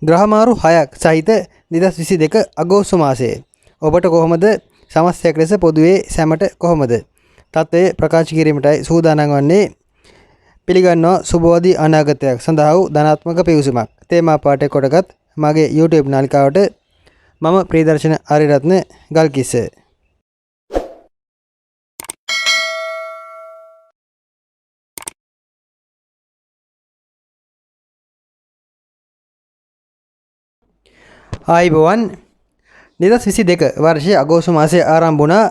ග්‍රහමාරු 6ක් සහිත 2022 අගෝස්තු මාසයේ ඔබට කොහොමද සමස්තයක් ලෙස පොදුවේ සැමට කොහොමද තත්ත්වය ප්‍රකාශ කිරීමටයි සූදානම් වන්නේ. පිළිගන්නවා සුබෝධි අනාගතයක් සඳහා වූ ධනාත්මක පිවිසුමක් තේමා පාඨය කොටගත් මගේ YouTube නාලිකාවට මම ප්‍රියදර්ශන ආරියරත්න ගල්කිස්ස. ආයිබෝවන් 2022 වර්ෂයේ අගෝස්තු මාසයේ ආරම්භ වුණා.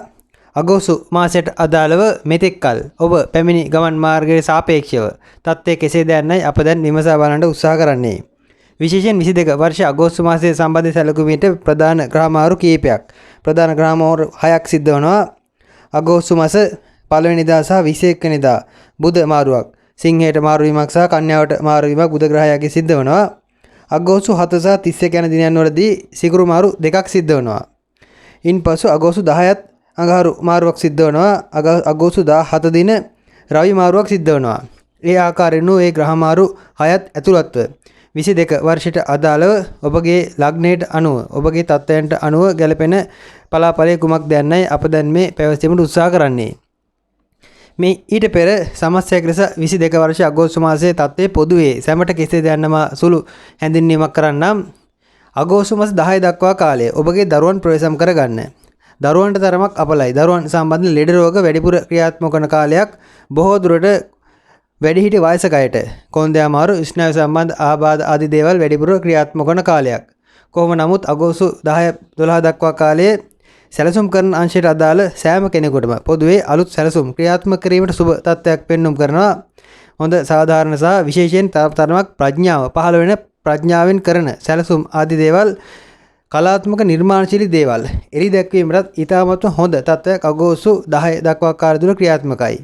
අගෝස්තු මාසයට අදාළව මෙතෙක් කල ඔබ පැමිණි ගමන් මාර්ගයේ සාපේක්ෂව තත්ත්වය කෙසේද යන්නයි අප දැන් විමසා බලන්න උත්සාහ කරන්නේ. විශේෂයෙන් 22 වර්ෂයේ අගෝස්තු මාසයේ සම්බන්ධ සැලකුමට ප්‍රධාන ග්‍රහමාරු කීපයක් ප්‍රධාන ග්‍රහමාරු 6ක් සිද්ධ වෙනවා. අගෝස්තු මාස 1 වෙනිදා සහ 21 වෙනිදා බුධ මාරුවක්, සිංහයට මාරු වීමක් සහ කන්‍යාවට මාරු වීමක් බුධ ග්‍රහයාගේ සිද්ධ වෙනවා. අගෝස්තු 7 සහ 31 යන දිනයන් වලදී සිකුරු මාරු දෙකක් සිද්ධ වෙනවා. ඉන්පසු අගෝස්තු 10ත් අඟහරු මාරුවක් සිද්ධ වෙනවා. අගෝස්තු 17 දින රවි මාරුවක් සිද්ධ වෙනවා. ඒ ආකාරයෙන් ඒ ග්‍රහ මාරු 6ත් ඇතුළත්ව 22 වර්ෂයට අදාළව ඔබගේ ලග්නයට අනුව ඔබගේ තත්ත්වයන්ට අනුව ගැලපෙන පලාපලයේ කුමක්ද යන්නයි අප දැන් මේ පැවසීමට උත්සාහ කරන්නේ. මේ ඊට පෙර සමස්තයක් ලෙස 22 වර්ෂ අගෝස්තු මාසයේ තත්ත්වයේ පොදුවේ සැමට කෙසේද යන්නම සුළු හැඳින්වීමක් කරන්නම්. අගෝස්තු මාස 10 දක්වා කාලය ඔබගේ දරුවන් ප්‍රවේශම් කරගන්න. දරුවන්ට තරමක් අපලයි. දරුවන් සම්බන්ධ ලෙඩ රෝග වැඩිපුර ක්‍රියාත්මක වන කාලයක්. බොහෝ දුරට වැඩිහිටි වයසක අයට කොන්දේ අමාරු, ස්නායු සම්බන්ධ ආබාධ ආදී දේවල් වැඩිපුර ක්‍රියාත්මක වන කාලයක්. කොහොම නමුත් අගෝස්තු 10 12 දක්වා කාලයේ සැලසුම් කරන අංශයට අදාළ සෑම කෙනෙකුටම පොදුවේ අලුත් සැලසුම් ක්‍රියාත්මක කිරීමට සුබ තත්ත්වයක් පෙන්눔 කරනවා. හොඳ සාධාරණ සහ විශේෂයෙන් තරමක් ප්‍රඥාව පහළ වෙන ප්‍රඥාවෙන් කරන සැලසුම් ආදී දේවල් කලාත්මක නිර්මාණශීලී දේවල් එලි දැක්වීමටත් ඉතාමත්ම හොඳ තත්ත්වයක් අගෝස්තු 10 දක්වා කාල තුල ක්‍රියාත්මකයි.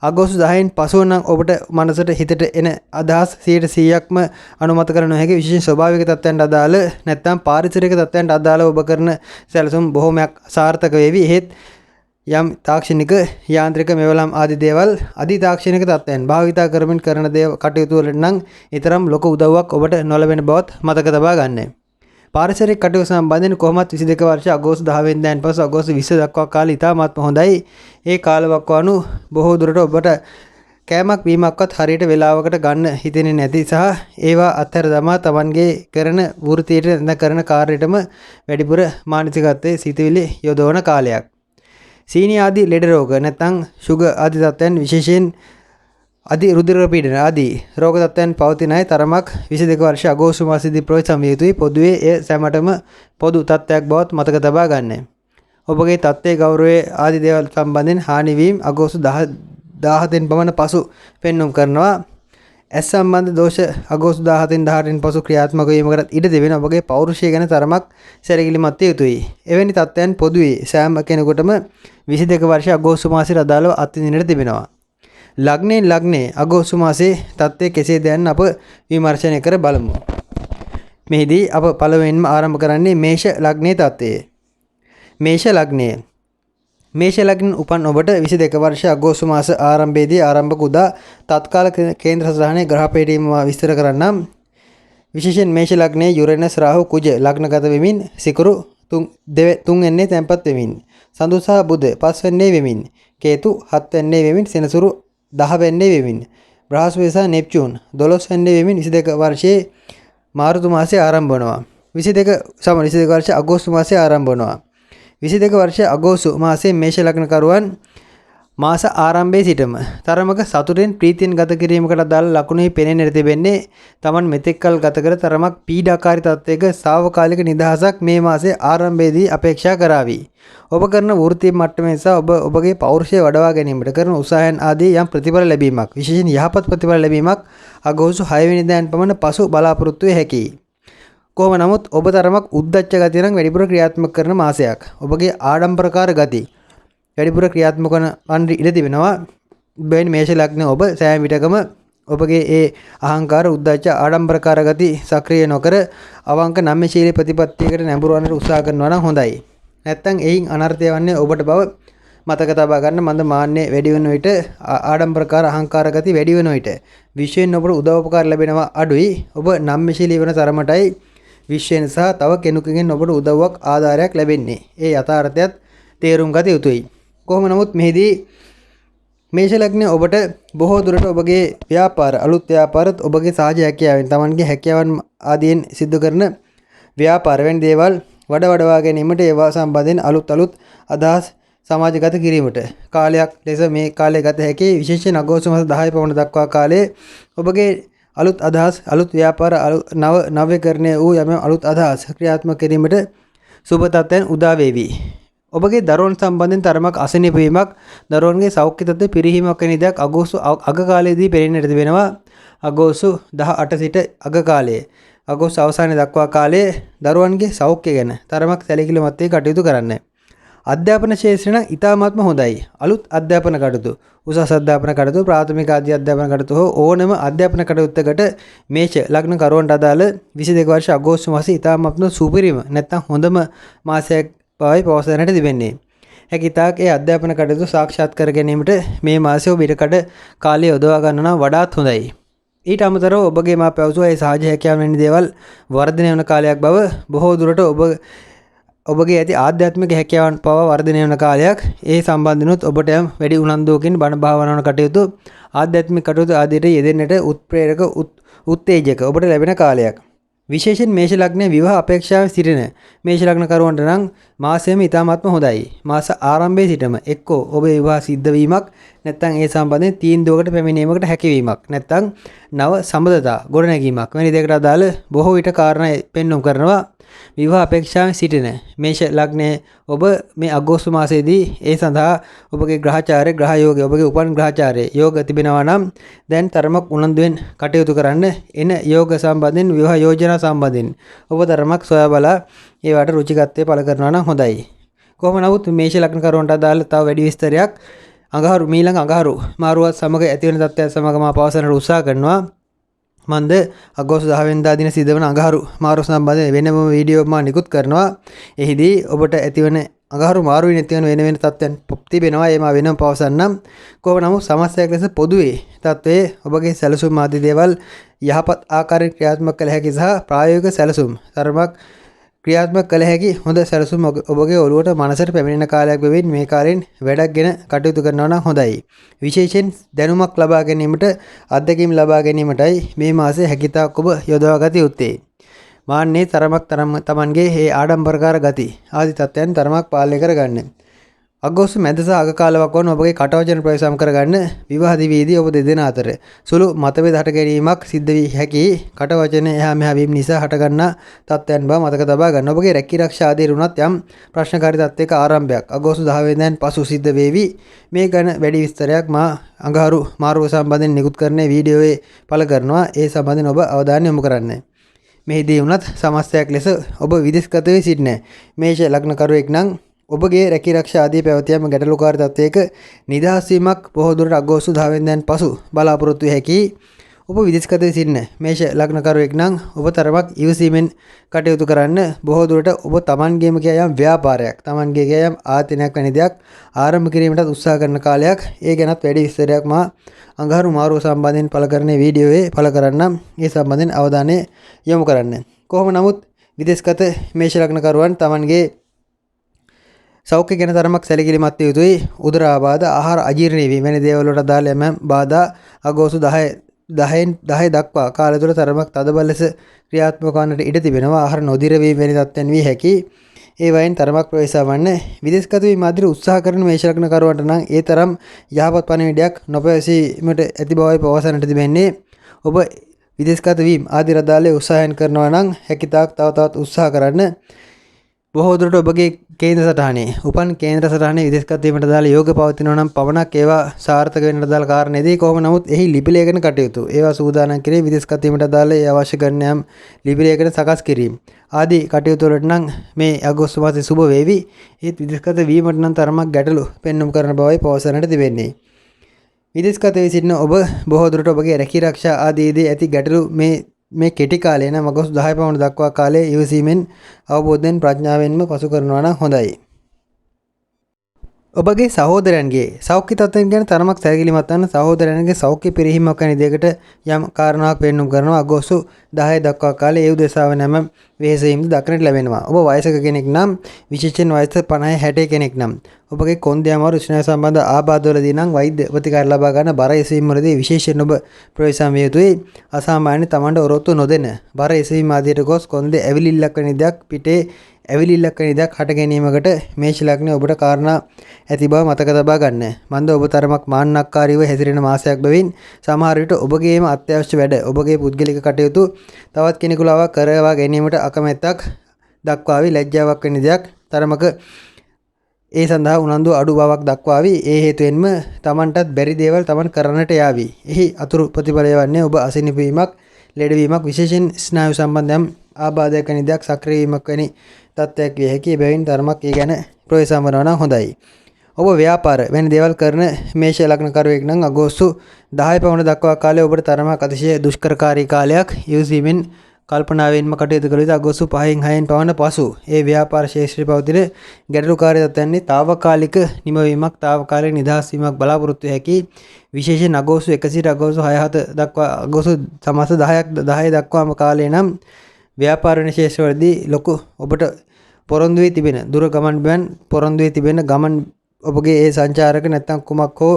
අගෝස්තු 10න් පසුව නම් ඔබට මනසට හිතට එන අදහස් 100%ක්ම අනුමත කර නොහැකි විශේෂ ස්වභාවික තත්ත්වයන්ට අදාළ නැත්නම් පාරිසරික තත්ත්වයන්ට අදාළව ඔබ කරන සැලසුම් බොහොමයක් සාර්ථක වේවි. එහෙත් යම් තාක්ෂණික යාන්ත්‍රික මෙවලම් ආදී දේවල් අධි තාක්ෂණික තත්ත්වයන් භාවිතා කරමින් කරන කටයුතු වලට නම් ඊතරම් ලොකු උදව්වක් ඔබට නොලැබෙන බවත් මතක තබා ගන්න. පාරිසරික කටයුතු සම්බන්ධයෙන් කොහොමත් 22 වර්ෂ අගෝස්තු 10 වෙනිදාන් පසු අගෝස්තු 20 දක්වා කාලය ඉතාමත්ම හොඳයි. ඒ කාලවකවානු බොහෝ දුරට ඔබට කෑමක් බීමක්වත් හරියට වේලාවකට ගන්න හිතෙන්නේ නැති සහ ඒවා අත්හැර දමා Tamanගේ කරන වෘත්තියට නැත්නම් කරන කාර්යයටම වැඩිපුර මානසිකත්වයේ සිටවිලි යොදවන කාලයක්. සීනි ආදී ලෙඩ රෝග නැත්නම් සුගර් ආදී තත්ත්වයන් විශේෂයෙන් අධි රුධිර පීඩන ආදී රෝග තත්ත්වයන් පවතින අය තරමක් 22 වර්ෂ අගෝස්තු මාසයේදී ප්‍රවේශම් විය යුතුයි. පොදුවේ එය සැමටම පොදු තත්ත්වයක් බවත් මතක තබා ගන්න. ඔබගේ තත්ත්වයේ ගෞරවයේ ආදී දේවල් සම්බන්ධයෙන් හානි වීම අගෝස්තු 17න් පමණ පසු පෙන්눔 කරනවා. ඇස් සම්බන්ධ දෝෂ අගෝස්තු 17න් 18න් පසු ක්‍රියාත්මක වීමකට ඉඩ දෙවෙන ඔබගේ පෞරුෂය ගැන තරමක් සැලකිලිමත් විය යුතුයි. එවැනි තත්ත්වයන් පොදුවේ සෑම කෙනෙකුටම 22 වර්ෂ අගෝස්තු මාසයට අදාළව අත්විඳින්නට තිබෙනවා. ලග්නේ අගෝස්තු මාසයේ තත්ත්වය කෙසේද යන්න අප විමර්ශනය කර බලමු. මෙහිදී අප පළවෙනිම ආරම්භ කරන්නේ මේෂ ලග්නයේ තත්ත්වය. මේෂ ලග්න උපන් ඔබට 22 වර්ෂ අගෝස්තු මාස ආරම්භයේදී ආරම්භක උදා තත්කාල කේන්ද්‍ර සටහනේ ග්‍රහ පේටීම විස්තර කරන්නම්. විශේෂයෙන් මේෂ ලග්නයේ යුරේනස් රාහු කුජ ලග්නගත වෙමින් සිකුරු 3 වෙන්නේ තැන්පත් වෙමින් සඳු සහ බුධ 5 වෙන්නේ වෙමින් කේතු 7 වෙන්නේ වෙමින් සෙනසුරු 10 වෙන්නේ වෙමින් බ්‍රහස්පති සහ නෙප්චූන් 12 වෙන්නේ වෙමින් 22 වර්ෂයේ මාර්තු මාසයේ ආරම්භ වෙනවා. 22 වර්ෂ අගෝස්තු මාසයේ ආරම්භ වෙනවා. 22 වර්ෂ අගෝස්තු මාසයේ මේෂ ලග්නකරුවන් මාස ආරම්භයේ සිටම තරමක සතුටෙන් ප්‍රීතියෙන් ගත කිරීමකට අදාළ ලකුණුයි පෙනෙන්නට තිබෙන්නේ. Taman මෙතෙක්කල් ගත කර තරමක් පීඩාකාරී තත්ත්වයක සාවකාලික නිදහසක් මේ මාසයේ ආරම්භයේදී අපේක්ෂා කරાવી. ඔබ කරන වෘත්තීය මට්ටමේ සහ ඔබගේ පෞරුෂය වඩවා ගැනීමට කරන උත්සාහයන් ආදී යම් ප්‍රතිඵල ලැබීමක් විශේෂයෙන් යහපත් ප්‍රතිඵල ලැබීමක් අගෝස්තු 6 වෙනිදාන් පමණ පසු බලාපොරොත්තු වේ හැකියි. කොහොම නමුත් ඔබ තරමක් උද්දච්ච ගතිය නම් වැඩිපුර ක්‍රියාත්මක කරන මාසයක්. ඔබගේ ආඩම්බරකාර ගති වැඩිපුර ක්‍රියාත්මක වන ඉඩ තිබෙනවා. බෙන් මේෂ ලග්න ඔබ සෑම විටකම ඔබගේ ඒ අහංකාර උද්දච්ච ආඩම්බරකාර ගති සක්‍රිය නොකර අවංක නම්‍යශීලී ප්‍රතිපත්තියකට නැඹුරු වන්නට උත්සාහ කරනවා නම් හොඳයි. නැත්තම් එයින් අනර්ථය වන්නේ ඔබට බව මතක තබා ගන්න. මන්ද මාන්නේ වැඩි වෙන විට ආඩම්බරකාර අහංකාර ගති වැඩි වෙන විට විශ්වයෙන් ඔබට උදව් උපකාර ලැබෙනවා අඩුයි. ඔබ නම්‍යශීලී වෙන තරමටයි විශ්වයෙන් සහ තව කෙනෙකුගෙන් ඔබට උදව්වක් ආධාරයක් ලැබෙන්නේ. ඒ යථාර්ථයත් තේරුම් ගත යුතුයි. කොහොම නමුත් මෙහිදී මේෂ ලග්නය ඔබට බොහෝ දුරට ඔබගේ ව්‍යාපාර අලුත් ව්‍යාපාරත් ඔබගේ සහජ හැකියාවෙන් තමන්ගේ හැකියාවන් ආදියෙන් සිදු කරන ව්‍යාපාර වැනි දේවල් වඩවා ගැනීමට ඒවා සම්බන්ධයෙන් අලුත් අදහස් සමාජගත කිරීමට කාලයක් ලෙස මේ කාලය ගත හැකි. විශේෂයෙන් අගෝස්තු මාස 10 පවන දක්වා කාලයේ ඔබගේ අලුත් අදහස් අලුත් ව්‍යාපාර නවීකරණය වූ යම් අලුත් අදහස් ක්‍රියාත්මක කිරීමට සුබ තත්ත්වයන් උදා වේවි. ඔබගේ දරුවන් සම්බන්ධයෙන් තරමක් අසනීප වීමක් දරුවන්ගේ සෞඛ්‍ය තත්ත්වය පිරිහීමක් වැනි දෙයක් අගෝස්තු අග කාලයේදී පෙනෙන්නට තිබෙනවා. අගෝස්තු 18 සිට අග කාලයේ අගෝස්තු අවසානයේ දක්වා කාලයේ දරුවන්ගේ සෞඛ්‍ය ගැන තරමක් සැලකිලිමත් වී කටයුතු කරන්න. අධ්‍යාපන ශාස්ත්‍රය නම් ඉතාමත්ම හොඳයි. අලුත් අධ්‍යාපන කටයුතු උසස් අධ්‍යාපන කටයුතු ප්‍රාථමික ආදී අධ්‍යාපන කටයුතු හෝ ඕනෑම අධ්‍යාපන කටයුත්තකට මේෂ ලග්න කරුවන්ට අදාළ 22 වර්ෂ අගෝස්තු මාසයේ ඉතාමත්ම සුපිරිම නැත්නම් හොඳම මාසයක් බවයි පවසන්නට තිබෙන්නේ. හැකිතාක් ඒ අධ්‍යාපන කටයුතු සාක්ෂාත් කර ගැනීමට මේ මාසයේ ඔබ ඉඩකඩ කාලය යොදවා ගන්න නම් වඩාත් හොඳයි. ඊට අමතරව ඔබගේ මා පැවසුවා ඒ සහජ හැකියාවන් වැනි දේවල් වර්ධනය වන කාලයක් බව බොහෝ දුරට ඔබගේ ඇති ආධ්‍යාත්මික හැකියාවන් පවා වර්ධනය වන කාලයක්. ඒ සම්බන්ධනොත් ඔබට යම් වැඩි උනන්දුවකින් බණ භාවනාවන කටයුතු ආධ්‍යාත්මික කටයුතු ආදියට යෙදෙන්නට උත්ප්‍රේරක උත්තේජක ඔබට ලැබෙන කාලයක්. විශේෂයෙන් මේෂ ලග්නයේ විවාහ අපේක්ෂාවෙන් සිටින මේෂ ලග්න කරුවන්ට නම් මාසයම ඉතාමත්ම හොඳයි. මාස ආරම්භයේ සිටම එක්කෝ ඔබේ විවාහ සිද්ධ වීමක් නැත්නම් ඒ සම්බන්ධයෙන් තීන්දුවකට පැමිණීමකට හැකියවීමක් නැත්නම් නව සම්බන්ධතා ගොඩනැගීමක් වැනි දෙයකට අදාළ බොහෝ විට කාරණා පෙන්වුම් කරනවා. විවාහ අපේක්ෂාවෙන් සිටින මේෂ ලග්නයේ ඔබ මේ අගෝස්තු මාසයේදී ඒ සඳහා ඔබගේ ග්‍රහචාරය ග්‍රහ යෝගය ඔබගේ උපන් ග්‍රහචාරය යෝග තිබෙනවා නම් දැන් තරමක් උනන්දුවෙන් කටයුතු කරන්න. එන යෝග සම්බන්ධයෙන් විවාහ යෝජනා සම්බන්ධයෙන් ඔබ තරමක් සොයා බලා ඒවට රුචිකත්වය පළ කරනවා නම් හොඳයි. කොහොම නමුත් මේෂ ලග්න කරුවන්ට අදාළ තව වැඩි විස්තරයක් අඟහරු මීළඟ අඟහරු මාරුවත් සමග ඇතිවන තත්ත්වයන් සමග මා පවසන්නට උත්සාහ කරනවා. මන්ද අගෝස්තු 10 වෙනිදා දින සිදුවන අඟහරු මාරු සම්බන්ධයෙන් වෙනම වීඩියෝ මා නිකුත් කරනවා. එහිදී ඔබට ඇතිවන අඟහරු මාරුවෙන් ඇතිවන වෙන තත්ත්වයන් තිබෙනවා. ඒ මා වෙනම පවසන්නම්. කොහොම නමුත් සමස්තයක් ලෙස පොදුවේ තත්ත්වයේ ඔබගේ සැලසුම් ආදී දේවල් යහපත් ආකාරයෙන් ක්‍රියාත්මක කළ හැකි සහ ප්‍රායෝගික සැලසුම් තරමක් ක්‍රියාත්මක කළ හැකි හොඳ සැලසුම් ඔබගේ ඔළුවට මනසට පැමිණෙන කාලයක් බැවින් මේ කාලෙන් වැඩක් ගෙන කටයුතු කරනවා නම් හොඳයි. විශේෂයෙන් දැනුමක් ලබා ගැනීමට අත්දැකීම් ලබා ගැනීමටයි මේ මාසයේ හැකියතාක් ඔබ යොදවා ගත යුත්තේ. මාන්නේ තරමක් තමන්ගේ මේ ආඩම්බරකාර ගති ආදී තත්ත්වයන් තරමක් පාලනය කරගන්න. අගෝස්තු මැද සහ අග කාලයක් වන ඔබගේ කටවචන ප්‍රවේශම් කරගන්න විවාහ දිවියේදී ඔබ දෙදෙනා අතර සුළු මතභේද හට ගැනීමක් සිද්ධ වී හැකි. කටවචන එහා මෙහා වීම නිසා හටගන්නා තත්ත්වයන් බව මතක තබා ගන්න. ඔබගේ රැකී ආරක්ෂා ආදී රුණත් යම් ප්‍රශ්නකාරී තත්ත්වයක ආරම්භයක් අගෝස්තු 10 වෙනිදාන් පසු සිද්ධ වේවි. මේ ගැන වැඩි විස්තරයක් මා අඟහරු මාරුව සම්බන්ධයෙන් නිකුත් කරන වීඩියෝවේ පළ කරනවා. ඒ සම්බන්ධයෙන් ඔබ අවධානය යොමු කරන්න. මෙහිදී වුණත් සමස්තයක් ලෙස ඔබ විදේශගත වී සිටින මේෂ ලග්න කරුවෙක් නම් ඔබගේ රැකී ආරක්ෂා ආදී පැවතියම ගැටලුකාරී තත්ත්වයක නිදහස් වීමක් බොහෝ දුරට අගෝස්තු 10 වෙනිදාන් පසු බලාපොරොත්තු විය හැකියි. ඔබ විදේශගත වී සිටින මේෂ ලග්න කරුවෙක් නම් ඔබ තරමක් ඉවසීමෙන් කටයුතු කරන්න. බොහෝ දුරට ඔබ තමන්ගේම කියයම් ව්‍යාපාරයක් තමන්ගේ කියයම් ආයතනයක් වැනි දෙයක් ආරම්භ කිරීමට උත්සාහ කරන කාලයක්. ඒ ගැනත් වැඩි විස්තරයක් මා අඟහරු මාරුව සම්බන්ධයෙන් පළ කරන වීඩියෝවේ පළ කරන්නම්. ඒ සම්බන්ධයෙන් අවධානය යොමු කරන්න. කොහොම නමුත් විදේශගත මේෂ ලග්න කරුවන් තමන්ගේ සෞඛ්‍ය ගැන තරමක් සැලකිලිමත් විය යුතුයි. උදරාබාධ ආහාර අජීර්ණ වීම වැනි දේවල් වලට අදාළ යම් බාධා අගෝස්තු 10 දක්වා කාලය තුළ තරමක් තදබල ලෙස ක්‍රියාත්මක වන්නට ඉඩ තිබෙනවා. ආහාර නොදිර වීම වැනි තත්ත්වයන් වී හැකි. ඒ වයින් තරමක් ප්‍රවේශවන්න විදේශගත වීම අධිර උත්සාහ කරන මේෂ ලග්න කරුවන්ට නම් ඒ තරම් යහපත් පණිවිඩයක් නොපැවසීමට ඇති බවයි පවසන්නට තිබෙන්නේ. ඔබ විදේශගත වීම ආදී රදාලේ උත්සාහයන් කරනවා නම් හැකියතාක් තවත් උත්සාහ කරන්න. බොහෝ දුරට ඔබගේ කේන්ද්‍ර සටහනේ උපන් කේන්ද්‍ර සටහනේ විදේශගත වීමට දාලා යෝග පවතිනවා නම් පවණක් ඒවා සාර්ථක වෙන්නට දාලා කාරණේදී කොහොම නමුත් එහි ලිපි ලේඛන කටයුතු ඒවා සූදානම් කිරීම විදේශගත වීමට දාලා ඒ අවශ්‍ය කරන යම් ලිපි ලේඛන සකස් කිරීම ආදී කටයුතු වලට නම් මේ අගෝස්තු මාසයේ සුබ වේවි. ඒත් විදේශගත වීමට නම් තරමක් ගැටලු පෙන්වුම් කරන බවයි පවසන්නට තිබෙන්නේ. විදේශගත වී සිටින ඔබ බොහෝ දුරට ඔබගේ රැකී ආරක්ෂා ආදීදී ඇති ගැටලු මේ කෙටි කාලය නම් අගෝස්තු 10 පවන දක්වා කාලයේ ඉවසීමෙන් අවබෝධයෙන් ප්‍රඥාවෙන්ම පසු කරනවා නම් හොඳයි. ඔබගේ සහෝදරයන්ගේ සෞඛ්‍ය තත්ත්වයන් ගැන තරමක් සැලකිලිමත් වන සහෝදරයන්ගේ සෞඛ්‍ය පිරිහීමක් වැනි දෙයකට යම් කාරණාවක් පෙන්වුම් කරනවා. අගෝස්තු 10 දක්වා කාලේ ඒ උදෙසාව නැම වෙහෙසීම් දක්නට ලැබෙනවා. ඔබ වයසක කෙනෙක් නම් විශේෂයෙන් වයස 50 60 කෙනෙක් නම් ඔබගේ කොන්දේ අමාරු ස්නායු සම්බන්ධ ආබාධවලදී නම් වෛද්‍ය ප්‍රතිකාර ලබා ගන්න බර එසවීම් වලදී විශේෂයෙන් ඔබ ප්‍රවේශම් විය යුතුයි. අසාමාන්‍ය තමන්ට ඔරොත්තු නොදෙන බර එසවීම් ආදියට ගොස් කොන්දේ ඇවිලිල්ලක් වැනි දෙයක් පිටේ ඇවිලිල්ලක් වැනි දෙයක් හට ගැනීමකට මේෂ ලග්නය ඔබට කාරණා ඇති බව මතක තබා ගන්න. මන්ද ඔබ තරමක් මාන්නක්කාරීව හැසිරෙන මාසයක් බැවින් සමහර විට ඔබගේම අත්‍යවශ්‍ය වැඩ ඔබගේ පුද්ගලික කටයුතු තවත් කෙනෙකු ලවා කරවා ගැනීමට අකමැත්තක් දක්වාවි. ලැජ්ජාවක් වැනි දෙයක් තරමක ඒ සඳහා උනන්දු අඩු බවක් දක්වාවි. ඒ හේතුවෙන්ම තමන්ටත් බැරි දේවල් තමන් කරන්නට යාවි. එහි අතුරු ප්‍රතිඵලය වන්නේ ඔබ අසනීප වීමක්, ලෙඩවීමක්, විශේෂයෙන් ස්නායු සම්බන්ධ ආබාධයක් වැනි දෙයක් සක්‍රිය වීමක් වැනි තත්ත්වයක් විය හැකියි. බැවින් තරමක් ඒ ගැන ප්‍රවේශම් වනවා නම් හොඳයි. ඔබ ව්‍යාපාර වැනි දේවල් කරන මේෂ ලග්නකරුවෙක් නම් අගෝස්තු 10 පවන දක්වා කාලය ඔබට තරමක් අතිශය දුෂ්කරකාරී කාලයක්. යොසීමෙන් කල්පනාවෙන්ම කටයුතු කළ යුතු අගෝස්තු 5න් 6න් පවන පසු ඒ ව්‍යාපාර ක්ෂේත්‍රයේ පවතින ගැටලුකාරී තත්ත්වයන්හි తాවකාලික නිමවීමක්, తాවකාලික නිදහස් වීමක් බලාපොරොත්තු වෙ හැකි. විශේෂයෙන් අගෝස්තු 1 සිට අගෝස්තු 6 7 දක්වා අගෝස්තු සමාස 10 දක්වාම කාලය නම් ව්‍යාපාර වෙන ක්ෂේත්‍රවලදී ලොකු ඔබට පොරොන්දු වී තිබෙන දුර ගමන් පොරොන්දු වී තිබෙන ගමන් ඔබගේ ඒ සංචාරක නැත්නම් කුමක් හෝ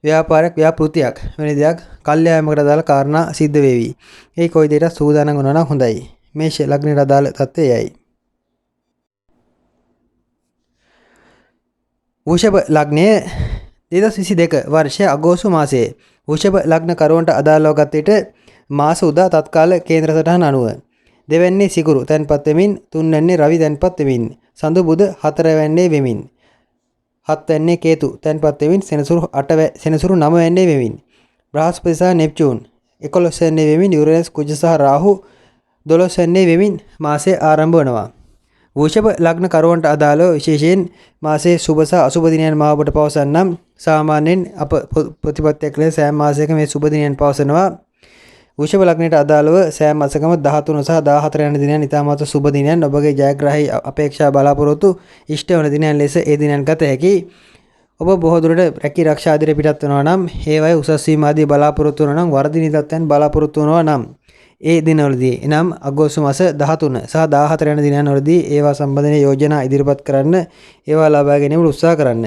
ව්‍යාපාරයක් ව්‍යාපෘතියක් වෙන දෙයක් කල්යාමකට අදාළ කාරණා සිද්ධ වේවි. ඒ කොයි දෙයකට සූදානම් වුණා නම් හොඳයි. මේෂ ලග්නයට අදාළ තත්ත්වය එයයි. වෘෂභ ලග්නය 2022 වර්ෂයේ අගෝස්තු මාසයේ වෘෂභ ලග්න කරුවන්ට අදාළව ගත විට මාස උදා තත්කාල කේන්ද්‍ර සටහන අනුව දෙවැන්නේ සිකුරු තැන්පත් වෙමින්, තුන්වැන්නේ රවි තැන්පත් වෙමින්, සඳු බුද හතරවැන්නේ වෙමින්, හත්වැන්නේ කේතු තැන්පත් වෙමින්, සෙනසුරු 9 වැන්නේ වෙමින්, බ්‍රහස්පති සහ නෙප්චූන් 11 වැන්නේ වෙමින්, යුරේනස් කුජ සහ රාහු 12 වැන්නේ වෙමින් මාසය ආරම්භ වනවා. වෘෂභ ලග්න කරුවන්ට අදාළව විශේෂයෙන් මාසයේ සුබ සහ අසුබ දිනයන් මා ඔබට පවසන්නම්. සාමාන්‍යයෙන් අප ප්‍රතිපත්තියක් ලෙස සෑම මාසයක මේ සුබ දිනයන් පවසනවා. වෘෂභ ලග්නයට අදාළව සෑම මාසකම 13 සහ 14 යන දිනයන් ඉතාමත් සුබ දිනයන්. ඔබගේ ජයග්‍රාහී අපේක්ෂා බලාපොරොත්තු ඉෂ්ට වන දිනයන් ලෙස ඒ දිනයන් ගත හැකි. ඔබ බොහෝ දුරට රැකී ආරක්ෂා ආදියට පිටත් වෙනවා නම්, ඒවයි උසස් වීම ආදී බලාපොරොත්තු වෙනවා නම්, වර්ධිනී තත්ත්වයන් බලාපොරොත්තු වෙනවා නම් ඒ දිනවලදී එනම් අගෝස්තු මාස 13 සහ 14 යන දිනවලදී ඒවා සම්බන්ධ යෝජනා ඉදිරිපත් කරන්න, ඒවා ලබා ගැනීමට උත්සාහ කරන්න.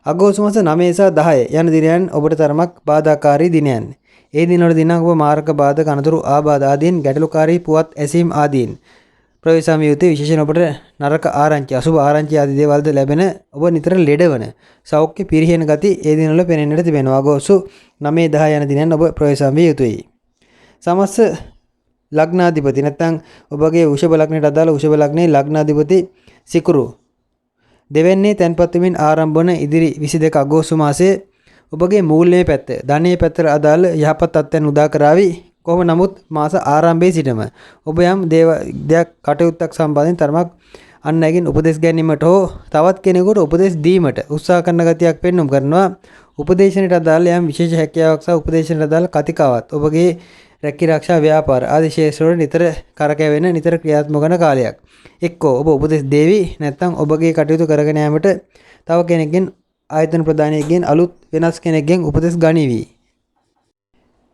අගෝස්තු මාස 9 සහ 10 යන දිනයන් ඔබට තරමක් බාධාකාරී දිනයන්. ඒ දිනවලදී නම් ඔබ මාර්ග බාධක, අනතුරු ආබාධ ආදීන්, ගැටලුකාරී පුවත් ඇසීම් ආදීන් ප්‍රවේශම් විය යුතුයි. විශේෂයෙන් ඔබට නරක ආරංචි, අසුබ ආරංචි ආදී දේවල්ද ලැබෙන, ඔබ නිතර ලෙඩවන, සෞඛ්‍ය පිරිහෙන ගති ඒ දිනවල පෙනෙන්නට තිබෙනවා. අගෝස්තු 9 10 යන දිනයන් ඔබ ප්‍රවේශම් විය යුතුයි. සමස්ස ලග්නාධිපති නැත්නම් ඔබගේ වෘෂභ ලග්නයට අදාළ වෘෂභ ලග්නයේ ලග්නාධිපති සිකුරු දෙවැන්නේ තැන්පත් වෙමින් ආරම්භ වන ඉදිරි 22 අගෝස්තු මාසයේ ඔබගේ මූල්‍යමය පැත්ත, ධනයේ පැත්තට අදාළ යහපත් තත්ත්වයන් උදා කරાવી. කොහොම නමුත් මාස ආරම්භයේ සිටම ඔබ යම් දෙයක් කටයුත්තක් සම්බන්ධයෙන් තරමක් අන් අයගෙන් උපදෙස් ගැනීමට හෝ තවත් කෙනෙකුට උපදෙස් දීමට උත්සාහ කරන ගතියක් පෙන්වුම් කරනවා. උපදේශනයට අදාළ යම් විශේෂ හැකියාවක් සහ උපදේශනයට අදාළ කතිකාවත් ඔබගේ රැකී ආරක්ෂා ව්‍යාපාර ආදී ක්ෂේත්‍රවල නිතර කරකැවෙන, නිතර ක්‍රියාත්මක වන කාලයක්. එක්කෝ ඔබ උපදෙස් දෙවි, නැත්නම් ඔබගේ කටයුතු කරගෙන යාමට තව කෙනෙක්ගෙන්, ආයතන ප්‍රධානියෙක්ගෙන්, අලුත් වෙනස් කෙනෙක්ගෙන් උපදෙස් ගනිවි.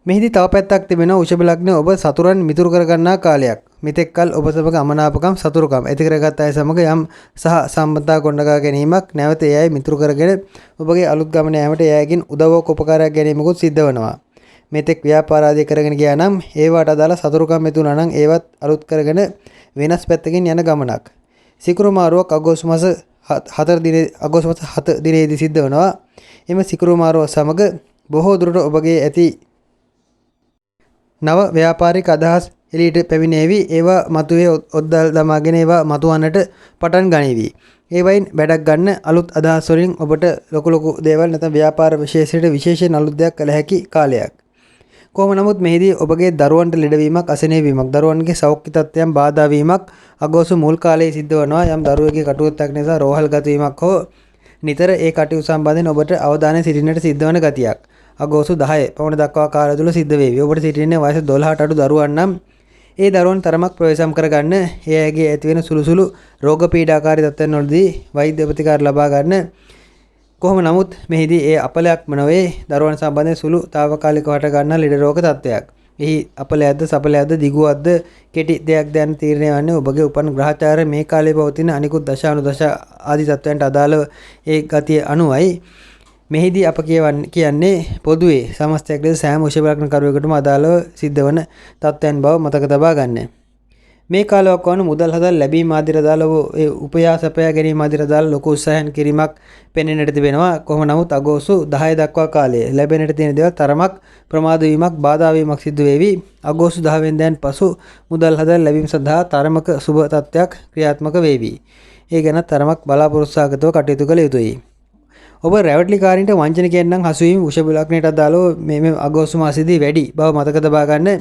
මෙහිදී තව පැත්තක් තිබෙනවා. වෘෂභ ලග්නය ඔබ සතුරන් මිතුරු කරගන්නා කාලයක්. මෙතෙක් කල ඔබ සමග අමනාපකම්, සතුරුකම් ඇති කරගත් අය සමග යම් සහ සම්බන්ධතා ගොඩනගා ගැනීමක්, නැවත ඒ අය මිතුරු කරගෙන ඔබගේ අලුත් ගමන යාමට ඒ අයගෙන් උදව්වක් උපකාරයක් ගැනීමකුත් සිද්ධ වෙනවා. මෙතෙක් ව්‍යාපාර ආදී කරගෙන ගියා නම් ඒවට අදාළ සතුරුකම් ඇති වුණා නම් ඒවත් අලුත් කරගෙන වෙනස් පැත්තකින් යන ගමනක්. සිකුරු මාරුවක් අගෝස්තු මාස 7 දිනේදී සිද්ධ වෙනවා. එම සිකුරු මාරුව සමග බොහෝ දුරට ඔබගේ ඇති නව ව්‍යාපාරික අදහස් එළියට පැමිණේවි. ඒවා මතුවේ ඔද්දල් දමාගෙන ඒවා මතුවන්නට පටන් ගනීවි. ඒ වයින් වැඩක් ගන්න අලුත් අදහස් වලින් ඔබට ලොකු දේවල් නැත්නම් ව්‍යාපාර විශේෂයට විශේෂයෙන් අලුත් දෙයක් කළ හැකි කාලයක්. කොහොම නමුත් මෙහිදී ඔබගේ දරුවන්ට ලෙඩවීමක්, අසනීප වීමක්, දරුවන්ගේ සෞඛ්‍ය තත්ත්වයන් බාධා වීමක් අගෝස්තු මුල් කාලයේ සිද්ධ වෙනවා. යම් දරුවෙකුගේ කටුවත්තක් නිසා රෝහල්ගත වීමක් හෝ නිතර ඒ කටයුතු සම්බන්ධයෙන් ඔබට අවධානය සිටින්නට සිද්ධ වන ගතියක් අගෝස්තු 10 පවන දක්වා කාලය තුල සිද්ධ වේවි. ඔබට සිටින්නේ වයස 12ට අඩු දරුවන් නම් ඒ දරුවන් තරමක් ප්‍රවේශම් කරගන්න, ඒ අයගේ ඇතිවෙන සුළු රෝග පීඩාකාරී තත්ත්වයන් වලදී වෛද්‍ය ප්‍රතිකාර ලබා ගන්න. කොහොම නමුත් මෙහිදී ඒ අපලයක්ම නොවේ, දරුවන් සම්බන්ධයෙන් සුළු తాවකාලිකව හට ගන්නා ලෙඩ රෝග තත්ත්වයක්. එහි අපලයක්ද සපලයක්ද දිගුවක්ද කෙටි දෙයක්ද යන තීරණය වන්නේ ඔබගේ උපන් ග්‍රහචාරය මේ කාලයේ පවතින අනිකුත් දශ අනුදශ ආදී තත්වයන්ට අදාළව ඒ ගතිය අනුවයි. මෙහිදී අප කියන්නේ පොදුවේ සමස්තයක් ලෙස සෑම වෘෂභ ලග්න කරුවෙකුටම අදාළව සිද්ධ වන තත්ත්වයන් බව මතක තබා ගන්න. මේ කාලයක් වන මුදල් හදල් ලැබීම ආදී අදාළව ඒ උපයා සපයා ගැනීම ආදී අදාළ ලොකු උත්සාහයන් කිරීමක් පෙනෙන්නට තිබෙනවා. කොහොම නමුත් අගෝස්තු 10 දක්වා කාලයේ ලැබෙන්නට තියෙන දේවල් තරමක් ප්‍රමාද වීමක් බාධා වීමක් සිදු වෙවි. අගෝස්තු 10 වෙනිදාන් පසු මුදල් හදල් ලැබීම සඳහා තරමක සුබ තත්ත්වයක් ක්‍රියාත්මක වේවි. ඒ ගැන තරමක් බලාපොරොත්තු සහගතව කටයුතු කළ යුතුයි. ඔබ රැවට්ලිකාරීන්ට වංචනිකයන් නම් හසුවීම වෘෂභ ලග්නයට අදාළව මේ අගෝස්තු මාසයේදී වැඩි බව මතක තබා ගන්න.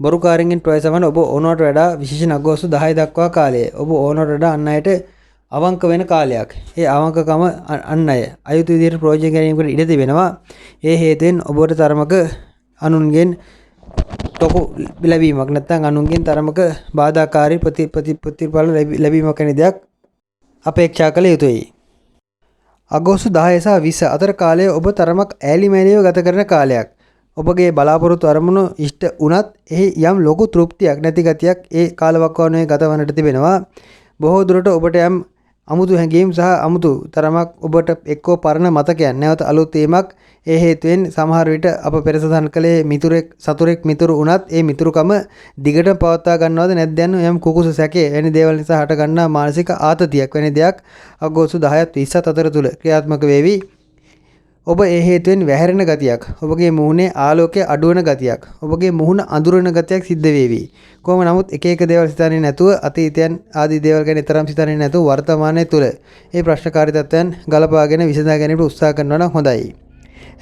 බොරුකාරයන්ගෙන් ප්‍රයසවන ඔබ ඕනවට වඩා විශේෂයෙන් අගෝස්තු 10 දක්වා කාලය ඔබ ඕනවට වඩා අන් අයට අවංක වෙන කාලයක්. ඒ අවංකකම අන් අය අයුතු විදිහට ප්‍රයෝජන ගැනීමකට ඉඩ තිබෙනවා. ඒ හේතුවෙන් ඔබට තරමක අනුන්ගෙන් තොකු ලැබීමක් නැත්නම් අනුන්ගෙන් තරමක බාධාකාරී ප්‍රතිඵල ලැබීමක් වෙන දෙයක් අපේක්ෂා කළ යුතුයි. අගෝස්තු 10 සහ 20 අතර කාලය ඔබ තරමක් ඈලිමෑලිව ගත කරන කාලයක්. ඔබගේ බලාපොරොත්තු අරමුණු ඉෂ්ට වුණත් එහි යම් ලොකු තෘප්තියක් නැති ගතියක් ඒ කාලවකවානුවේ ගත වන්නට තිබෙනවා. බොහෝ දුරට ඔබට යම් අමුතු හැඟීම් සහ අමුතු තරමක් ඔබට එක්කෝ පරණ මතකයන් නැවත අලුත් වීමක් ඒ හේතුවෙන් සමහර විට අප පෙර සඳහන් කළේ සතුරෙක් මිතුරු වුණත් ඒ මිතුරුකම දිගට පවත්වා ගන්නවද නැද්ද යන යම් කුකුස සැකේ වැනි දේවල් නිසා හට ගන්නා මානසික ආතතියක් වැනි දෙයක් අගෝස්තු 10ත් 20ත් අතර තුල ක්‍රියාත්මක වේවි. ඔබ ඒ හේතුවෙන් වැහැරෙන ගතියක්, ඔබගේ මුහුණේ ආලෝකය අඩුවන ගතියක්, ඔබගේ මුහුණ අඳුරන ගතියක් සිද්ධ වේවි. කොහොම නමුත් එක එක දේවල් සිතන්නේ නැතුව අතීතයන් ආදී දේවල් ගැන තරම් සිතන්නේ නැතුව වර්තමානයේ තුල මේ ප්‍රශ්නකාරී තත්ත්වයන් ගලපාගෙන විසඳා ගැනීමට උත්සාහ කරනවා නම් හොඳයි.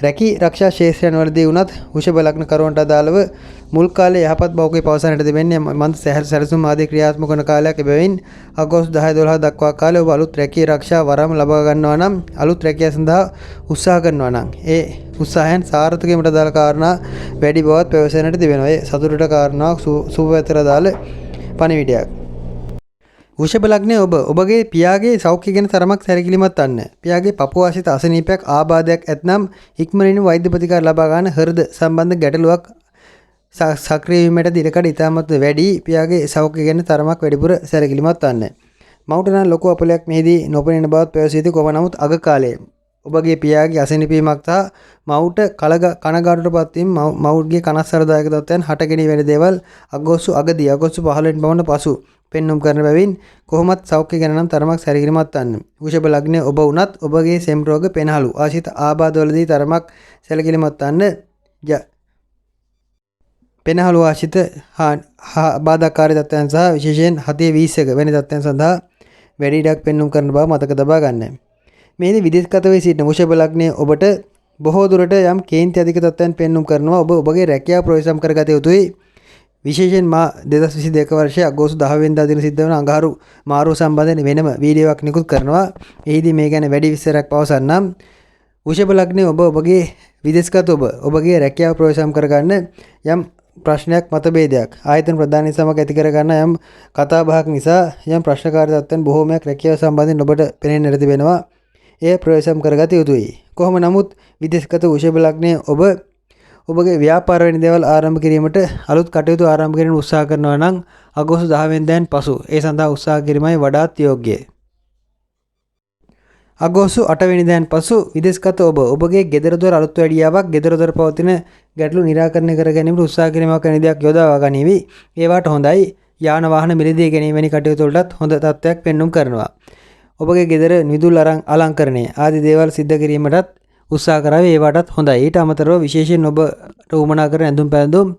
රැකී ආරක්ෂා ශේෂ්ත්‍රයන් වලදී වුණත් වෘෂභ ලග්න කරුවන්ට අදාළව මුල් කාලයේ යහපත් බවකේ පවසන්නට දෙන්නේ මන්ද සැලසුම් ආදී ක්‍රියාත්මක වන කාලයක්. එබැවින් අගෝස්තු 10 12 දක්වා කාලය ඔබ අලුත් රැකී ආරක්ෂා වරම් ලබා ගන්නවා නම් අලුත් රැකියාව සඳහා උත්සාහ කරනවා නම් ඒ උත්සාහයන් සාර්ථක වීමට අදාළ කාරණා වැඩි බවත් පැවසෙන්නට තිබෙනවා. ඒ සතුටට කාරණාවක් සුබ පැතර අදාළ පණිවිඩයක්. වෘෂභ ලග්නයේ ඔබගේ පියාගේ සෞඛ්‍ය ගැන තරමක් සැලකිලිමත් වන්න. පියාගේ පපුව ආශ්‍රිත අසනීපයක් ආබාධයක් ඇතනම් ඉක්මනින් වෛද්‍ය ප්‍රතිකාර ලබා ගන්න. හෘද සම්බන්ධ ගැටලුවක් සක්‍රිය වීමට ඉඩකඩ ඉතාමත් වැඩි. පියාගේ සෞඛ්‍ය ගැන තරමක් වැඩිපුර සැලකිලිමත් වන්න. මවුට නම් ලොකු අපලයක් මෙහිදී නොපෙනෙන බවත් පැවසිය යුතුයි. කොහොම නමුත් අග කාලයේ ඔබගේ පියාගේ අසනීපීමක් සහ මවුට කනගාටුවටපත් වීම මවුගේ කනස්සරදායක තත්ත්වයන් හටගෙන වෙන දේවල් අගෝස්තු අගදී අගෝස්තු 15 වෙනි පමණ පසු පෙන්눔 කරන බැවින් කොහොමත් සෞඛ්‍ය ගැන නම් තරමක් සැලකිලිමත් වන්න. වෘෂභ ලග්නයේ ඔබ වුණත් ඔබගේ සෙම් රෝග පෙනහළු ආශිත ආබාධවලදී තරමක් සැලකිලිමත් වන්න. පෙනහළු ආශිත බාධාකාරී තත්ත්වයන් සහ විශේෂයෙන් හතේ 20ක වැනි තත්ත්වයන් සඳහා වැඩි ඉඩක් පෙන්눔 කරන බව මතක තබා ගන්න. මේදී විදේශගත වී සිටින වෘෂභ ලග්නයේ ඔබට බොහෝ දුරට යම් කේන්ති අධික තත්ත්වයන් පෙන්눔 කරනවා. ඔබ ඔබගේ රැකියාව ප්‍රවේශම් කරගත යුතුයි. විශේෂයෙන් 2022 වර්ෂයේ අගෝස්තු 10 වෙනිදා දින සිද්ධ වන අඟහරු මාරුව සම්බන්ධයෙන් වෙනම වීඩියෝවක් නිකුත් කරනවා. එහිදී මේ ගැන වැඩි විස්තරයක් පවසන්නම්. වෘෂභ ලග්නයේ ඔබගේ විදේශගත ඔබගේ රැකියාව ප්‍රවේශම් කරගන්න යම් ප්‍රශ්නයක් මතභේදයක් ආයතන ප්‍රධානී සමග ඇති කර ගන්න යම් කතා බහක් නිසා යම් ප්‍රශ්නකාරී තත්ත්වයන් බොහෝමයක් රැකියාව සම්බන්ධයෙන් ඔබට පෙනෙන්නට තිබෙනවා. එය ප්‍රවේශම් කරගත යුතුයි. කොහොම නමුත් විදේශගත වෘෂභ ලග්නයේ ඔබගේ ව්‍යාපාර වැනි දේවල් ආරම්භ කිරීමට අලුත් කටයුතු ආරම්භ කිරීම උත්සාහ කරනවා නම් අගෝස්තු 10 වෙනිදාන් පසු ඒ සඳහා උත්සාහ කිරීමයි වඩාත් යෝග්‍යයි. අගෝස්තු 8 වෙනිදාන් පසු විදේශගත ඔබගේ ගෙදර දොර අලුත් වැඩියාවක් ගෙදර දොර පවතින ගැටලු निराකරණය කර ගැනීමට උත්සාහ කිරීමක් වැනි දෙයක් යොදවා ගනිවි. ඒවට හොඳයි. යාන වාහන මිලදී ගැනීම වැනි කටයුතු වලටත් හොඳ තත්ත්වයක් පෙන්눔 කරනවා. ඔබගේ ගෙදර විදුල් අලංකරණය ආදී දේවල් සිද්ධ කිරීමටත් උත්සාහ කරાવી ඒවටත් හොඳයි. ඊට අමතරව විශේෂයෙන් ඔබට උමනා කරන ඇඳුම් පැළඳුම්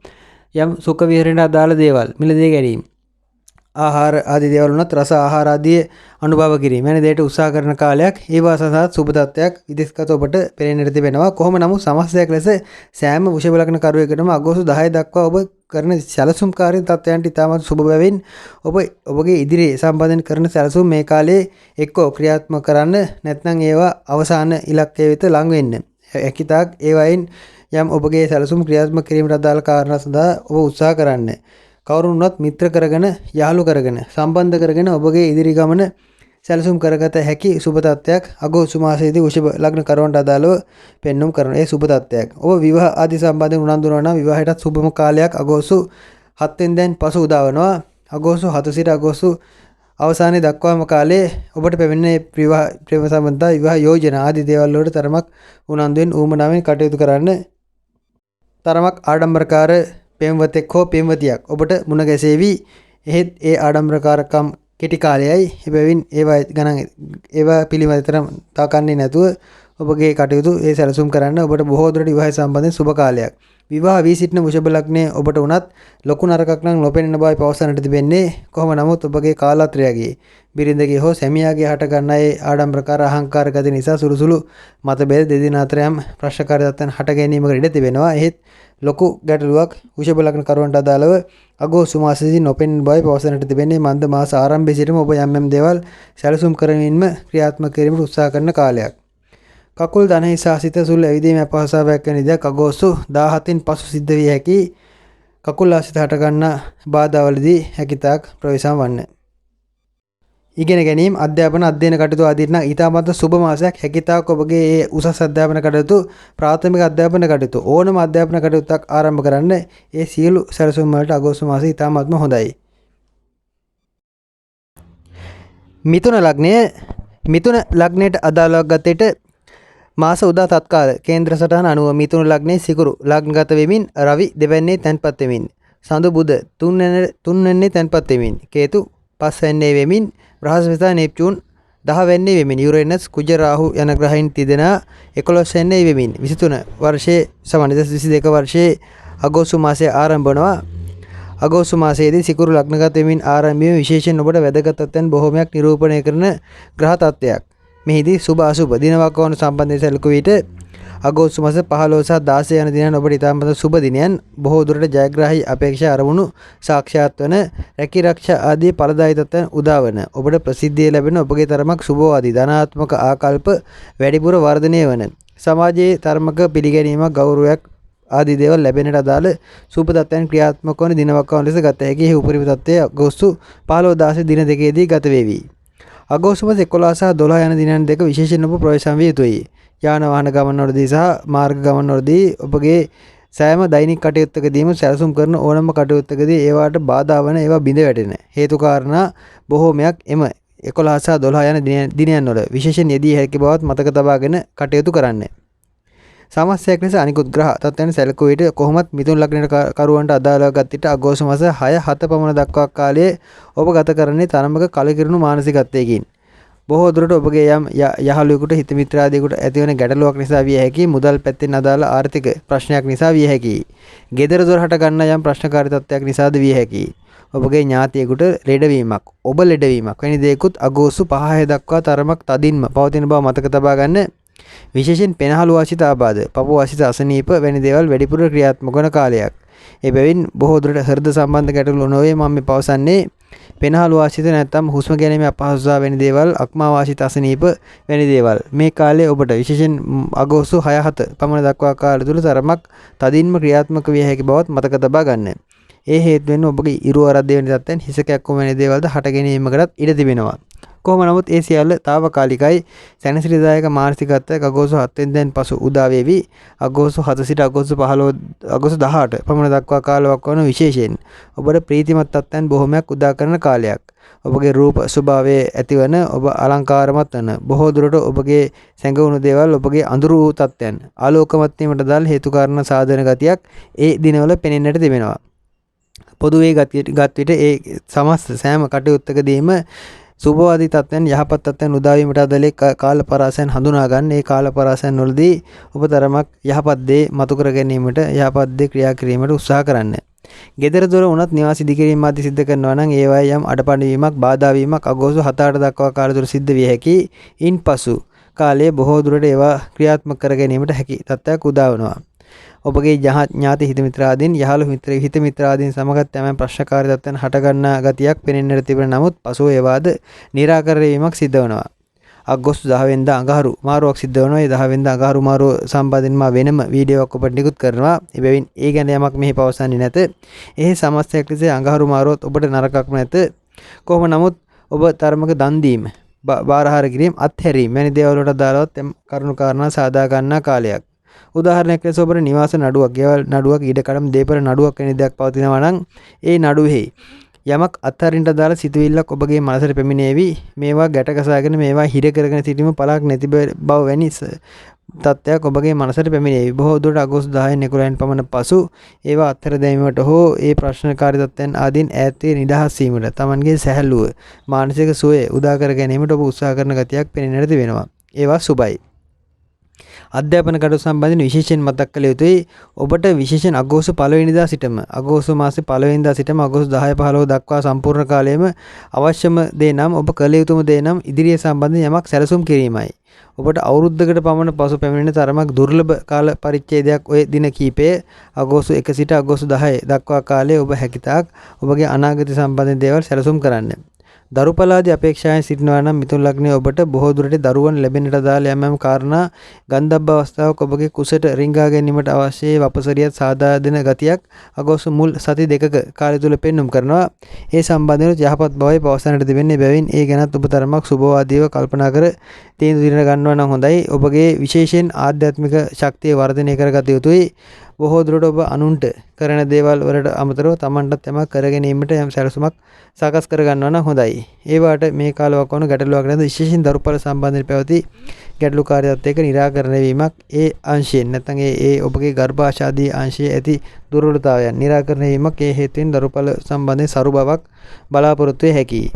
යම් සුඛ විහරණයට අදාළ දේවල් මිලදී ගැනීම ආහාර ආදී දේවල් උනත් රස ආහාර ආදී අනුභව කිරීම වෙන දෙයට උත්සාහ කරන කාලයක්. ඒවා සඳහා සුබ තත්ත්වයක් විදේශගත ඔබට පෙනෙන්නට තිබෙනවා. කොහොම නමුත් සමස්තයක් ලෙස සෑම වෘෂභ ලග්න කරුවෙකුටම අගෝස්තු 10 දක්වා ඔබ කරන සැලසුම්කාරී තත්ත්වයන්ට ඉතාමත් සුබ බැවින් ඔබගේ ඉදිරියේ සම්බන්ධන කරන සැලසුම් මේ කාලේ එක්කෝ ක්‍රියාත්මක කරන්න නැත්නම් ඒවා අවසාන ඉලක්කය වෙත ලං වෙන්න. හැකිතාක් ඒවයින් යම් ඔබගේ සැලසුම් ක්‍රියාත්මක කිරීමට අදාළ කාරණා සඳහා ඔබ උත්සාහ කරන්න. කවුරුන්වත් මිත්‍ර කරගෙන යාළු කරගෙන සම්බන්ධ කරගෙන ඔබගේ ඉදිරි ගමන සැලසුම් කරගත හැකි සුබ තත්ත්වයක් අගෝස්තු මාසයේදී වෘෂභ ලග්න කරවන්ට අදාළව පෙන්වුම් කරන ඒ සුබ තත්ත්වයක්. ඔබ විවාහ ආදී සම්බන්ධයෙන් උනන්දු වෙනවා නම් විවාහයටත් සුබම කාලයක් අගෝස්තු 7 වෙනිදාන් පසු උදා වෙනවා. අගෝස්තු 7 සිට අගෝස්තු අවසානයේ දක්වාම කාලේ ඔබට පැමිණෙන ප්‍රේම සම්බන්ධතා විවාහ යෝජනා ආදී දේවල් වලට තරමක් උනන්දුවෙන් ඌමනාවෙන් කටයුතු කරන්න. තරමක් ආඩම්බරකාර පෙම්වතෙක් හෝ පෙම්වතියක් ඔබට මුණ ගැසේවි. එහෙත් ඒ ආඩම්බරකාරකම් කෙටි කාලයයි. එබැවින් ඒවා පිළිවෙල තරම් තාකන්නේ නැතුව ඔබගේ කටයුතු ඒ සැලසුම් කරන්න. ඔබට බොහෝ දුරට විවාහය සම්බන්ධයෙන් සුබ කාලයක්. විවාහ වී සිටින වෘෂභ ලග්නයේ ඔබට උනත් ලොකු නරකක් නම් නොපෙනෙන බවයි පවසන්නට තිබෙන්නේ. කොහොම නමුත් ඔබගේ කාලත්‍රයගේ බිරිඳගේ හෝ සැමියාගේ හට ගන්නා ඒ ආඩම්බරකාර අහංකාර ගති නිසා සුළුසුළු මතභේද දෙදෙනා අතර යම් ප්‍රශ්නකාරී තත්ත්වයන් හට ගැනීමකට ඉඩ තිබෙනවා. එහෙත් ලොකු ගැටලුවක් වෘෂභ ලග්න කරවන්ට අදාළව අගෝස්තු මාසයේදී නොපෙනෙන බවයි පවසන්නට තිබෙන්නේ. මන්ද මාස ආරම්භයේ සිටම ඔබ යම් දේවල් සැලසුම් කරමින්ම ක්‍රියාත්මක කිරීමට උත්සාහ කරන කාලයක්. කකුල් දන හිසා සිත සුළු ඇවිදීම අපහසුතාවයක් වෙන දෙයක් අගෝස්තු 17න් පසු සිද්ධ විය හැකි. කකුල් ආසිත හට ගන්නා බාධාවලදී හැකිතාක් ප්‍රවේශම් වන්න. ඉගෙන ගැනීම අධ්‍යාපන අධ්‍යයන කටයුතු ආදීන් නම් ඊටමත් සුබ මාසයක්. හැකිතාක් ඔබගේ ඒ උසස් අධ්‍යාපන කටයුතු ප්‍රාථමික අධ්‍යාපන කටයුතු ඕනම අධ්‍යාපන කටයුත්තක් ආරම්භ කරන්න ඒ සියලු සැලසුම් වලට අගෝස්තු මාසය ඊටමත්ම හොඳයි. මිථුන ලග්නයට අදාළව ගතේට මාස උදා තත්කාල කේන්ද්‍ර සටහන අනුව මිථුන ලග්නයේ සිකුරු ලග්නගත වෙමින් රවි දෙවැන්නේ තැන්පත් වෙමින් සඳු බුධ තුන්වැන්නේ තැන්පත් වෙමින් කේතු පස්වැන්නේ වෙමින් බ්‍රහස්පති නෙප්චූන් 10 වෙන්නේ වෙමින් යුරේනස් කුජ රාහු යන ග්‍රහයන් තිදෙනා 11 වෙන්නේ වෙමින් 23 වර්ෂයේ සමාන 2022 වර්ෂයේ අගෝස්තු මාසයේ ආරම්භ වනවා. අගෝස්තු මාසයේදී සිකුරු ලග්නගත වෙමින් ආරම්භ වීම විශේෂයෙන් ඔබට වැදගත් තත්ත්වයන් බොහෝමයක් නිරූපණය කරන ග්‍රහ තත්ත්වයක්. මෙහිදී සුභ අසුභ දිනවකවන සම්බන්ධයෙන් සැලකුව විට අගෝස්තු මාස 15 සහ 16 යන දිනයන් ඔබට ඉතාමත් සුභ දිනයන්. බොහෝ දුරට ජයග්‍රාහී අපේක්ෂා අරමුණු සාක්ෂාත් වන රැකී ආරක්ෂා ආදී ඵලදායී තත්ත්වයන් උදා වන ඔබට ප්‍රසිද්ධිය ලැබෙන ඔබගේ තරමක් සුභවාදී ධනාත්මක ආකල්ප වැඩිපුර වර්ධනය වන සමාජයේ තරමක පිළිගැනීමක් ගෞරවයක් ආදී දේවල් ලැබෙනට අදාළ සුබ තත්ත්වයන් ක්‍රියාත්මක වන දිනවකවන ලෙස ගත හැකි. එහි උපරිම තත්ත්වය අගෝස්තු 15 16 දින දෙකේදී ගත වේවි. අගෝස්තු මාස 11 සහ 12 යන දිනයන් දෙක විශේෂයෙන් ඔබ ප්‍රවේශම් විය යුතුයි. යාන වාහන ගමන්වලදී සහ මාර්ග ගමන්වලදී ඔබගේ සෑම දෛනික කටයුත්තකදීම සැලසුම් කරන ඕනම කටයුත්තකදී ඒවාට බාධා වන ඒවා බිඳ වැටෙන හේතු කාරණා බොහෝමයක් එම 11 සහ 12 යන දිනයන් වල විශේෂයෙන් යෙදී හැකි බවත් මතක තබාගෙන කටයුතු කරන්න. සමස්තයක් ලෙස අනිකුත් ග්‍රහ තත්ත්වයන් සැලකුව විට කොහොමත් මිථුන ලග්නයට කරුවන්ට අදාළව ගත් විට අගෝස්තු මාස 6 7 පමණ දක්වා කාලයේ ඔබ ගත කරන්නේ තරමක කලකිරුණු මානසිකත්වයකින්. බොහෝ දුරට ඔබගේ යම් යහළුවෙකුට හිත මිත්‍රාදියෙකුට ඇතිවන ගැටලුවක් නිසා විය හැකි. මුදල් පැත්තෙන් අදාළ ආර්ථික ප්‍රශ්නයක් නිසා විය හැකි. ගෙදර දොර හට ගන්න යම් ප්‍රශ්නකාරී තත්ත්වයක් නිසාද විය හැකි. ඔබගේ ඥාතියෙකුට ලෙඩවීමක් ඔබ ලෙඩවීමක් වැනි දේකුත් අගෝස්තු 5 දක්වා තරමක් තදින්ම පවතින බව මතක තබා ගන්න. විශේෂයෙන් පෙනහළු වාසිත ආබාධ පපුව වාසිත අසනීප වැනි දේවල් වැඩිපුර ක්‍රියාත්මක වන කාලයක්. එබැවින් බොහෝ දුරට හෘද සම්බන්ධ ගැටලු නොවේ මම මේ පවසන්නේ. පෙනහළු වාසිත නැත්නම් හුස්ම ගැනීමේ අපහසුතාව වැනි දේවල් අක්මා වාසිත අසනීප වැනි දේවල් මේ කාලේ ඔබට විශේෂයෙන් අගෝස්තු 6 7 පමණ දක්වා කාලය තුල තරමක් තදින්ම ක්‍රියාත්මක විය හැකි බවත් මතක තබා ගන්න. ඒ හේතුවෙන් ඔබගේ ඉරු ආරද්ධ වෙන තත්ත්වයන් හිස කැක්කුම වැනි දේවල්ද හට ගැනීමකටත් ඉඩ තිබෙනවා. කොහොම නමුත් ඒ සියල්ල తాවකාලිකයි. සැනසිලිදායක මානසිකත්වයක් අගෝස්තු 7 වෙනිදාන් පසු උදා වේවි. අගෝස්තු 7 සිට අගෝස්තු 18 පමණ දක්වා කාලයක් වන විශේෂයෙන් ඔබට ප්‍රීතිමත් තත්ත්වයන් බොහොමයක් උදා කරන කාලයක්. ඔබගේ රූප ස්වභාවයේ ඇතිවන ඔබ අලංකාරමත් වන බොහෝ දුරට ඔබගේ සැඟවුණු දේවල් ඔබගේ අඳුරු වූ තත්ත්වයන් ආලෝකමත් වීමට දාල් හේතු කාරණා සාධන ගතියක් ඒ දිනවල පෙනෙන්නට තිබෙනවා. පොදුවේ ගත් විට ඒ සමස්ත සෑම කටයුත්තකදීම සුභවාදී තත්ත්වයන් යහපත් තත්ත්වයන් උදා වීමට අදාළ කාල පරාසයන් හඳුනා ගන්න. ඒ කාල පරාසයන් වලදී ඔබ තරමක් යහපත් දේ මතු කර ගැනීමට යහපත් දේ ක්‍රියා කිරීමට උත්සාහ කරන්න. ගෙදර දොර උනත් නිවාස ඉදිකිරීම ආදී සිද්ධ කරනවා නම් ඒවායේ යම් අඩපණ වීමක් බාධා වීමක් අගෝස්තු 7 8 දක්වා කාලය තුර සිද්ධ විය හැකි. ඉන්පසු කාලයේ බොහෝ දුරට ඒවා ක්‍රියාත්මක කර ගැනීමට හැකි තත්ත්වයක් උදා වෙනවා. ඔබගේ ඥාති හිත මිත්‍රාදීන් යහළු හිත මිත්‍රාදීන් සමගත් යම් ප්‍රශ්නකාරී තත්ත්වයන් හට ගන්නා ගතියක් පෙනෙන්නට තිබෙන නමුත් පසුව ඒවාද निराකරණය වීමක් සිද්ධ වෙනවා. අගෝස්තු 10 වෙනිදා අඟහරු මාරුවක් සිද්ධ වෙනවා. ඒ 10 වෙනිදා අඟහරු මාරුව සම්බන්ධයෙන් මා වෙනම වීඩියෝවක් ඔබට නිකුත් කරනවා. එබැවින් ඒ ගැන යමක් මෙහි පවසන්නේ නැත. එහි සමස්තයක් ලෙස අඟහරු මාරුවත් ඔබට නරකක් නැත. කොහොම නමුත් ඔබ තරමක දන් දීම බාරහාර කිරීම අත්හැරීම වැනි දේවල් වලට අදාළව කරුණු කාරණා සාදා ගන්නා කාලයක්. උදාහරණයක් ලෙස ඔබට නිවාස නඩුවක්, ගෙවල් නඩුවක්, ඉඩකඩම් දේපල නඩුවක් වැනි දෙයක් පවතිනවා නම් ඒ නඩුවෙහි යමක් අත්හරින්නට දාලා සිතුවිල්ලක් ඔබගේ මනසට පැමිණේවි. මේවා ගැට ගසාගෙන මේවා හිර කරගෙන සිටීම පළක් නැති බව වැනි තත්ත්වයක් ඔබගේ මනසට පැමිණේවි. බොහෝ දුරට අගෝස්තු 10 11 පමණ පසු ඒවා අත්හැර දැමීමට හෝ ඒ ප්‍රශ්නකාරී තත්ත්වයන් ආදීන් ඈත් වී නිදහස් වීමට, Tamanගේ සැහැල්ලුව, මානසික සුවය උදා කර ගැනීමට ඔබ උත්සාහ කරන ගතියක් පෙනෙන්නට තිබෙනවා. ඒවා සුබයි. අධ්‍යාපන කටයුතු සම්බන්ධයෙන් විශේෂයෙන් මතක් කළ යුතුයි. ඔබට විශේෂයෙන් අගෝස්තු 1 වෙනිදා සිටම අගෝස්තු මාසේ 1 වෙනිදා සිටම අගෝස්තු 10 15 දක්වා සම්පූර්ණ කාලයේම අවශ්‍යම දේ නම් ඔබ කළ යුතුම දේ නම් ඉදිරිය සම්බන්ධයෙන් යමක් සැලසුම් කිරීමයි. ඔබට අවුරුද්දකට පමණ පසු පැමිණෙන තරමක් දුර්ලභ කාල පරිච්ඡේදයක් ඔය දින කීපයේ අගෝස්තු 1 සිට අගෝස්තු 10 දක්වා කාලයේ ඔබ හැකිතාක් ඔබගේ අනාගත සම්බන්ධ දේවල් සැලසුම් කරන්න. දරුපලාදී අපේක්ෂාවෙන් සිටිනවා නම් මිථුන ලග්නයේ ඔබට බොහෝ දුරට දරුවන් ලැබෙන්නට අදාළ යම් කාරණා ගන්ධබ්බ අවස්ථාවක් ඔබගේ කුසට රිංගා ගැනීමට අවශ්‍ය වපසරියත් සාදා දෙන ගතියක් අගෝස්තු මුල් සති දෙකක කාලය තුල පෙන්눔 කරනවා. ඒ සම්බන්ධව යහපත් බවයි පවසන්නට තිබෙන්නේ. බැවින් ඒ ගැනත් ඔබ තරමක් සුබවාදීව කල්පනා කර තීන්දුව ගන්නවා නම් හොඳයි. ඔබගේ විශේෂයෙන් ආධ්‍යාත්මික ශක්තිය වර්ධනය කරගත යුතුයි. බොහෝ දුරට ඔබ අනුන්ට කරන දේවල් වලට අමතරව Tamanටත් යමක් කර ගැනීමට යම් සැලසුමක් සකස් කර ගන්නවා නම් හොඳයි. ඒවාට මේ කාලවක වන ගැටලුවක් නැද විශේෂයෙන් දරුපල සම්බන්ධයෙන් පැවති ගැටලුකාරීත්වයත් එක්ක निराකරණය වීමක් ඒ අංශයෙන් නැත්නම් ඒ ඔබගේ ගර්භාෂාදී අංශයේ ඇති දුර්වලතාවයන් निराකරණය වීමක් ඒ හේතුවෙන් දරුපල සම්බන්ධයෙන් සරු බවක් බලාපොරොත්තු වේ හැකියි.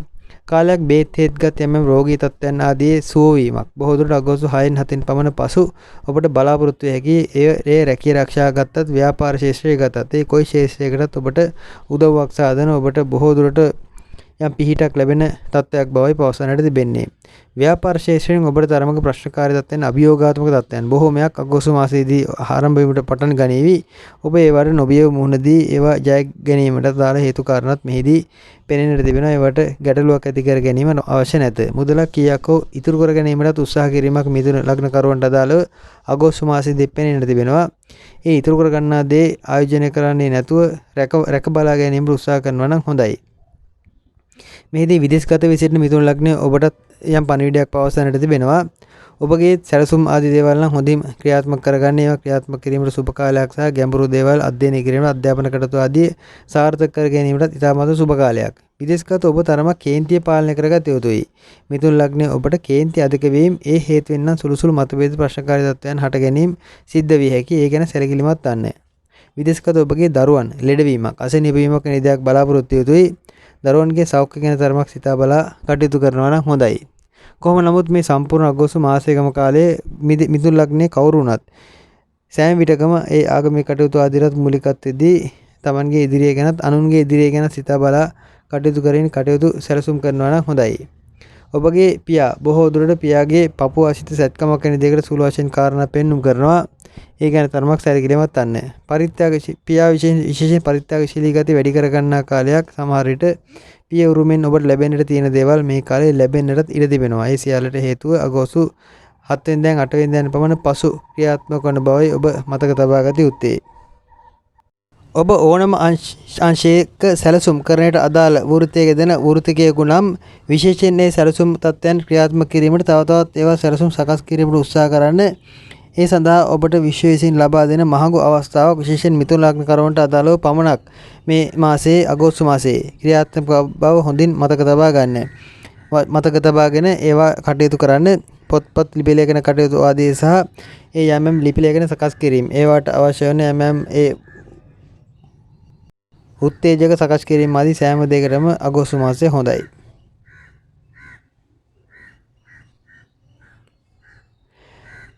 කාලයක් බේත් හේත්ගත් යම් රෝගී තත්ත්වයන් ආදී සුව වීමක් බොහෝ දුරට අගෝස්තු 6න් 7න් පමණ පසු ඔබට බලාපොරොත්තු වේ හැකි. ඒ රැකිය ආරක්ෂා ගත්තත්, ව්‍යාපාර ශාස්ත්‍රයේ ගත්තත්, ඒ කොයි ශාස්ත්‍රයකටත් ඔබට උදව්වක් සාදන ඔබට බොහෝ දුරට යම් පිහිටක් ලැබෙන තත්ත්වයක් බවයි පවසන්නට තිබෙන්නේ. ව්‍යාපාර ශාස්ත්‍රයෙන් ඔබට තරමක ප්‍රශ්නකාරී තත්ත්වයන්, අභියෝගාත්මක තත්ත්වයන් බොහෝමයක් අගෝස්තු මාසයේදී ආරම්භ වීමට පටන් ගනීවි. ඔබ ඒවට නොබියව මුහුණදී ඒවා ජය ගැනීමට දාල හේතු කාරණාත් මෙහිදී පෙනෙන්නට තිබෙනවා. ඒවට ගැටලුවක් ඇති කර ගැනීම අවශ්‍ය නැත. මුදලක් කීයක් හෝ ඉතුරු කර ගැනීමට උත්සාහ කිරීමක් මිථුන ලග්න කරුවන්ට අදාළව අගෝස්තු මාසයේදී පෙනෙන්නට තිබෙනවා. ඒ ඉතුරු කර ගන්නා දේ ආයෝජනය කරන්නේ නැතුව රැක බලා ගැනීමට උත්සාහ කරනවා නම් හොඳයි. මෙහිදී විදේශගත වී සිටින මිථුන ලග්නයේ ඔබට යම් පණිවිඩයක් පවසන්නට තිබෙනවා. ඔබගේ සැලසුම් ආදී දේවල් නම් හොඳින් ක්‍රියාත්මක කරගන්න. ඒවා ක්‍රියාත්මක කිරීමට සුබ කාලයක් සහ ගැඹුරු දේවල් අධ්‍යයනය කිරීමට, අධ්‍යාපන කටයුතු ආදී සාර්ථක කර ගැනීමට ඉතාමත් සුබ කාලයක්. විදේශගත ඔබ තරමක් කේන්තිය පාලනය කරගත යුතුයි. මිථුන ලග්නයේ ඔබට කේන්ති අධික වීම ඒ හේතුවෙන් නම් සුළුසුළු මතභේද ප්‍රශ්නකාරී තත්ත්වයන් හට ගැනීම සිද්ධ විය හැකි. ඒ ගැන සැලකිලිමත් වන්න. විදේශගත ඔබගේ දරුවන් ලෙඩවීමක්, අසනීප වීමක් වැනි දෙයක් බලාපොරොත්තු යුතුයි. දරුවන්ගේ සෞඛ්‍ය ගැන තරමක් සිතා බලා කටයුතු කරනවා නම් හොඳයි. කොහොම නමුත් මේ සම්පූර්ණ අගෝස්තු මාසයකම කාලයේ මිථුන ලග්නයේ කවුරු වුණත් සෑම විටකම ඒ ආගමික කටයුතු ආදිරත් මූලිකත්වයේදී Tamanගේ ඉදිරිය ගැනත් අනුන්ගේ ඉදිරිය ගැන සිතා බලා කටයුතු කරමින් කටයුතු සැලසුම් කරනවා නම් හොඳයි. ඔබගේ පියා බොහෝ දුරට පියාගේ පපුව අසිත සැත්කමක් වෙන දෙයකට සුළු වශයෙන් කාරණා පෙන්눔 කරනවා. ඒ ගැන තරමක් සැලකිලිමත් වන්න. පියා විශේෂයෙන් පරිත්‍යාගශීලී ගති වැඩි කර ගන්නා කාලයක්. සමහර විට පිය උරුමෙන් ඔබට ලැබෙන්නට තියෙන දේවල් මේ කාලේ ලැබෙන්නටත් ඉඩ තිබෙනවා. ඒ සියල්ලට හේතුව අගෝස්තු 7 වෙනිදාන් 8 වෙනිදාන් පමණ පසු ක්‍රියාත්මක වන බවයි ඔබ මතක තබා ගත යුත්තේ. ඔබ ඕනම අංශයක සැලසුම් කරන්නට අදාළ වෘත්තියක දෙන වෘත්තිකයෙකු නම් විශේෂයෙන් මේ සැලසුම් තත්ත්වයන් ක්‍රියාත්මක කිරීමට තව තවත් ඒවා සැලසුම් සකස් කිරීමට උත්සාහ කරන්න. ඒ සඳහා ඔබට විශ්ව විසින් ලබා දෙන මහඟු අවස්ථාවක් විශේෂයෙන් මිථුන ලග්න කරවන්ට අදාළව පමණක් මේ මාසයේ අගෝස්තු මාසයේ ක්‍රියාත්මක බව හොඳින් මතක තබා ගන්න. මතක තබාගෙන ඒවා කටයුතු කරන්න. පොත්පත් ලිපි ලේඛන කටයුතු ආදී සහ ඒ යම් ලිපි ලේඛන සකස් කිරීම ඒවට අවශ්‍ය වන යම් ඒ උත්තේජක සකස් කිරීම ආදී සෑම දෙයකටම අගෝස්තු මාසය හොඳයි.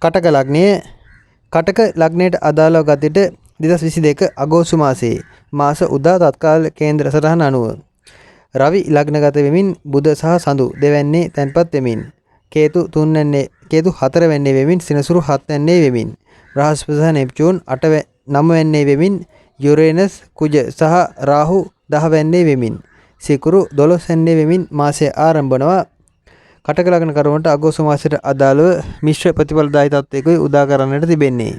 කටක ලග්නයට අදාළව ගතිට 2022 අගෝස්තු මාසයේ මාස උදා තත්කාල කේන්ද්‍ර සටහන අනුව රවි ලග්නගත වෙමින් බුධ සහ සඳු දෙවැන්නේ තැන්පත් වෙමින් කේතු 4 වෙන්නේ වෙමින් සිනසුරු 7 වෙන්නේ වෙමින් බ්‍රහස්පති සහ නෙප්චූන් 9 වෙන්නේ වෙමින් යුරේනස් කුජ සහ රාහු 10 වෙන්නේ වෙමින් සිකුරු 12 වෙන්නේ වෙමින් මාසය ආරම්භ වනවා. කටක ලග්න කරුවන්ට අගෝස්තු මාසයට අදාළව මිශ්‍ර ප්‍රතිඵලදායී තත්ත්වයකයි උදා කරන්නට තිබෙන්නේ.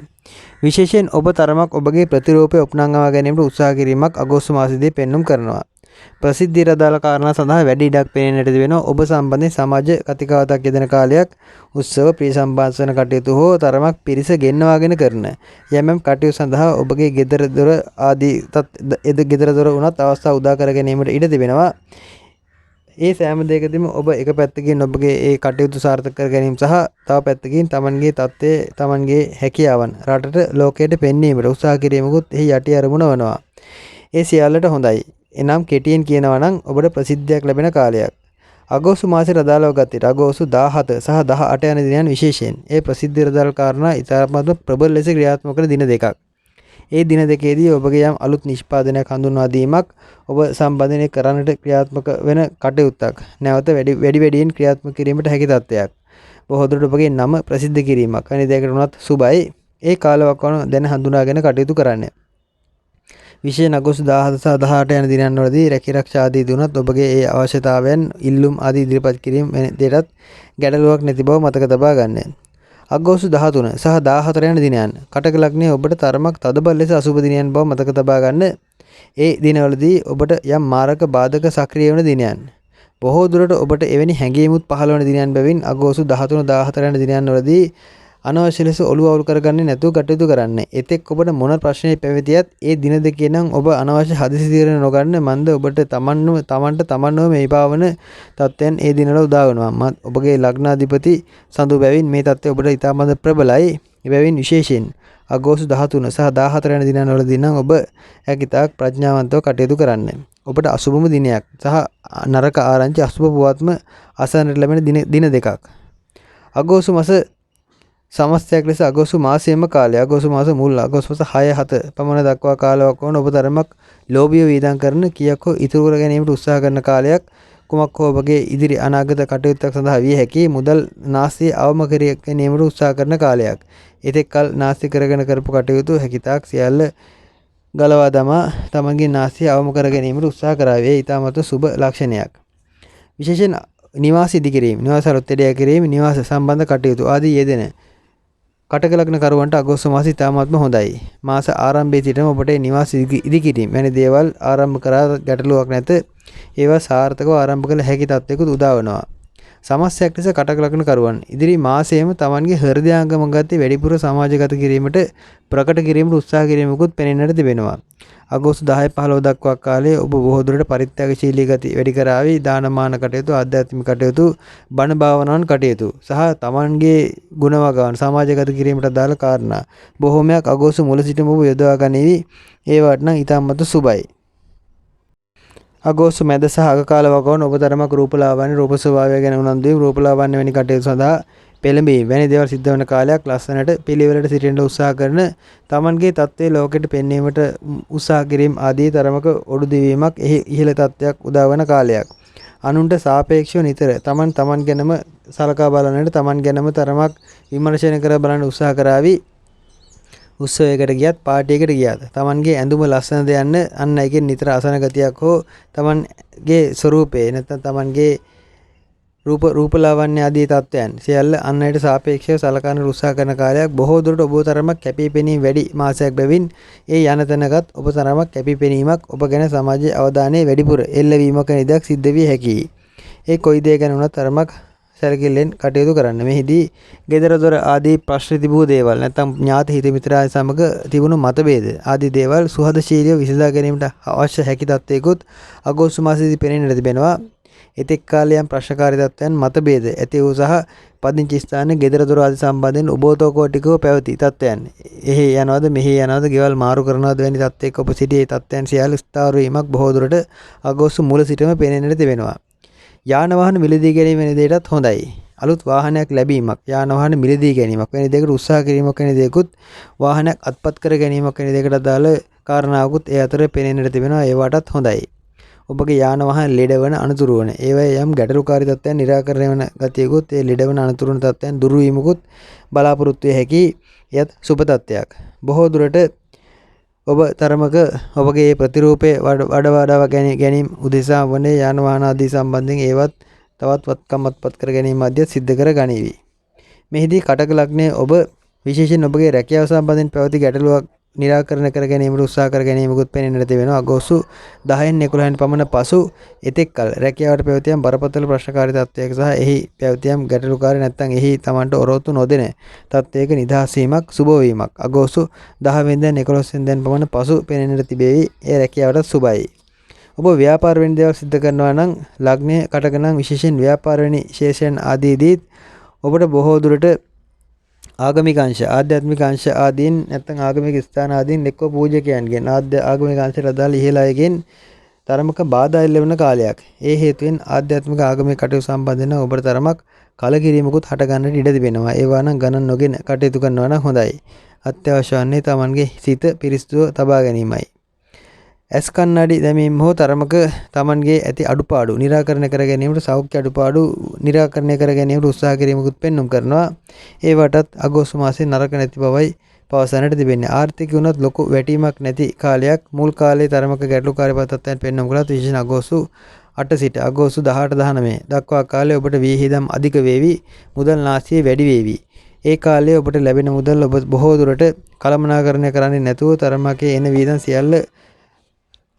විශේෂයෙන් ඔබ තරමක් ඔබගේ ප්‍රතිරූපය උපනංවා ගැනීමට උත්සාහ කිරීමක් අගෝස්තු මාසයේදී පෙන්눔 කරනවා. ප්‍රසිද්ධියට අදාළ කාරණා සඳහා වැඩි ඉඩක් පෙනෙන්නට වෙනවා. ඔබ සම්බන්ධයෙන් සමාජ කතිකාවතක් යෙදෙන කාලයක් උත්සව ප්‍රිය සම්භාෂණ කටයුතු හෝ තරමක් පිරිස ගෙන්නවාගෙන කරන යම් කටයුතු සඳහා ඔබගේ ගෙදර දොර ආදී ගෙදර දොර වුණත් අවස්ථා උදා කර ගැනීමට ඉඩ තිබෙනවා. ඒ සෑම දෙයකදීම ඔබ එක පැත්තකින් ඔබගේ ඒ කටයුතු සාර්ථක කර ගැනීම සහ තව පැත්තකින් තමන්ගේ තත්ත්වයේ තමන්ගේ හැකියාවන් රටට ලෝකයට පෙන්වීමට උත්සාහ කිරීමකුත් එහි යටි අරමුණ වනවා. ඒ සියල්ලට හොඳයි. එනම් කෙටියෙන් කියනවා නම් ඔබට ප්‍රසිද්ධියක් ලැබෙන කාලයක්. අගෝස්තු මාසයේ අදාළව ගත්තට අගෝස්තු 17 සහ 18 යන දිනයන් විශේෂයෙන් ඒ ප්‍රසිද්ධියට අදාළ කාරණා ඉතාමත් ප්‍රබල ලෙස ක්‍රියාත්මක වන දින දෙකක්. ඒ දින දෙකේදී ඔබගේ යම් අලුත් නිෂ්පාදනයක් හඳුන්වා දීමක් ඔබ සම්බන්ධයෙන් කරන්නට ක්‍රියාත්මක වෙන කටයුත්තක් නැවත වැඩියෙන් ක්‍රියාත්මක කිරීමට හැකි තත්ත්වයක්. බොහෝ දුරට ඔබගේ නම ප්‍රසිද්ධ කිරීමක් වැනි දෙයකට උනත් සුබයි. ඒ කාලවකවානු දැන හඳුනාගෙන කටයුතු කරන්න. විශේෂයෙන් අගෝස්තු 17 සහ 18 යන දිනයන් වලදී රැකිරක්ෂා ආදී දුනත් ඔබගේ ඒ අවශ්‍යතාවයන් ඉල්ලුම් ආදී ඉදිරිපත් කිරීම දෙයටත් ගැටලුවක් නැති බව මතක තබා ගන්න. අගෝස්තු 13 සහ 14 යන දිනයන් කටක ලග්නයේ ඔබට තරමක් තදබල ලෙස අසුබ දිනයන් බව මතක තබා ගන්න. ඒ දිනවලදී ඔබට යම් මාරක බාධක සක්‍රිය වන දිනයන්. බොහෝ දුරට ඔබට එවැනි හැඟීමුත් පහළ වන දිනයන් බැවින් අගෝස්තු 13 14 යන දිනයන් වලදී අනවශ්‍ය ලෙස ඔළුව අවුල් කරගන්නේ නැතුව කටයුතු කරන්න. එතෙක් ඔබට මොන ප්‍රශ්නයක් පැවතියත් ඒ දින දෙකේ නම් ඔබ අනවශ්‍ය හදිසි තීරණ නොගන්න මන්ද ඔබට තමන්ව මේ පාවන තත්ත්වයන් ඒ දිනවල උදා වෙනවා. ඔබගේ ලග්නාධිපති සඳු බැවින් මේ තත්ත්වය ඔබට ඉතාමත් ප්‍රබලයි. එබැවින් විශේෂයෙන් අගෝස්තු 13 සහ 14 යන දිනවල නම් ඔබ හැකිතාක් ප්‍රඥාවන්තව කටයුතු කරන්න. ඔබට අසුබම දිනයක් සහ නරක ආරංචි අසුබ පුවත්ම අසන්නට ලැබෙන දින දෙකක්. අගෝස්තු මාස සමස්තයක් ලෙස අගෝස්තු මාසයේම කාලය අගෝස්තු මාස මුල් අගෝස්තු මාස 6-7 පමණ දක්වා කාලයක් වන ඔබ තරමක් ලෝභීව වීදම් කරන කියක් හෝ ඉතුරු කර ගැනීමට උත්සාහ කරන කාලයක්. කුමක් හෝ ඔබගේ ඉදිරි අනාගත කටයුත්තක් සඳහා විය හැකි මුදල් නාස්තිය අවම කර ගැනීමට උත්සාහ කරන කාලයක්. එතෙක් කල නාස්ති කරගෙන කරපු කටයුතු හැකිතාක් සියල්ල ගලවා දමා තමන්ගේ නාස්තිය අවම කර ගැනීමට උත්සාහ කරાવી. ඊටමත් සුබ ලක්ෂණයක්. විශේෂයෙන් නිවාස ඉදිකිරීම, නිවාස රොත්තඩය කිරීම, නිවාස සම්බන්ධ කටයුතු ආදී යෙදෙන කටක ලග්න කරුවන්ට අගෝස්තු මාසය ඉතාමත්ම හොඳයි. මාස ආරම්භයේ සිටම ඔබට නිවාස ඉදිකිරීම වැනි දේවල් ආරම්භ කරා ගැටලුවක් නැත. ඒවා සාර්ථකව ආරම්භ කළ හැකි තත්ත්වයකට උදා වෙනවා. සමස්තයක් ලෙස කටක ලග්න කරුවන් ඉදිරි මාසයේම තමන්ගේ හෘදයාංගම ගත්තේ වැඩිපුර සමාජගත කිරීමට ප්‍රකට කිරීමට උත්සාහ කිරීමකුත් පෙනෙන්නට තිබෙනවා. අගෝස්තු 10-15 දක්වා කාලයේ ඔබ බොහෝ දුරට පරිත්‍යාගශීලී ගති වැඩි කරાવી දානමාන කටයුතු, ආධ්‍යාත්මික කටයුතු, බණ භාවනාවන් කටයුතු සහ තමන්ගේ ගුණවගාවන් සමාජගත කිරීමට අදාළ කාරණා බොහෝමයක් අගෝස්තු මුල සිටම ඔබ යොදවා ගනිවි. ඒවට නම් ඊටමත් සුබයි. අගෝස්තු මැද සහ අග කාල වකවාන ඔබ තරමක් රූපලාවන්‍ය, රූප ස්වභාවය ගැන උනන්දු වී රූපලාවන්‍ය වැනි කටයුතු සඳහා පෙළඹීම වැනි දේවල් සිද්ධ වෙන කාලයක්. ලස්සනට පිළිවෙලට සිටින්න උත්සාහ කරන තමන්ගේ තත්ත්වය ලෝකෙට පෙන්වීමට උත්සාහ කිරීම ආදී තරමක ඔඩු දිවීමක් එහි ඉහළ තත්ත්වයක් උදා වන කාලයක්. අනුන්ට සාපේක්ෂව නිතර තමන් ගැනම සලකා බලන්නට, තමන් ගැනම තරමක් විමර්ශනය කර බලන්න උත්සාහ කරાવી. උත්සවයකට ගියත් පාටියකට ගියත් තමන්ගේ ඇඳුම ලස්සනද යන්න අන් අයගෙන් නිතර අසන ගතියක් හෝ තමන්ගේ ස්වරූපේ නැත්නම් තමන්ගේ රූපලාවන්‍ය ආදී තත්ත්වයන් සියල්ල අන් අයට සාපේක්ෂව සලකන උත්සාහ කරන කාලයක්. බොහෝ දුරට ඔබ තරමක් කැපිපෙනීම වැඩි මාසයක් බැවින් ඒ යන තැනකත් ඔබ තරමක් කැපිපෙනීමක් ඔබ ගැන සමාජයේ අවධානය වැඩිපුර එල්ලවීමක නිදක් සිද්ධ විය හැකියි. ඒ කොයි දේ ගැන වුණත් තරමක් සැලකිල්ලෙන් කටයුතු කරන්න. මෙහිදී ගෙදර දොර ආදී ප්‍රශ්න තිබූ දේවල් නැත්නම් ඥාති හිත මිත්‍රාය සමග තිබුණු මතභේද ආදී දේවල් සුහදශීලීව විසඳා ගැනීමට අවශ්‍ය හැකි තත්ත්වයකුත් අගෝස්තු මාසයේදී පෙනෙන්නට තිබෙනවා. එතෙක් කාලයන් ප්‍රශ්නකාරී තත්ත්වයන් මතභේද ඇති වූ සහ පදිංචි ස්ථාන ගෙදර දොර ආදී සම්බන්ධයෙන් ඔබෝතෝකෝටිකව පැවති තත්ත්වයන් එහි යනවාද මෙහි යනවාද ගෙවල් මාරු කරනවාද වැනි තත්ත්වයක ඔබ සිටියේ තත්ත්වයන් සියල්ල ස්ථාවර වීමක් බොහෝ දුරට අගෝස්තු මුල සිටම පෙනෙන්නට තිබෙනවා. යාන වාහන මිලදී ගැනීම වැනි දෙයටත් හොඳයි. අලුත් වාහනයක් ලැබීමක්, යාන වාහන මිලදී ගැනීමක් වැනි දෙයකට උත්සාහ කිරීමක් වැනි දෙයකුත්, වාහනයක් අත්පත් කර ගැනීමක් වැනි දෙයකට අදාළ කාරණාවකුත් ඒ අතර පෙනෙන්නට තිබෙනවා. ඒවටත් හොඳයි. ඔබගේ යාන වාහන ලෙඩවන අනතුරු වන ඒවයේ යම් ගැටලුකාරී තත්ත්වයන් निराකරණය වන ගතියකුත්, ඒ ලෙඩවන අනතුරු වන තත්ත්වයන් දුරු වීමකුත් බලාපොරොත්තු විය හැකි යත් සුබ තත්ත්වයක්. බොහෝ දුරට ඔබ තරමක ඔබගේ ප්‍රතිරූපේ වඩා ගැනීම උදෙසා වනේ යාන වාහන ආදී සම්බන්ධයෙන් ඒවත් තවත් වත්කම්පත් කර ගැනීම මැද සිද්ධ කර ගනිවි. මෙහිදී කටක ලග්නයේ ඔබ විශේෂයෙන් ඔබගේ රැකියාව සම්බන්ධයෙන් පැවති ගැටලුවක් निराකරණය කර ගැනීමට උත්සාහ කර ගැනීමකුත් පෙනෙන්නට තිබෙනවා. අගෝස්තු 10න් 11න් පමණ පසු එතෙක් කල රැකියාවට පැවතියම් බරපතල ප්‍රශ්නකාරී තත්ත්වයක සහ එහි පැවතියම් ගැටලුකාරී නැත්නම් එහි Tamanට ඔරොත්තු නොදෙන තත්ත්වයක නිදහස් වීමක් සුබ වීමක් අගෝස්තු 10 වෙනිදාන් 11 වෙනිදාන් පමණ පසු පෙනෙන්නට තිබේවි. ඒ රැකියාවට සුබයි. ඔබ ව්‍යාපාර වෙන දේවල් සිදු කරනවා නම් ලග්නයේ කටක නම් විශේෂයෙන් ව්‍යාපාර වෙනි ශේෂයන් ආදීදීත් ඔබට බොහෝ දුරට ආගමික අංශ ආධ්‍යාත්මික අංශ ආදීන් නැත්නම් ආගමික ස්ථාන ආදීන් එක්ක පූජකයන්ගෙන් ආගමික අංශයට අදාළ ඉහළ අයගෙන් තරමක බාධා එල්ලවන කාලයක්. ඒ හේතුවෙන් ආධ්‍යාත්මික ආගමික කටයුතු සම්බන්ධයෙන් ඔබට තරමක් කලකිරීමකුත් හට ගන්නට ඉඩ තිබෙනවා. ඒවා නම් ගණන් නොගෙන කටයුතු කරනවා නම් හොඳයි. අත්‍යවශ්‍ය වන්නේ Tamanගේ සිත පිරිසිදුව තබා ගැනීමයි. ඇස් කන්නඩි දැමීම හෝ තරමක Tamanගේ ඇති අඩුපාඩු निराකරණය කර ගැනීමට සෞඛ්‍ය අඩුපාඩු निराකරණය කර ගැනීමට උත්සාහ කිරීමකුත් පෙන්눔 කරනවා. ඒවටත් අගෝස්තු මාසයේ නරක නැති බවයි පවසන්නට තිබෙන්නේ. ආර්ථිකය උනත් ලොකු වැටීමක් නැති කාලයක්. මුල් කාලයේ තරමක ගැටලුකාරී තත්ත්වයන් පෙන්눔 කළත් විශේෂයෙන් අගෝස්තු 8 සිට අගෝස්තු 18 19 දක්වා කාලයේ ඔබට විහිදම් අධික වේවි. මුදල් නාස්තිය වැඩි වේවි. ඒ කාලයේ ඔබට ලැබෙන මුදල් ඔබ බොහෝ දුරට කළමනාකරණය කරන්නේ නැතුව තරමක එන වියදම් සියල්ල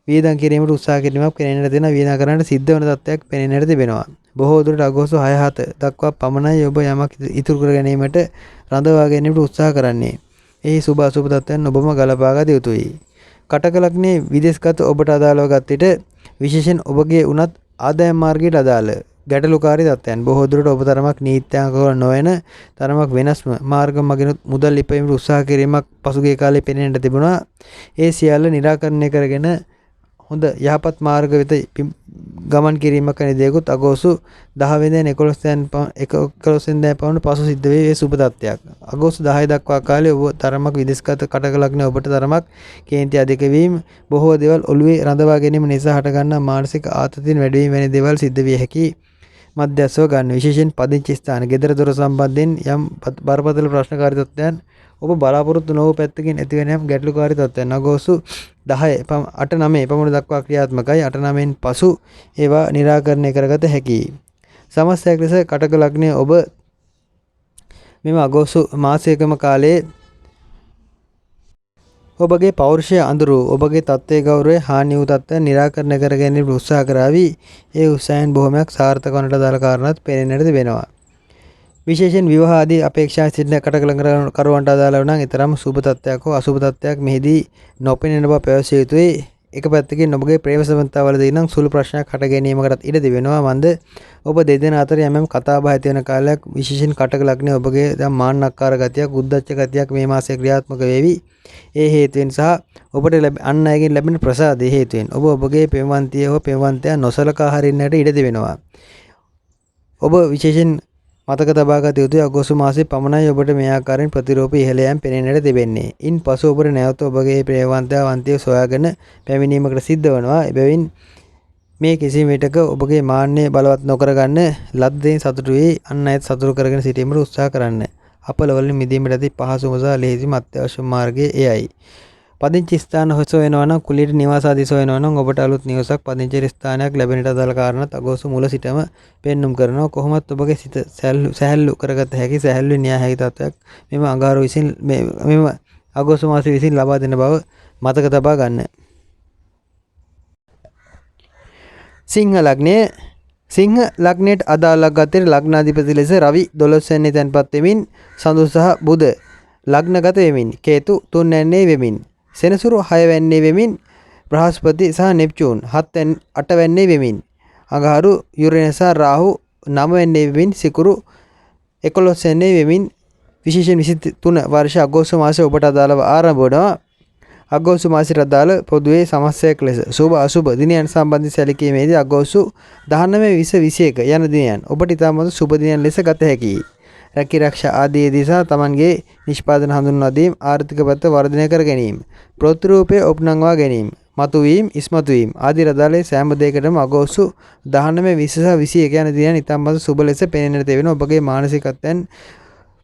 වියදම් කිරීමට උත්සාහ කිරීමක් පෙනෙන්නට දෙන වියදම් කරන්නට සිද්ධ වන තත්ත්වයක් පෙනෙන්නට තිබෙනවා. බොහෝ දුරට අගෝස්තු 6-7 දක්වා පමණයි ඔබ යමක් ඉතුරු කර ගැනීමට රඳවා ගැනීමට උත්සාහ කරන්නේ. එහි සුබ අසුබ තත්ත්වයන් ඔබම ගලපා ගත යුතුයි. කටක ලග්නයේ විදේශගත ඔබට අදාළව ගත් විට විශේෂයෙන් ඔබගේ උනත් ආදායම් මාර්ගයට අදාළ ගැටලුකාරී තත්ත්වයන් බොහෝ දුරට ඔබ තරමක් නීත්‍යාංකවල නොවන තරමක් වෙනස්ම මාර්ග මගින් මුදල් ඉපැයීමට උත්සාහ කිරීමක් පසුගිය කාලේ පෙනෙන්නට තිබුණා. ඒ සියල්ල निराකරණය කරගෙන හොඳ යහපත් මාර්ග වෙත ගමන් කිරීමක් වැනි දේකුත් අගෝස්තු 10 වෙනිදා 11 වෙනිදා පමණ පසු සිද්ධ වේ. ඒ සුබ තත්ත්වයක්. අගෝස්තු 10 දක්වා කාලේ ඔබ තරමක් විදේශගත කටක ලග්න ඔබට තරමක් කේන්ති අධික වීම බොහෝ දේවල් ඔළුවේ රඳවා ගැනීම නිසා හටගන්නා මානසික ආතතියෙන් වැඩිවීම වැනි දේවල් සිද්ධ විය හැකි මධ්‍යස්ථව ගන්න. විශේෂයෙන් පදිංචි ස්ථාන, ගෙදර දොර සම්බන්ධයෙන් යම් බරපතල ප්‍රශ්නකාරී තත්ත්වයන් ඔබ බලාපොරොත්තු නොවූ පැත්තකින් ඇතිවන යම් ගැටලුකාරී තත්ත්වයන් අගෝස්තු 8-9 පමණ දක්වා ක්‍රියාත්මකයි. 8-9න් පසු ඒවා निराකරණය කරගත හැකියි. සමස්තයක් ලෙස කටක ලග්නයේ ඔබ මෙම අගෝස්තු මාසයකම කාලයේ ඔබගේ පෞරුෂය අඳුරු ඔබගේ තත්ත්වයේ ගෞරවය හානි වූ තත්ත්වයන් निराකරණය කර ගැනීමට උත්සාහ කරાવી. ඒ උත්සාහයන් බොහොමයක් සාර්ථක වන්නට දාල කාරණාත් පෙනෙන්නට තිබෙනවා. විශේෂයෙන් විවාහ ආදී අපේක්ෂා සිටින කටක කරුවන්ට අදාළව නම් ඊතරම් සුබ තත්ත්වයක් හෝ අසුබ තත්ත්වයක් මෙහිදී නොපෙනෙන බව පැවසිය යුතුයි. එක පැත්තකින් ඔබගේ ප්‍රේම සම්බන්ධතාවවලදී නම් සුළු ප්‍රශ්නයක් හට ගැනීමකටත් ඉඩ තිබෙනවා. මන්ද ඔබ දෙදෙනා අතර යම් කතා බහ ඇති වෙන කාලයක් විශේෂයෙන් කටක ලග්නයේ ඔබගේ දැන් මාන්නක්කාර ගතියක් උද්දච්ච ගතියක් මේ මාසයේ ක්‍රියාත්මක වේවි. ඒ හේතුවෙන් සහ ඔබට අන් අයගෙන් ලැබෙන ප්‍රසාදයේ හේතුවෙන් ඔබ ඔබගේ ප්‍රේමවන්තිය හෝ ප්‍රේමවන්තයා නොසලකා හරින්නට ඉඩ තිබෙනවා. ඔබ විශේෂයෙන් මතක තබා ගත යුතුයි අගෝස්තු මාසයේ පමණයි ඔබට මේ ආකාරයෙන් ප්‍රතිරූප ඉහළ යෑම පෙනෙන්නට තිබෙන්නේ. ඉන් පසු ඔබට නැවත ඔබගේ ප්‍රේමවන්තයව සොයාගෙන පැමිණීමකට සිද්ධ වෙනවා. එබැවින් මේ කිසිම විටක ඔබගේ මාන්නය බලවත් නොකරගන්න ලද්ද දෙයින් සතුටු වී අන් අයත් සතුටු කරගෙන සිටීමට උත්සාහ කරන්න. අපලවලින් මිදීමට ඇති පහසුම සහ ලෙහෙසිම අත්‍යවශ්‍ය මාර්ගය එයයි. පදිංචි ස්ථාන හොයනවා නම් කුලියට නිවාස ආදී සොයනවා නම් ඔබට අලුත් නිවසක් පදිංචි ස්ථානයක් ලැබෙනට අදාළ කාරණාත් අගෝස්තු මුල සිටම පෙන්눔 කරනවා. කොහොමත් ඔබගේ සිත සැහැල්ලු කරගත හැකි සැහැල්ලු න්‍යාය හැකි තත්ත්වයක් මෙම අඟහරු විසින් මෙම අගෝස්තු මාසයේ විසින් ලබා දෙන බව මතක තබා ගන්න. සිංහ ලග්නය සිංහ ලග්නයට අදාළ ගතේ ලග්නාධිපති ලෙස රවි 12 වෙනි තැන්පත් වෙමින් සඳු සහ බුධ ලග්නගත වෙමින් කේතු 3 වෙනිනේ වෙමින් සෙනසුරු 6 වෙනිනේ වෙමින් බ්‍රහස්පති සහ නෙප්චූන් 8 වෙනිනේ වෙමින් අඟහරු යුරේනස් සහ රාහු 9 වෙනිනේ වෙමින් සිකුරු 11 වෙනිනේ වෙමින් විශේෂයෙන් 23 වර්ෂ අගෝස්තු මාසයේ ඔබට අදාළව ආරම්භ වෙනවා. අගෝස්තු මාසයට අදාළ පොදුවේ සමස්තයක් ලෙස සුබ අසුබ දිනයන් සම්බන්ධ සැලකීමේදී අගෝස්තු 19 20 21 යන දිනයන් ඔබට ඉතාමත් සුබ දිනයන් ලෙස ගත හැකියි. රැකිරක්ෂා ආදීදී සහ තමන්ගේ නිෂ්පාදන හඳුන්වා දීම ආර්ථික පැත්ත වර්ධනය කර ගැනීම ප්‍රතිරූපයේ ඔප්නංවා ගැනීම මතුවීම ඉස්මතු වීම ආදී රදාලේ සෑම දෙයකටම අගෝස්තු 19 20 සහ 21 යන දිනයන් ඉතාමත් සුබ ලෙස පෙනෙන්නට තිබෙන ඔබගේ මානසිකත්වයන්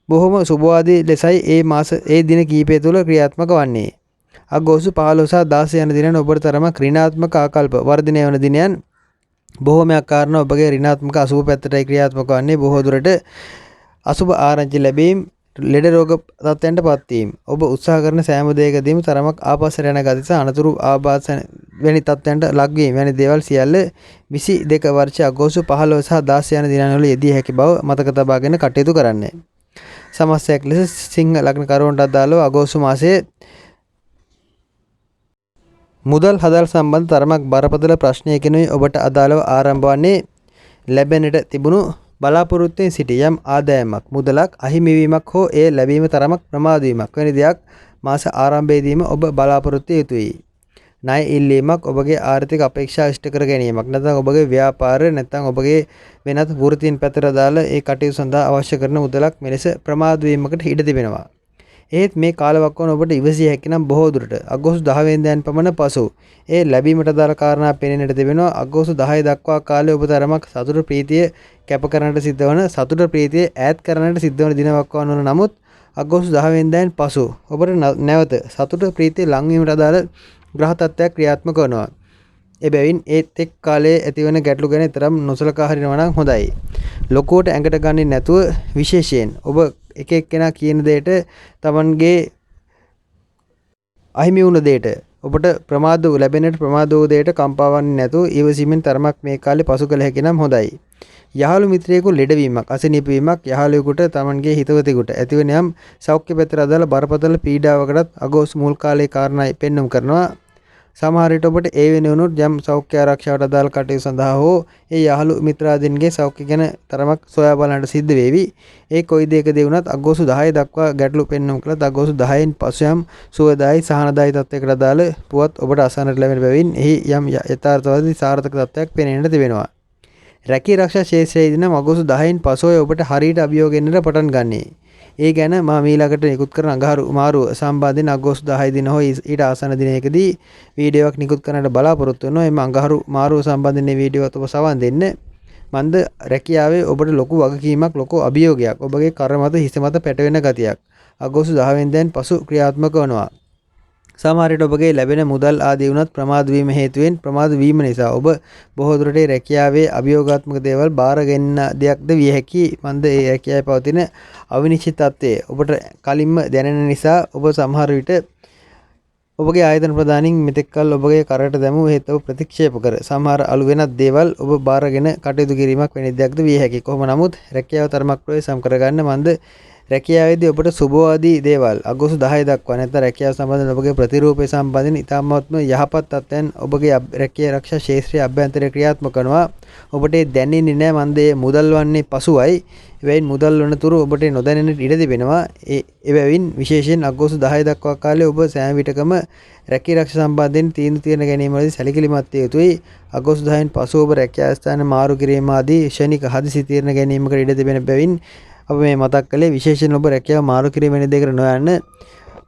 බොහොම සුබවාදී ලෙසයි ඒ දින කීපය තුළ ක්‍රියාත්මක වන්නේ. අගෝස්තු 15 සහ 16 යන දිනයන් ඔබට තරම ඍණාත්මක ආකල්ප වර්ධනය වන දිනයන් බොහෝමයක් කාරණා ඔබගේ ඍණාත්මක අසුබ පැත්තටයි ක්‍රියාත්මක වන්නේ. බොහෝ දුරට අසුබ ආරංචි ලැබීම ලෙඩ රෝග තත්ත්වයන්ට පත්වීම. ඔබ උත්සාහ කරන සෑම දෙයකදීම තරමක් ආපස්සට යන ගති සහ අනතුරු ආබාධ වැනි තත්ත්වයන්ට ලක්වීම වැනි දේවල් සියල්ල 22 වර්ෂ අගෝස්තු 15 සහ 16 යන දිනවල යෙදිය හැකි බව මතක තබාගෙන කටයුතු කරන්න. සමස්තයක් ලෙස සිංහ ලග්න කරුවන්ට අදාළව අගෝස්තු මාසයේ මුදල් හදල් සම්බන්ධ තරමක් බරපතල ප්‍රශ්නයකිනුයි ඔබට අදාළව ආරම්භ වන්නේ ලැබෙනට තිබුණු බලාපොරොත්තුවෙන් සිටි යම් ආදායමක් මුදලක් අහිමිවීමක් හෝ ඒ ලැබීම තරමක් ප්‍රමාද වීමක් වැනි දෙයක් මාස ආරම්භයේදීම ඔබ බලාපොරොත්තු යුතුයි. ණය ඉල්ලීමක් ඔබගේ ආර්ථික අපේක්ෂා ඉෂ්ට කර ගැනීමක් නැත්නම් ඔබගේ ව්‍යාපාරය නැත්නම් ඔබගේ වෙනත් වෘත්තීන් පැත්තට දාලා ඒ කටයුතු සඳහා අවශ්‍ය කරන මුදලක් මෙලෙස ප්‍රමාද වීමකට ඉඩ තිබෙනවා. ඒත් මේ කාලවකවාන ඔබට ඉවසිය හැකි නම් බොහෝ දුරට අගෝස්තු 10 වෙනිදාන් පමණ පසු ඒ ලැබීමට දාලා කාරණා පෙනෙන්නට තිබෙනවා. අගෝස්තු 10 දක්වා කාලය ඔබ තරමක් සතුට ප්‍රීතිය කැප කරන්නට සිද්ධ වන සතුට ප්‍රීතිය ඈත් කරන්නට සිද්ධ වන දිනවකවාන වන නමුත් අගෝස්තු 10 වෙනිදාන් පසු ඔබට නැවත සතුට ප්‍රීතිය ලංවීමට අදාළ ග්‍රහ තත්ත්වයක් ක්‍රියාත්මක වනවා. එබැවින් ඒත් එක් කාලයේ ඇතිවන ගැටලු ගැන තරම් නොසලකා හරිනවා නම් හොඳයි. ලොකුවට ඇඟට ගන්නේ නැතුව විශේෂයෙන් ඔබ එක එක්කෙනා කියන දෙයට තමන්ගේ අහිමි වුණ දෙයට ඔබට ප්‍රමාද ලැබෙනට ප්‍රමාද වූ දෙයට කම්පාවන්නේ නැතුව ඊවසීමෙන් තරමක් මේ කාලේ පසු කළ හැකි නම් හොඳයි. යහළු මිත්‍රයෙකු ලෙඩවීමක් අසනීප වීමක් යහළුවෙකුට තමන්ගේ හිතවතෙකුට ඇතිවන යම් සෞඛ්‍ය පැත්තට අදාළ බරපතල පීඩාවකටත් අගෝස්තු මුල් කාලයේ කාරණා පෙන්වුම් කරනවා. සමහර විට ඔබට ඒ වෙනුවනුත් යම් සෞඛ්‍ය ආරක්ෂාවට අදාළ කටයුතු සඳහා හෝ ඒ යහළු මිත්‍රාදීන්ගේ සෞඛ්‍ය ගැන තරමක් සොයා බලන්නට සිද්ධ වේවි. ඒ කොයි දෙයකදී වුණත් අගෝස්තු 10 දක්වා ගැටලු පෙන්වුම් කළත් අගෝස්තු 10න් පසු යම් සුවදායි සහනදායි තත්යකට අදාළ පුවත් ඔබට අසන්නට ලැබෙන බැවින් එහි යම් යථාර්ථවාදී සාර්ථක තත්ත්වයක් පෙනෙන්නට තිබෙනවා. රැකී ආරක්ෂා ශාස්ත්‍රයේදී නම් අගෝස්තු 10න් පසුව ඔබට හරියට අභියෝග එන්නට පටන් ගන්නේ. ඒ ගැන මා මීළඟට නිකුත් කරන අඟහරු මාරුව සම්බන්ධයෙන් අගෝස්තු 10 දින හෝ ඊට ආසන්න දිනයකදී වීඩියෝවක් නිකුත් කරන්නට බලාපොරොත්තු වෙනවා. එම අඟහරු මාරුව සම්බන්ධයෙන් මේ වීඩියෝවත් ඔබ සවන් දෙන්න. මන්ද රැකියාවේ ඔබට ලොකු වගකීමක් ලොකු අභියෝගයක් ඔබගේ කර මත හිස මත පැටවෙන ගතියක් අගෝස්තු 10 වෙනිදාන් පසු ක්‍රියාත්මක වනවා. සමහර විට ඔබගේ ලැබෙන මුදල් ආදී වුණත් ප්‍රමාද වීම හේතුවෙන් ප්‍රමාද වීම නිසා ඔබ බොහෝ දුරට රැකියාවේ අභියෝගාත්මක දේවල් බාර ගන්න දෙයක්ද විය හැකි. මන්ද ඒ රැකියාවේ පවතින අවිනිශ්චිත තත්ත්වය ඔබට කලින්ම දැනෙන නිසා ඔබ සමහර විට ඔබගේ ආයතන ප්‍රධානින් මෙතෙක් කල ඔබගේ කරට දැමූ හේත් ඔබ ප්‍රතික්ෂේප කර සමහර අලු වෙනත් දේවල් ඔබ බාරගෙන කටයුතු කිරීමක් වෙන දෙයක්ද විය හැකි. කොහොම නමුත් රැකියාව තරමක් ප්‍රවේශම් කරගන්න මන්ද රැකියාවේදී ඔබට සුබවාදී දේවල් අගෝස්තු 10 දක්වා නැත්නම් රැකියාව සම්බන්ධ ඔබගේ ප්‍රතිරූපය සම්බන්ධයෙන් ඉතාමත්ම යහපත් තත්ත්වයන් ඔබගේ රැකියා ආරක්ෂා ශාස්ත්‍රයේ අභ්‍යන්තරේ ක්‍රියාත්මක කරනවා. ඔබට දැනෙන්නේ නැහැ මන්දේ මුදල් වන්නේ පසුයි. එබැවින් මුදල් වන තුරු ඔබට නොදැනෙන්නට ඉඩ තිබෙනවා. එබැවින් විශේෂයෙන් අගෝස්තු 10 දක්වා කාලේ ඔබ සෑම විටකම රැකියා ආරක්ෂා සම්බන්ධයෙන් තීන්දුව తీරන ගැනීමවලදී සැලකිලිමත් විය යුතුයි. අගෝස්තු 10න් පසු ඔබ රැකියා ස්ථාන මාරු කිරීම ආදී ශනික හදිසි తీරන ගැනීමකට ඉඩ තිබෙන බැවින් අප මේ මතක් කළේ විශේෂයෙන් ඔබ රැකියාව මාරු කිරීම වෙන දෙයකට නොයන්න.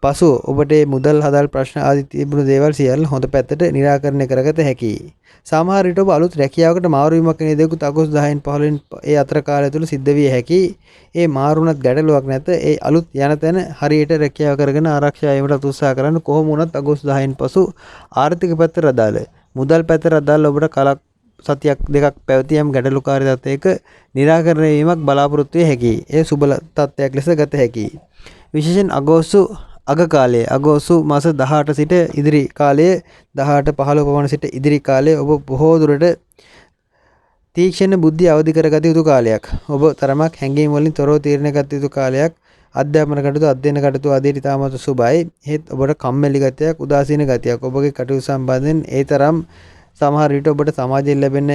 පසු ඔබට මුදල් හදල් ප්‍රශ්න ආදී තිබුණු දේවල් සියල්ල හොඳ පැත්තට निराකරණය කරගත හැකියි. සමහර විට ඔබ අලුත් රැකියාවකට මාරු වීමක් වෙන දේකුත් අගෝස්තු 10න් 15න් ඒ අතර කාලය තුල සිද්ධ විය හැකියි. ඒ මාරුණත් ගැටලුවක් නැත. ඒ අලුත් යන තැන හරියට රැකියාව කරගෙන ආරක්ෂා වීමට උත්සාහ කරන්න. කොහොම වුණත් අගෝස්තු 10න් පසු ආර්ථික පැත්තට අදාළ මුදල් පැත්තට අදාළ ඔබට කලක් සතියක් දෙකක් පැවති යම් ගැටලුකාරී තත්ත්වයක निराකරණය වීමක් බලාපොරොත්තු විය හැකියි. ඒ සුබ තත්ත්වයක් ලෙස ගත හැකියි. විශේෂයෙන් අගෝස්තු අග කාලයේ අගෝස්තු මාස 18 සිට ඉදිරි කාලයේ 18 15 පමණ සිට ඉදිරි කාලයේ ඔබ බොහෝ දුරට තීක්ෂණ බුද්ධිය අවදි කරගත යුතු කාලයක්. ඔබ තරමක් හැඟීම් වලින් තොරව තීරණය ගත යුතු කාලයක්. අධ්‍යාපන කටයුතු අධ්‍යයන කටයුතු ආදී ඉතාමත් සුබයි. ඒත් ඔබට කම්මැලි ගතියක් උදාසීන ගතියක් ඔබගේ කටයුතු සම්බන්ධයෙන් ඒ තරම් සමහර විට ඔබට සමාජයෙන් ලැබෙන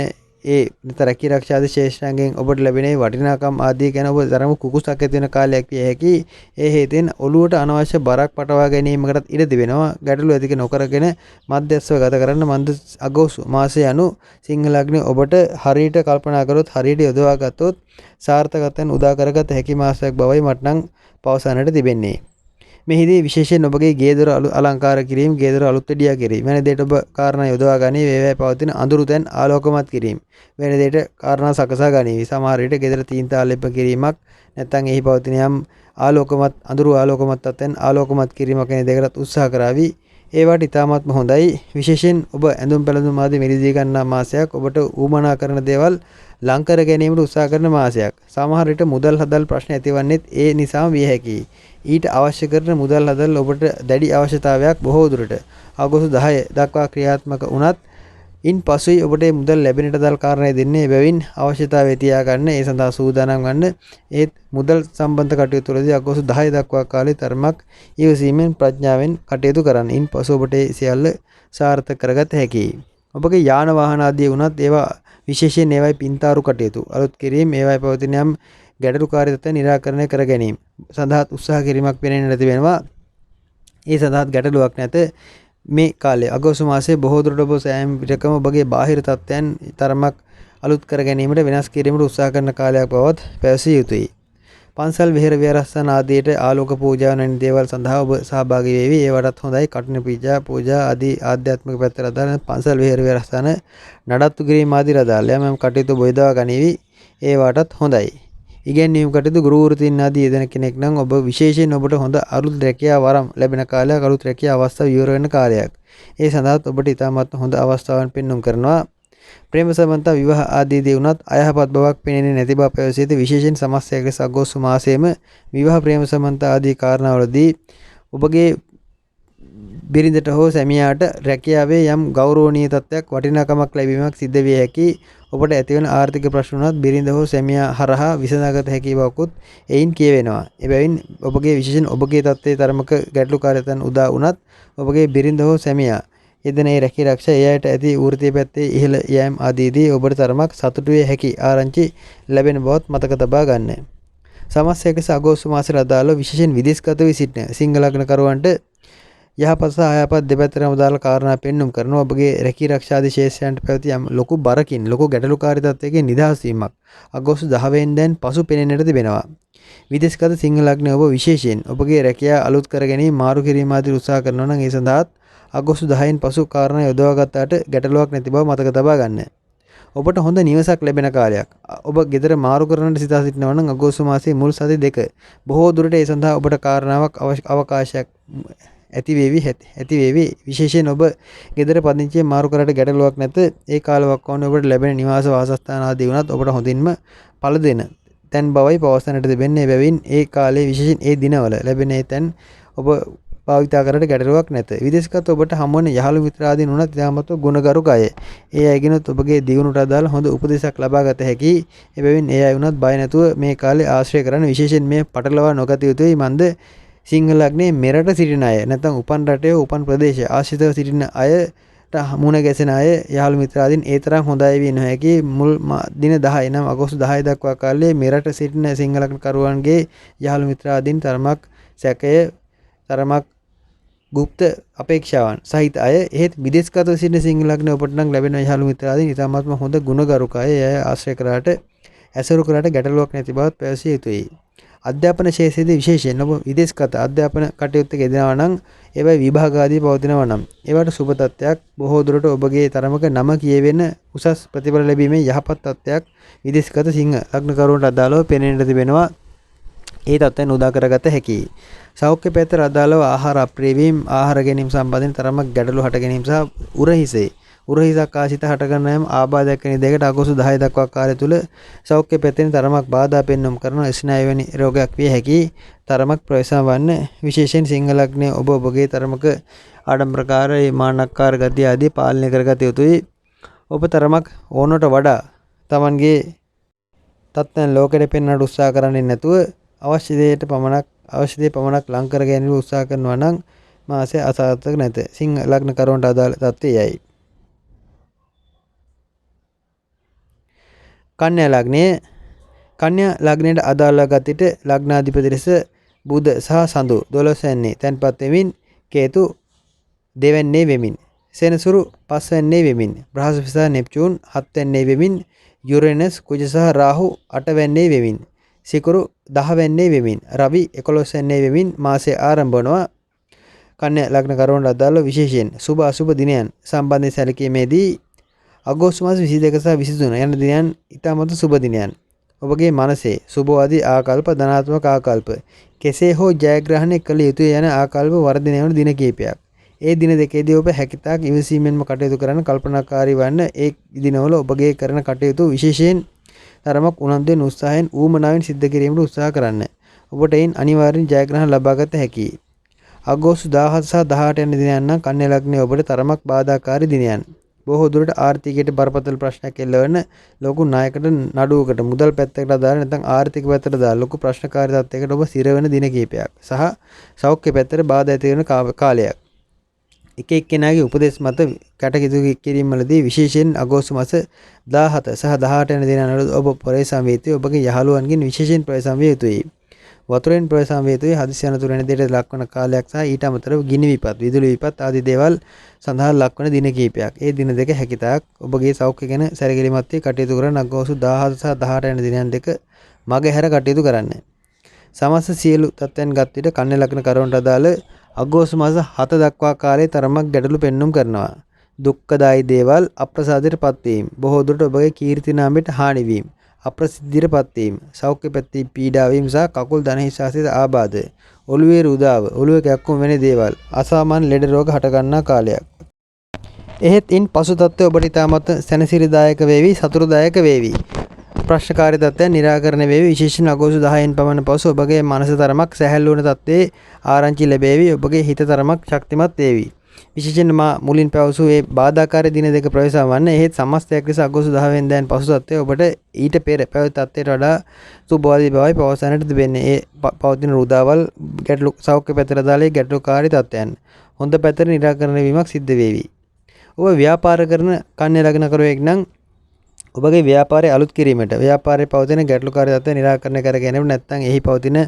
ඒ රැකී ආරක්ෂාදී ශේෂ්ඨාංගයෙන් ඔබට ලැබෙන වටිනාකම් ආදී ගැන ඔබ තරම කුකුසක් ඇති වෙන කාලයක් විය හැකි. ඒ හේතෙන් ඔළුවට අනවශ්‍ය බරක් පටවා ගැනීමකටත් ඉඩ තිබෙනවා. ගැටලු ඇතික නොකරගෙන මධ්‍යස්ථව ගත කරන්න මන්ද අගෝස්තු මාසය යනු සිංහ ලග්නේ ඔබට හරියට කල්පනා කරොත් හරියට යොදවා ගත්තොත් සාර්ථකත්වයෙන් උදා කරගත හැකි මාසයක් බවයි මට නම් පවසන්නට තිබෙන්නේ. මෙහිදී විශේෂයෙන් ඔබගේ ගේ දොර අලංකාර කිරීම, ගේ දොර අලුත් එඩියා කිරීම වෙන දෙයට ඔබ කාරණා යොදවා ගනී. වේවැය පවතින අඳුරු තැන් ආලෝකමත් කිරීම වෙන දෙයට කාරණා සකසා ගනී. සමහර විට ගෙදර තීන්තා ලෙප කිරීමක් නැත්නම් එහි පවතින යම් ආලෝකමත් අඳුරු ආලෝකමත් තත්ත්වයන් ආලෝකමත් කිරීමක් වෙන දෙයකට උත්සාහ කරાવી. ඒවාට ඉතාමත්ම හොඳයි. විශේෂයෙන් ඔබ ඇඳුම් පැළඳුම් ආදී මිලදී ගන්නා මාසයක්. ඔබට ඌමනා කරන දේවල් ලං කර ගැනීමට උත්සාහ කරන මාසයක්. සමහර විට මුදල් හදල් ප්‍රශ්න ඇතිවන්නේත් ඒ නිසාම විය හැකියි. ඊට අවශ්‍ය කරන මුදල් හදල් ඔබට දැඩි අවශ්‍යතාවයක් බොහෝ දුරට අගෝස්තු 10 දක්වා ක්‍රියාත්මක වුණත් ඉන් පසුයි ඔබට මුදල් ලැබෙනට දල් කාරණය දෙන්නේ. බැවින් අවශ්‍යතාවය තියාගන්න ඒ සඳහා සූදානම් වන්න. ඒත් මුදල් සම්බන්ධ කටයුතු වලදී අගෝස්තු 10 දක්වා කාලේ තරමක් ඊවසීමෙන් ප්‍රඥාවෙන් කටයුතු කරන්න. ඉන් පසු ඔබට සියල්ල සාර්ථක කරගත හැකියි. ඔබගේ යාන වාහන ආදී වුණත් ඒවා විශේෂයෙන් ඒවායි පින්තාරු කටයුතු අලුත් කිරීම ඒවායි පවතින යම් ගැටලුකාරී තත්ත්ව නිරාකරණය කර ගැනීම සඳහා උත්සාහ කිරීමක් පෙනෙන්නේ නැති වෙනවා. ඒ සඳහාත් ගැටලුවක් නැත. මේ කාලේ අගෝස්තු මාසයේ බොහෝ දුරට ඔබ සෑම විටකම ඔබගේ බාහිර තත්ත්වයන් තරමක් අලුත් කර ගැනීමට වෙනස් කිරීමට උත්සාහ කරන කාලයක් බවත් පැවසිය යුතුයි. පන්සල් විහෙර විහාරස්ථාන ආදියට ආලෝක පූජා වැනි දේවල් සඳහා ඔබ සහභාගී වෙවි. ඒවටත් හොඳයි. කඨින පූජා ආදී ආධ්‍යාත්මික පැත්තට අදාළ පන්සල් විහෙර විහාරස්ථාන නඩත්තු කිරීම ආදී රදාල යම් කටයුතු බොයදවා ගනිවි. ඒවටත් හොඳයි. ඉගැන්වීම් කටයුතු ගුරු වෘත්තීන් ආදී යෙදෙන කෙනෙක් නම් ඔබ විශේෂයෙන් ඔබට හොඳ අලුත් රැකියාව වරම් ලැබෙන කාලයක්. අලුත් රැකියාව අවස්ථා විවර වෙන කාලයක්. ඒ සඳහාත් ඔබට ඉතාමත් හොඳ අවස්ථාවන් පෙන්눔 කරනවා. ප්‍රේම සම්බන්ධ විවාහ ආදී දේ උනත් අයහපත් බවක් පෙනෙන්නේ නැති බව පැවසීද විශේෂයෙන් සමස්තයක් ලෙස අගෝස්තු මාසයේම විවාහ ප්‍රේම සම්බන්ධ ආදී කාරණාවලදී ඔබගේ බිරිඳට හෝ සැමියාට රැකියාවේ යම් ගෞරවනීය තත්ත්වයක් වටිනාකමක් ලැබීමක් සිද්ධ විය හැකි. ඔබට ඇතිවන ආර්ථික ප්‍රශ්න උනත් බිරිඳ හෝ සැමියා හරහා විසඳාගත හැකි බවකුත් එයින් කියවෙනවා. එබැවින් ඔබගේ විශේෂයෙන් ඔබගේ තත්ත්වයේ තරමක ගැටලුකාරීතන් උදා වුණත් ඔබගේ බිරිඳ හෝ සැමියා යෙදෙන ඒ රැකී ආරක්ෂා ඒ අයට ඇති වෘත්තීය පැත්තේ ඉහළ යෑම ආදීදී ඔබට තරමක් සතුටු විය හැකි ආරංචි ලැබෙන බවත් මතක තබා ගන්න. සමස්තයක අගෝස්තු මාසයේ අදාළ විශේෂයෙන් විදේශගත වී සිටින සිංහ ලග්න කරුවන්ට යහපත් සහ අයහපත් දෙපැත්තටම දාලා කාරණා පෙන්눔 කරනවා. ඔබගේ රැකී ආරක්ෂා ආදී ශේෂයන්ට පැවති යම් ලොකු බරකින් ලොකු ගැටලුකාරී තත්ත්වයකින් නිදහස් වීමක් අගෝස්තු 10 වෙනිදාන් පසු පෙනෙන්නට තිබෙනවා. විදේශගත සිංහ ලග්න ඔබ විශේෂයෙන් ඔබගේ රැකියාව අලුත් කර ගැනීම මාරු කිරීම ආදී උත්සාහ කරනවා නම් ඒ සඳහාත් අගෝස්තු 10න් පසු කාරණා යොදවා ගන්නට ගැටලුවක් නැති බව මතක තබා ගන්න. ඔබට හොඳ නිවසක් ලැබෙන කාලයක්. ඔබ ගෙදර මාරු කරන්නට සිතා සිටිනවා නම් අගෝස්තු මාසයේ මුල් සති දෙක බොහෝ දුරට ඒ සඳහා ඔබට කාරණාවක් අවකාශයක් ඇති වේවි. විශේෂයෙන් ඔබ ගෙදර පදිංචිය මාරු කරට ගැටලුවක් නැත. ඒ කාලවකවානුව ඔබට ලැබෙන නිවාස වාසස්ථාන ආදී වුණත් ඔබට හොඳින්ම පළ දෙන තැන් බවයි පවසන්නට තිබෙන්නේ. බැවින් ඒ කාලේ විශේෂයෙන් ඒ දිනවල ලැබෙන ඒ තැන් ඔබ භාවිතා කරට ගැටලුවක් නැත. විදේශගත ඔබට හමුවන යහළු මිත්‍රාදීන් උනත් ඉතාමත් ගුණගරුක අය. ඒ අයගෙනුත් ඔබගේ දියුණුවට අදාළ හොඳ උපදෙසක් ලබා ගත හැකියි. එබැවින් ඒ අය උනත් බය නැතුව මේ කාලේ ආශ්‍රය කරන්න. විශේෂයෙන් මේ පටලවා නොගත යුතුයි. මන්ද සිංහ ලග්නේ මෙරට සිටින අය නැත්නම් උපන් රටේ උපන් ප්‍රදේශයේ ආශ්‍රිතව සිටින අයට මුණ ගැසෙන අය යහළු මිත්‍රාදීන් ඒ තරම් හොඳ අය විය නොහැකි. මුල් දින 10 නම් අගෝස්තු 10 දක්වා කාලේ මෙරට සිටින සිංහ ලග්න කරුවන්ගේ යහළු මිත්‍රාදීන් තරමක් සැකය තරමක් ගුප්ත අපේක්ෂාවන් සහිත අය. එහෙත් විදේශගත සිටින සිංහ ලග්න ඔබට නම් ලැබෙන යහළු මිත්‍රාදීන් ඉතාමත්ම හොඳ ගුණගරුක අය. එය ආශ්‍රය කරාට ඇසුරු කරාට ගැටලුවක් නැති බවත් පැවසිය යුතුයි. අධ්‍යාපන ශාස්ත්‍රයේදී විශේෂයෙන් ඔබ විදේශගත අධ්‍යාපන කටයුත්තක යෙදෙනවා නම් ඒවයි විභාග ආදී පවතිනවා නම් ඒවට සුබ තත්ත්වයක් බොහෝ දුරට ඔබගේ තරමක නම කියවෙන උසස් ප්‍රතිඵල ලැබීමේ යහපත් තත්ත්වයක් විදේශගත සිංහ ලග්න කරුවන්ට අදාළව පෙනෙන්නට තිබෙනවා. ඒ තත්ත්වයන් උදා කරගත හැකියි. සෞඛ්‍ය පැත්තට අදාළව ආහාර අප්‍රිය වීම, ආහාර ගැනීම සම්බන්ධයෙන් තරමක් ගැටලු හට ගැනීම සහ උරහිසක් ආශිත හටගන්න යම් ආබාධයක් වෙන දෙයකට අගෝස්තු 10 දක්වා කාලය තුල සෞඛ්‍ය පැත්තෙන් තරමක් බාධා පෙන්눔 කරන ස්නායු වැනි රෝගයක් විය හැකි. තරමක් ප්‍රවේශම් වන්න. විශේෂයෙන් සිංහ ලග්නයේ ඔබගේ තරමක ආඩම්බරකාරී මාන්නක්කාර ගතිය ආදී පාලනය කරගත යුතුයි. ඔබ තරමක් ඕනට වඩා Tamanගේ තත්ත්වයන් ලෝකෙට පෙන්වන්නට උත්සාහ කරන්නේ නැතුව අවශ්‍ය දේ පමණක් ලං කර ගැනීම උත්සාහ කරනවා නම් මාසය අසාර්ථක නැත. සිංහ ලග්න කරුවන්ට අදාළ තත්ත්වයයි. කන්‍යා ලග්නයට අදාළ ගතිට ලග්නාධිපති ලෙස බුධ සහ සඳු 12 වෙන්නේ තැන්පත් වෙමින්, කේතු දෙවැන්නේ වෙමින්, සෙනසුරු 5 වෙන්නේ වෙමින්, බ්‍රහස්පති සහ නෙප්චූන් 7 වෙන්නේ වෙමින්, යුරේනස් කුජ සහ රාහු 8 වෙන්නේ වෙමින්, සිකුරු 10 වෙන්නේ වෙමින්, රවි 11 වෙන්නේ වෙමින් මාසය ආරම්භ වනවා. කන්‍යා ලග්න කරුවන්ට අදාළ විශේෂයෙන් සුභ අසුභ දිනයන් සම්බන්ධයෙන් සැලකීමේදී අගෝස්තු මාස 22 සහ 23 යන දිනයන් ඉතාමත් සුබ දිනයන්. ඔබගේ මනසේ සුභවාදී ආකල්ප, ධනාත්මක ආකල්ප කෙසේ හෝ ජයග්‍රහණය කළ යුතුය යන ආකල්ප වර්ධනය වන දින කිහිපයක්. ඒ දින දෙකේදී ඔබ හැකිතාක් ඉවසීමෙන්ම කටයුතු කරන්න කල්පනාකාරී වන්න. ඒ දිනවල ඔබගේ කරන කටයුතු විශේෂයෙන් තරමක් උනන්දුවෙන් උත්සාහයෙන් ඌමනාවෙන් සිද්ධ කිරීමට උත්සාහ කරන්න. ඔබට එයින් අනිවාර්යෙන් ජයග්‍රහණ ලබාගත හැකියි. අගෝස්තු 17 සහ 18 යන දිනයන් නම් කන්‍යා ලග්නයේ ඔබට තරමක් බාධාකාරී දිනයන්. බොහෝ දුරට ආර්ථිකයට බරපතල ප්‍රශ්නයක් එල්ලවන ලොකු ණයකට නඩුවකට මුදල් පැත්තකට අදාළ නැත්නම් ආර්ථික පැත්තට අදාළ ලොකු ප්‍රශ්නකාරී තත්යකට ඔබ සිර වෙන දින කිහිපයක් සහ සෞඛ්‍ය පැත්තට බාධා ඇති වෙන කාලයක්. එක එක්කෙනාගේ උපදෙස් මත කටයුතු කිරීමවලදී විශේෂයෙන් අගෝස්තු මාස 17 සහ 18 යන දිනවල ඔබ ප්‍රවේශම් විය යුතුයි. ඔබගේ යහළුවන්ගෙන් විශේෂයෙන් ප්‍රවේශම් විය යුතුයි. වතුරෙන් ප්‍රවේශම් විය යුතුයි. හදිසි අනතුරු වෙන දෙයට ලක්වන කාලයක් සහ ඊට අමතරව ගිනි විපත්, විදුලි විපත් ආදී දේවල් සඳහා ලක්වන දින කිහිපයක්. ඒ දින දෙක හැකිතාක් ඔබගේ සෞඛ්‍ය ගැන සැලකිලිමත් වී කටයුතු කරන අගෝස්තු 17 සහ 18 යන දිනයන් දෙක මගහැර කටයුතු කරන්න. සමස්ත සියලු තත්ත්වයන් ගත් විට කන්‍යා ලග්න කරවන්ට අදාළ අගෝස්තු මාස 7 දක්වා කාලයේ තරමක් ගැටලු පෙන්눔 කරනවා. දුක්ඛදායි දේවල් අප්‍රසාදයටපත් වීම, බොහෝ දුරට ඔබගේ කීර්ති නාමයට හානි වීම, අප්‍රසිද්ධියටපත් වීම, සෞඛ්‍ය පැත්තේ පීඩා වීම සහ කකුල් දන හිසාසිත ආබාධ, ඔළුවේ රුදාව, ඔළුවේ කැක්කුම් වෙන දේවල්, අසාමාන්‍ය ලෙඩ රෝග හට ගන්නා කාලයක්. එහෙත් ඉන් පසු තත්ත්වය ඔබට ඉතාමත් සැනසිරිදායක වේවි, සතුටුදායක වේවි. ප්‍රශ්නකාරී තත්ත්වයන් निराකරණය වේවි. විශේෂයෙන් අගෝස්තු 10න් පමණ පසු ඔබගේ මනස තරමක් සැහැල්ලු වන තත්ත්වයේ ආරංචි ලැබේවි. ඔබගේ හිත තරමක් ශක්තිමත් වේවි. විශේෂයෙන් මා මුලින් පැවසූ මේ බාධාකාරී දින දෙක ප්‍රවේශම් වන්නේ එහෙත් සමස්තයක් ලෙස අගෝස්තු 10 වෙනිදාන් පසු තත්ත්වය ඔබට ඊට පෙර පැවති තත්ත්වයට වඩා සුබවාදී බවයි පවසන්නට තිබෙන්නේ. ඒ පවතින රුදාවල් ගැටලු සෞඛ්‍ය පැත්තට දාලේ ගැටලුකාරී තත්ත්වයන් හොඳ පැත්තට निराකරණය වීමක් සිද්ධ වේවි. ඔබ ව්‍යාපාර කරන කන්‍යා ලග්න කරුවෙක් නම් ඔබගේ ව්‍යාපාරය අලුත් කිරීමට ව්‍යාපාරයේ පවතින ගැටලුකාරී තත්ත්ව निराකරණය කර ගැනීමට නැත්නම් එහි පවතින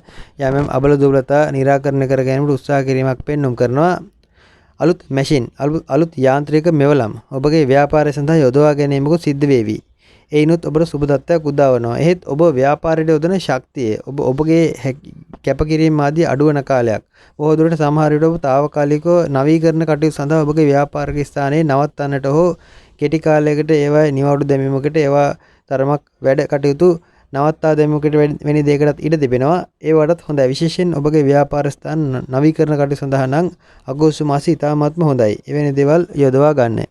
යම් අබල දුබලතා निराකරණය කර ගැනීමට උත්සාහ කිරීමක් පෙන්눔 කරනවා. අලුත් මැෂින් අලුත් යාන්ත්‍රික මෙවලම් ඔබගේ ව්‍යාපාරය සඳහා යොදවා ගැනීමකුත් සිද්ධ වේවි. එයිනුත් ඔබට සුබ තත්ත්වයක් උදා වෙනවා. එහෙත් ඔබ ව්‍යාපාරයට යොදන ශක්තිය ඔබගේ කැපකිරීම ආදී අඩුවන කාලයක්. බොහෝ දුරට සමහර විට ඔබ తాවකාලිකව නවීකරණ කටයුතු සඳහා ඔබගේ ව්‍යාපාරික ස්ථානයේ නවත්තන්නට හෝ කෙටි කාලයකට ඒවා නිවවුඩු දැමීමකට ඒවා තරමක් වැඩ කටයුතු නවත්තා දැමීමකට වැනි දෙයකටත් ඉඩ තිබෙනවා. ඒවටත් හොඳයි. විශේෂයෙන් ඔබගේ ව්‍යාපාර ස්ථාන නවීකරණ කටයුතු සඳහා නම් අගෝස්තු මාසයේ ඉතාමත්ම හොඳයි. එවැනි දේවල් යොදවා ගන්න.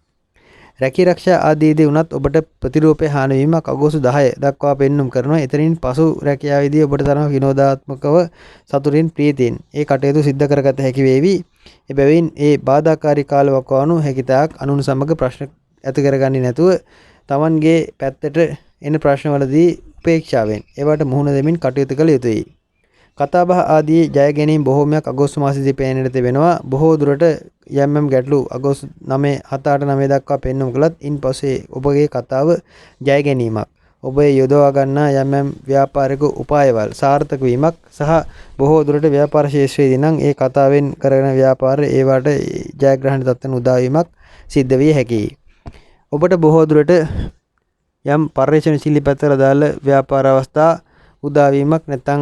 රැකී ආරක්ෂා ආදීදී උනත් ඔබට ප්‍රතිරූපේ හානි වීමක් අගෝස්තු 10 දක්වා පෙන්눔 කරනවා. එතනින් පසු රැකියාවේදී ඔබට තරම විනෝදාත්මකව සතුටින් ප්‍රීතියෙන් ඒ කටයුතු සිද්ධ කරගත හැකි වේවි. එබැවින් ඒ බාධාකාරී කාලවකවානු හැකිතාක් අනුන් සමග ප්‍රශ්න ඇති කරගන්නේ නැතුව Tamanගේ පැත්තට එන ප්‍රශ්නවලදී උපේක්ෂාවෙන් ඒවට මුහුණ දෙමින් කටයුතු කළ යුතුයි. කතාබහ ආදී ජය ගැනීම බොහෝමයක් අගෝස්තු මාසයේදී පේන්නට තිබෙනවා. බොහෝ දුරට යම් ගැටලු අගෝස්තු 9 7 8 9 දක්වා පෙන්눔 කළත් ඉන්පස්සේ ඔබගේ කතාව ජය ගැනීමක්. ඔබ යොදවා ගන්නා යම් ව්‍යාපාරික උපායවල සාර්ථක වීමක් සහ බොහෝ දුරට ව්‍යාපාර ශාස්ත්‍රයේදී නම් ඒ කතාවෙන් කරන ව්‍යාපාර ඒවට ජයග්‍රහණ තත්ත්වන උදා වීමක් සිද්ධ විය හැකියි. ඔබට බොහෝ දුරට යම් පරිශ්‍රණශීලී පැත්තට දාල ව්‍යාපාර අවස්ථා උදා වීමක් නැත්නම්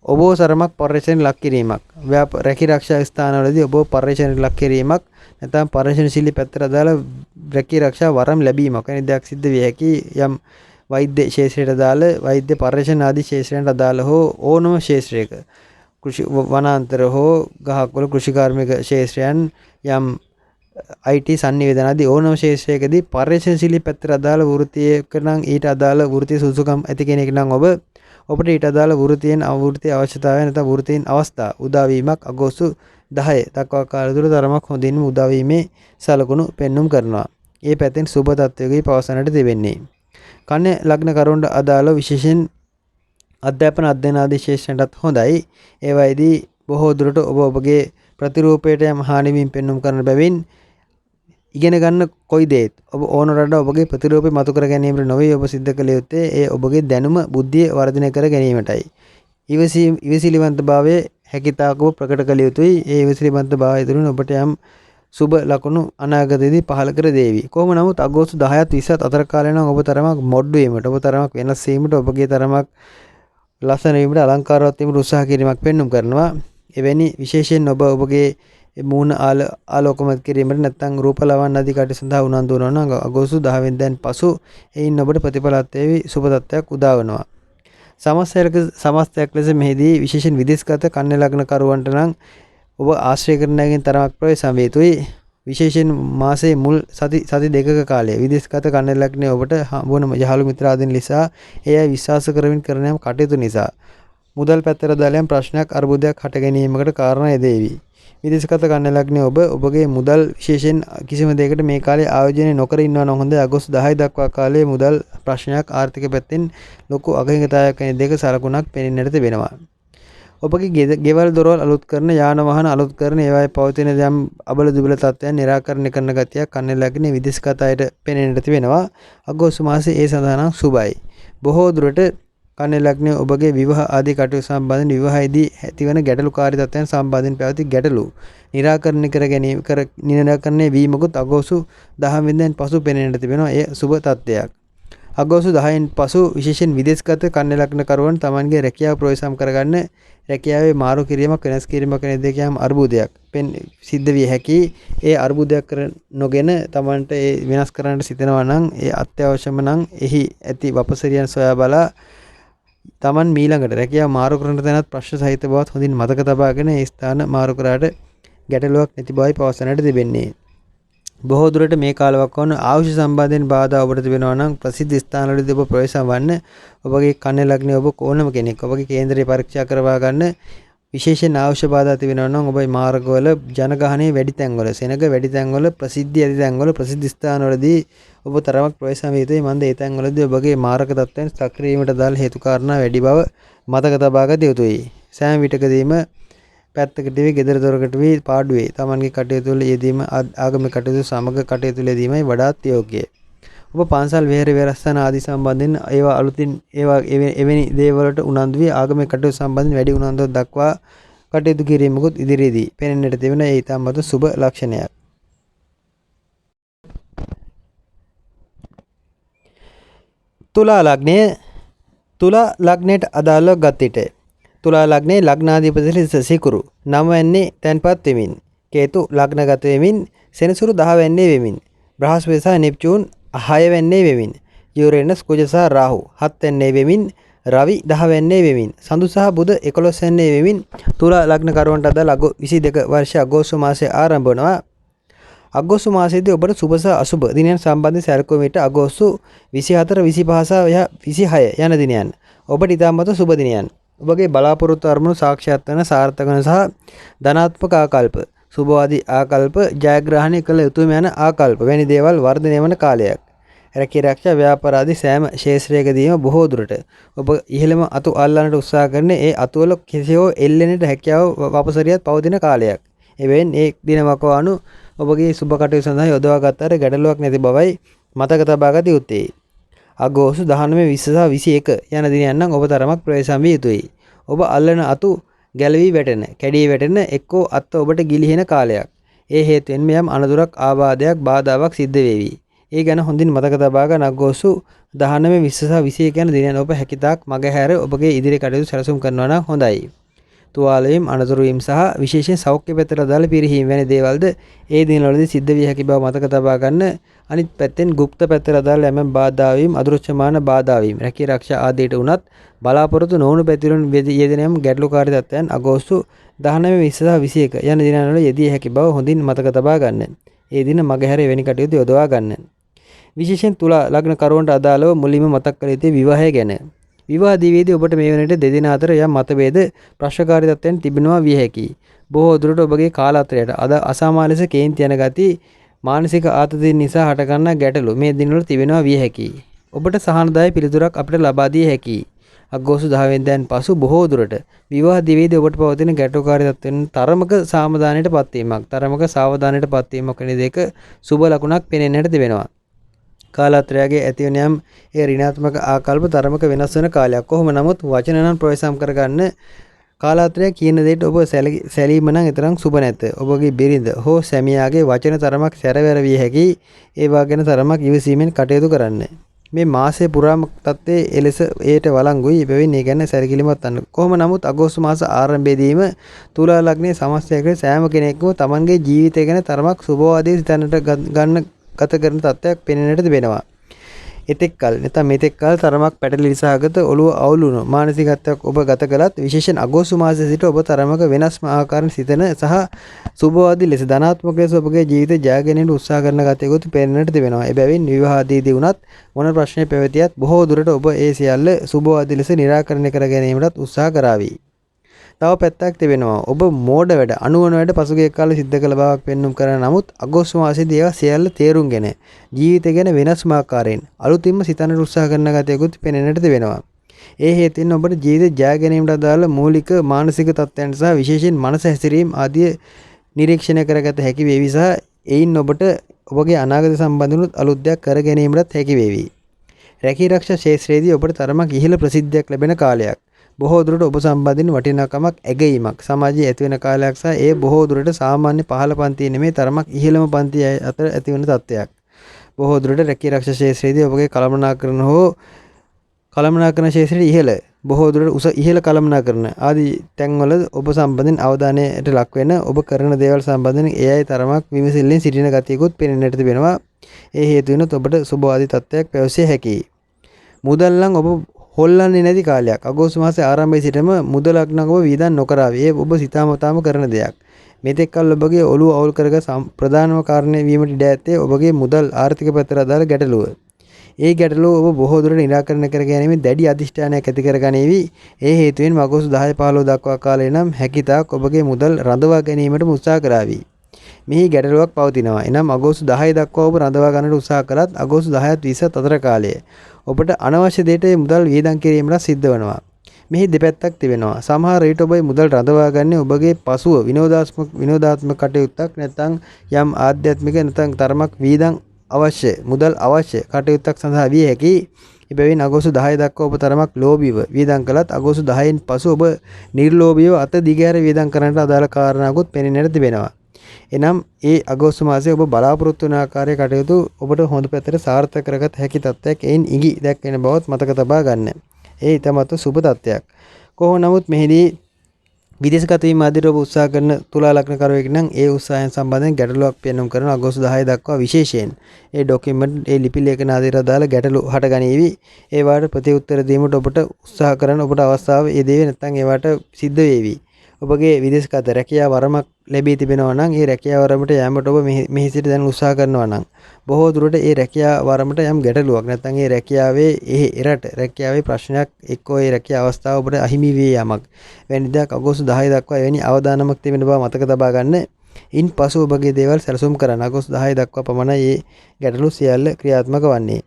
ඔබ සරමක් පරිශ්‍රණ ලක් කිරීමක් රැකී ආරක්ෂා ස්ථානවලදී ඔබ පරිශ්‍රණ ලක් කිරීමක් නැත්නම් පරිශ්‍රණශීලී පැත්තට දාල රැකී ආරක්ෂා වරම් ලැබීමක් වැනි දෙයක් සිද්ධ විය හැකි. යම් වෛද්‍ය ශාස්ත්‍රයට අදාළ වෛද්‍ය පරිශ්‍රණ ආදී ශාස්ත්‍රයන්ට අදාළ හෝ ඕනම ශාස්ත්‍රයක කෘෂි වනාන්තර හෝ ගහකොළ කෘෂි කාර්මික ශාස්ත්‍රයන් යම් IT සංනිවේදන ආදී ඕනම ශාස්ත්‍රයකදී පරිශ්‍රණශීලී පැත්තට අදාළ වෘත්තියක නම් ඊට අදාළ වෘත්තීය සුසුකම් ඇති කෙනෙක් නම් ඔබට ඊට අදාළ වෘත්තියෙන් අවෘත්ති අවශ්‍යතාවය නැත්නම් වෘත්තීන් අවස්ථා උදා වීමක් අගෝස්තු 10 දක්වා කාලය තුළ තරමක් හොඳින්ම උදා වීමේ සලකුණු පෙන්눔 කරනවා. ඒ පැත්තෙන් සුබ තත්ත්වයකයි පවසන්නට තිබෙන්නේ. කන්‍යා ලග්න කරුවන්ට අදාළ විශේෂයෙන් අධ්‍යාපන අධ්‍යයන ආදී ශාස්ත්‍රයන්ටත් හොඳයි. ඒවයිදී බොහෝ දුරට ඔබගේ ප්‍රතිරූපයට යම් හානි වීම පෙන්눔 කරන බැවින් ඉගෙන ගන්න කොයි දේත් ඔබ ඕනරට ඔබගේ ප්‍රතිරූපේ මතු කර ගැනීමට නොවේ ඔබ සිද්ධ කළ යුත්තේ ඒ ඔබගේ දැනුම බුද්ධිය වර්ධනය කර ගැනීමටයි. ඉවසිලිවන්තභාවය හැකිතාක් ඔබ ප්‍රකට කළ යුතුයි. ඒ ඉවසිලිවන්තභාවය තුළින් ඔබට යම් සුබ ලකුණු අනාගතයේදී පහළ කර දේවි. කොහොම නමුත් අගෝස්තු 10ත් 20ත් අතර කාලේ නම් ඔබ තරමක් මොඩ් වීමට ඔබ තරමක් වෙනස් වීමට ඔබගේ තරමක් ලස්සන වීමට අලංකාරවත් වීමට උත්සාහ කිරීමක් පෙන්눔 කරනවා. එවැනි විශේෂයෙන් ඔබ ඔබගේ මූණ ආලෝකමත් කිරීමට නැත්නම් රූප ලවන්න ආදී කටයුතු සඳහා උනන්දු වෙනවා නම් අගෝස්තු 10 වෙනිදාන් පසු එයින් ඔබට ප්‍රතිඵලත් වේවි සුබ තත්ත්වයක් උදා වෙනවා. සමස්තයක් ලෙස මෙහිදී විශේෂයෙන් විදේශගත කන්‍යා ලග්න කරුවන්ට නම් ඔබ ආශ්‍රය කරන නැගින් තරමක් ප්‍රවේශම් වේ යුතුයි. විශේෂයෙන් මාසයේ මුල් සති දෙකක කාලය විදේශගත කන්‍යා ලග්නයේ ඔබට හම්බවන යහළු මිත්‍රාදීන් නිසා එයයි විශ්වාස කරමින් කරන යම් කටයුතු නිසා මුදල් පැත්තට දාලා යම් ප්‍රශ්නයක් අර්බුදයක් හට ගැනීමකට කාරණා යෙදේවි. විදේශගත කන්‍යා ලග්නයේ ඔබගේ මුදල් විශේෂයෙන් කිසිම දෙයකට මේ කාලේ ආයෝජනය නොකර ඉන්නවා නම් හොඳයි. අගෝස්තු 10 දක්වා කාලයේ මුදල් ප්‍රශ්නයක් ආර්ථික පැත්තෙන් ලොකු අගහිඟතාවයක් වෙන දෙක සලකුණක් පෙනෙන්නට තිබෙනවා. ඔබගේ ගෙවල් දොරවල් අලුත් කරන යාන වාහන අලුත් කරන ඒවායේ පවතින යම් අබල දුබල තත්ත්වයන් නිරාකරණය කරන ගතියක් කන්‍යා ලග්නයේ විදේශගත අයට පෙනෙන්නට තිබෙනවා. අගෝස්තු මාසයේ ඒ සඳහා නම් සුබයි. බොහෝ දුරට කන්‍යා ලග්නයේ ඔබගේ විවාහ ආදී කටයුතු සම්බන්ධයෙන් විවාහයේදී ඇතිවන ගැටලුකාරී තත්ත්වයන් සම්බන්ධයෙන් පැවති ගැටලු නිරාකරණය වීමකුත් අගෝස්තු 10 වෙනිදාන් පසු පෙනෙන්නට තිබෙනවා. එය සුබ තත්ත්වයක්. අගෝස්තු 10න් පසු විශේෂයෙන් විදේශගත කන්‍යා ලග්න කරුවන් තමන්ගේ රැකියාව ප්‍රවේශම් කරගන්න රැකියාවේ මාරු කිරීමක් වෙනස් කිරීමක් වෙන දෙකම අර්බුදයක් සිද්ධ විය හැකි. ඒ අර්බුදයක් කර නොගෙන තමන්ට ඒ වෙනස් කරන්නට සිතනවා නම් ඒ අත්‍යවශ්‍යම නම් එහි ඇති වපසරියන් සොයා බලා තමන් මීළඟට රැකියාව මාරු කරන තැනත් ප්‍රශ්න සහිත බවත් හොඳින් මතක තබාගෙන ඒ ස්ථාන මාරු කරාට ගැටලුවක් නැති බවයි පවසන්නට තිබෙන්නේ. බොහෝ දුරට මේ කාලවකවානුව ආයුෂ සම්බන්ධයෙන් බාධා ඔබට තිබෙනවා නම් ප්‍රසිද්ධ ස්ථානවලදී ඔබ ප්‍රවේශම් වන්න. ඔබගේ කන්‍යා ලග්නයේ ඔබ ඕනම කෙනෙක් ඔබගේ කේන්දරය පරීක්ෂා කරවා ගන්න. විශේෂයෙන් ආයුෂ බාධා තිබෙනවා නම් ඔබේ මාර්ගවල ජනගහනය වැඩි තැන්වල සෙනග වැඩි තැන්වල ප්‍රසිද්ධිය ඇති තැන්වල ප්‍රසිද්ධ ස්ථානවලදී ඔබ තරමක් ප්‍රවේශම් විය යුතුයි. මන්ද ඒ තැන්වලදී ඔබගේ මාර්ග තත්ත්වයන් සක්‍රිය වීමට දාල හේතු කාරණා වැඩි බව මතක තබා ගත යුතුයි. සෑම විටකදීම පැත්තකට වී ගෙදර දොරකට වී පාඩු වේ. තමන්ගේ කටයුතු වල යෙදීම ආගමික කටයුතු සමග කටයුතු වල යෙදීමයි වඩාත් යෝග්‍යයි. ඔබ පන්සල් විහෙර විහාරස්ථාන ආදී සම්බන්ධයෙන් ඒවා අලුතින් එවැනි දේවල්වලට උනන්දු වී ආගමික කටයුතු සම්බන්ධයෙන් වැඩි උනන්දුවක් දක්වා කටයුතු කිරීමකුත් ඉදිරියේදී පෙනෙන්නට තිබෙන ඒ ඉතාමත් සුබ ලක්ෂණයක්. තුලා ලග්නයට අදාළව ගත් විට තුලා ලග්නයේ ලග්නාධිපති ලෙස සිකුරු 9 වෙන්නේ තැන්පත් වෙමින්, කේතු ලග්නගත වෙමින්, සෙනසුරු 10 වෙන්නේ වෙමින්, බ්‍රහස්පති සහ නෙප්චූන් 6 වෙන්නේ වෙමින්, යුරේනස් කුජ සහ රාහු 7 වෙන්නේ වෙමින්, රවි 10 වෙන්නේ වෙමින්, සඳු සහ බුධ 11 වෙන්නේ වෙමින් තුලා ලග්න කරුවන්ට අදාළ 22 වර්ෂ අගෝස්තු මාසයේ ආරම්භ වනවා. අගෝස්තු මාසයේදී ඔබට සුබ සහ අසුබ දිනයන් සම්බන්ධ සැලකුම විට අගෝස්තු 24, 25 සහ 26 යන දිනයන් ඔබට ඉතාමත් සුබ දිනයන්. ඔබගේ බලාපොරොත්තු අරමුණු සාක්ෂාත් වන සාර්ථක වන සහ ධනාත්මක ආකල්ප, සුබවාදී ආකල්ප, ජයග්‍රහණය කළ යුතුම යන ආකල්ප වැනි දේවල් වර්ධනය වන කාලයක්. රැකියාරක්ෂා ව්‍යාපාරාදී සෑම ක්ෂේත්‍රයකදීම බොහෝ දුරට ඔබ ඉහළම අතු අල්ලන්නට උත්සාහ කරන ඒ අතුවල කෙසේෝ එල්ලෙන්නට හැකියාව වපසරියත් පවතින කාලයක්. එබැවින් ඒ දින වකවානු ඔබගේ සුබ කටයුතු සඳහා යොදවා ගත්තට ගැටලුවක් නැති බවයි මතක තබා ගත යුත්තේ. අගෝස්තු 19, 20 සහ 21 යන දිනයන් නම් ඔබ තරමක් ප්‍රවේශම් විය යුතුයි. ඔබ අල්ලන අතු ගැලවි වැටෙන, කැඩී වැටෙන එක්කෝ අත් ඔබට ගිලිහෙන කාලයක්. ඒ හේතුවෙන් යම් අනතුරක්, ආබාධයක්, බාධාවක් සිද්ධ වේවි. ඒ ගැන හොඳින් මතක තබා ගන්න. අගෝස්තු 19, 20 සහ 21 යන දිනයන් ඔබ හැකිතාක් මගහැර ඔබගේ ඉදිරි කටයුතු සැලසුම් කරනවා නම් හොඳයි. තුවාල වීම, අනතුරු වීම සහ විශේෂයෙන් සෞඛ්‍ය පැත්තට අදාළ පිරිහීම් වැනි දේවල්ද ඒ දිනවලදී සිද්ධ විය හැකි බව මතක තබා ගන්න. අනිත් පැත්තෙන් গুপ্ত පැත්තට අදාළ යම් බාධා වීම, අදෘශ්‍යමාන බාධා වීම, රැකියා ආරක්ෂා ආදීට උනත් බලාපොරොත්තු නොවුණු පැතිරුණු යෙදෙන යම් ගැටලුකාරී තත්ත්වයන් අගෝස්තු 19, 20 සහ 21 යන දිනවල යෙදිය හැකි බව හොඳින් මතක තබා ගන්න. ඒ දින මගහැර වෙනි කටයුතු යොදවා ගන්න. විශේෂයෙන් තුලා ලග්න කරුවන්ට අදාළව මුලින්ම මතක් කළ යුත්තේ විවාහය ගැන. විවාහ දිවියේදී ඔබට මේ වෙනට දෙදෙනා අතර යම් මතභේද, ප්‍රශ්නකාරී තත්ත්වයන් තිබෙනවා විය හැකියි. බොහෝ දුරට ඔබගේ කාලාන්තරයට අසාමාන්‍ය ලෙස කේන්ති යන ගති, මානසික ආතතිය නිසා හටගන්නා ගැටලු මේ දිනවල තිබෙනවා විය හැකියි. ඔබට සහනදායී පිළිතුරක් අපිට ලබා දිය හැකියි. අගෝස්තු 10 වෙනිදාන් පසු බොහෝ දුරට විවාහ දිවියේදී ඔබට පවතින ගැටලුකාරී තත්ත්වයන් තරමක සාවධානයටපත් වීමක් වෙන දෙක සුබ ලකුණක් පෙනෙන්නට තිබෙනවා. කාලාත්‍රයගේ ඇතිවන යම් ඒ ඍණාත්මක ආකල්ප තරමක වෙනස් වෙන කාලයක්. කොහොම නමුත් වචන නම් ප්‍රවේශම් කරගන්න. කාලාත්‍රය කියන දෙයට ඔබ සැලීම නම් තරම් සුබ නැත. ඔබගේ බිරිඳ හෝ සැමියාගේ වචන තරමක් සැරවැර විය හැකි. ඒවා ගැන තරමක් ඉවසීමෙන් කටයුතු කරන්න. මේ මාසයේ පුරාම තත්ත්වයේ එලෙස ඒට වළංගුයි. එබැවින් ඒ ගැන සැලකිලිමත් වන්න. කොහොම නමුත් අගෝස්තු මාස ආරම්භයේදීම තුලා ලග්නයේ සමස්තයකට සෑම කෙනෙක්ම තමන්ගේ ජීවිතය ගැන තරමක් සුබවාදී සිතන්නට ගත කරන තත්ත්වයක් පෙනෙන්නට තිබෙනවා. එතෙක් කල නැත්නම් මෙතෙක් කල තරමක් පැටලි සහගත ඔළුව අවුලුණු මානසිකත්වයක් ඔබ ගත කළත් විශේෂයෙන් අගෝස්තු මාසයේ සිට ඔබ තරමක වෙනස්ම ආකාරයෙන් සිතන සහ සුබවාදී ලෙස ධනාත්මක ලෙස ඔබගේ ජීවිතය ජය ගැනීමට උත්සාහ කරන ගතියකුත් පෙනෙන්නට තිබෙනවා. එබැවින් විවාහාදීදී වුණත් මොන ප්‍රශ්නයක් පැවතියත් බොහෝ දුරට ඔබ ඒ සියල්ල සුබවාදී ලෙස निराකරණය කර ගැනීමටත් උත්සාහ කරાવી. තව පැත්තක් තිබෙනවා. ඔබ මෝඩ වැඩ අනුවන වැඩ පසුගිය කාලේ සිද්ධ කළ බවක් පෙන්눔 කරන නමුත් අගෝස්තු මාසයේදී ඒවා සියල්ල තේරුම්ගෙන ජීවිතය ගැන වෙනස්ම ආකාරයෙන් අලුතින්ම සිතන්නට උත්සාහ කරන ගතියකුත් පෙනෙන්නට තිබෙනවා. ඒ හේතුවෙන් ඔබට ජීවිත ජය ගැනීමට අදාළ මූලික මානසික තත්ත්වයන් සහ විශේෂයෙන් මනස හැසිරීම ආදී නිරීක්ෂණය කරගත හැකි වේවි සහ එයින් ඔබට ඔබගේ අනාගත සම්බන්ධනුත් අලුත් දෙයක් කර ගැනීමටත් හැකි වේවි. රැකී ආරක්ෂා ක්ෂේත්‍රයේදී ඔබට තරමක් ඉහළ ප්‍රසිද්ධියක් ලැබෙන කාලයක්. බොහෝ දුරට ඔබ සම්බන්ධින් වටිනාකමක් ඇගීමක් සමාජයේ ඇතිවන කාලයක් සහ ඒ බොහෝ දුරට සාමාන්‍ය පහළ පන්තියේ නෙමෙයි තරමක් ඉහළම පන්තිය අතර ඇතිවන තත්ත්වයක්. බොහෝ දුරට රැකී ආරක්ෂා ක්ෂේත්‍රයේදී ඔබගේ කළමනාකරන ක්ෂේත්‍රයේ ඉහළ බොහෝ දුරට උස ඉහළ කළමනාකරන ආදී තැන්වල ඔබ සම්බන්ධින් අවධානයට ලක් වෙන ඔබ කරන දේවල් සම්බන්ධයෙන් ඒ අය තරමක් විමසිල්ලෙන් සිටින ගතියකුත් පෙනෙන්නට තිබෙනවා. ඒ හේතුවෙනුත් ඔබට සුබවාදී තත්ත්වයක් පැවසිය හැකියි. මුදල් නම් ඔබ හොල්ලන්නේ නැති කාලයක්. අගෝස්තු මාසයේ ආරම්භයේ සිටම මුදලක් නම් ඔබ වියදම් නොකරાવી. ඒ ඔබ සිතාමතාම කරන දෙයක්. මෙතෙක් කල ඔබගේ ඔළුව අවුල් කරගත් ප්‍රධානම කාරණේ වීමට ඉඩ ඇත්තේ ඔබගේ මුදල් ආර්ථික පැත්තට අදාළ ගැටලුව. ඒ ගැටලුව ඔබ බොහෝ දුරට निराකරණය කර ගැනීමේ දැඩි අධිෂ්ඨානයක් ඇති කරගනීවි. ඒ හේතුවෙන් අගෝස්තු 10-15 දක්වා කාලේ නම් හැකිතාක් ඔබගේ මුදල් රඳවා ගැනීමට උත්සාහ කරાવી. මෙහි ගැටලුවක් පවතිනවා. එනම් අගෝස්තු 10 දක්වා ඔබ රඳවා ගන්නට උත්සාහ කළත් අගෝස්තු 10ත් 20ත් අතර කාලයේ ඔබට අනවශ්‍ය දෙයට මුදල් වියදම් කිරීමට සිද්ධ වෙනවා. මෙහි දෙපැත්තක් තිබෙනවා. සමහර විට ඔබ මුදල් රඳවා ගන්නේ ඔබගේ පසුව විනෝදාත්මක කටයුත්තක් නැත්නම් යම් ආධ්‍යාත්මික නැත්නම් තරමක් වියදම් අවශ්‍ය මුදල් අවශ්‍ය කටයුත්තක් සඳහා විය හැකි. එබැවින් අගෝස්තු 10 දක්වා ඔබ තරමක් ලෝභීව වියදම් කළත් අගෝස්තු 10න් පසු ඔබ නිර්ලෝභීව අත දිගහැර වියදම් කරන්නට අදාළ කාරණාවකුත් පෙනෙන්නට තිබෙනවා. එනම් ඒ අගෝස්තු මාසයේ ඔබ බලාපොරොත්තු වන ආකාරයේ කටයුතු ඔබට හොඳ පැත්තට සාර්ථක කරගත හැකි තත්ත්වයක් එයින් ඉඟි දැක්වෙන බවත් මතක තබා ගන්න. ඒ ඊටමත් සුබ තත්ත්වයක්. කොහොම නමුත් මෙහිදී විදේශගත වීම ආදිට ඔබ උත්සාහ කරන තුලා ලග්න කරුවෙක් නම් ඒ උත්සාහයන් සම්බන්ධයෙන් ගැටලුවක් පෙන්වන්න කරන අගෝස්තු 10 දක්වා විශේෂයෙන් ඒ ඩොකියුමන්ට් ඒ ලිපි ලේඛන ආදිට අදාළ ගැටලු හටගනීවි. ඒවට ප්‍රතිඋත්තර දීමට ඔබට උත්සාහ කරන ඔබට අවස්ථාව ඒ දෙවේ නැත්නම් ඒවට සිද්ධ වේවි. ඔබගේ විදේශගත රැකියාව වරමක් ලැබී තිබෙනවා නම් ඒ රැකියාව වරමට යෑමට ඔබ මෙහි සිට දැන් උත්සාහ කරනවා නම් බොහෝ දුරට ඒ රැකියාව වරමට යම් ගැටලුවක් නැත්නම් ඒ රැකියාවේ එරට රැකියාවේ ප්‍රශ්නයක් එක්කෝ ඒ රැකියාව අවස්ථාව ඔබට අහිමි වේ යමක් වැනි දෙයක් අගෝස්තු 10 දක්වා එවැනි අවදානමක් තිබෙන බව මතක තබා ගන්න. ඉන් පසු ඔබගේ දේවල් සැලසුම් කරන්න අගෝස්තු 10 දක්වා පමණයි මේ ගැටලු සියල්ල ක්‍රියාත්මක වන්නේ.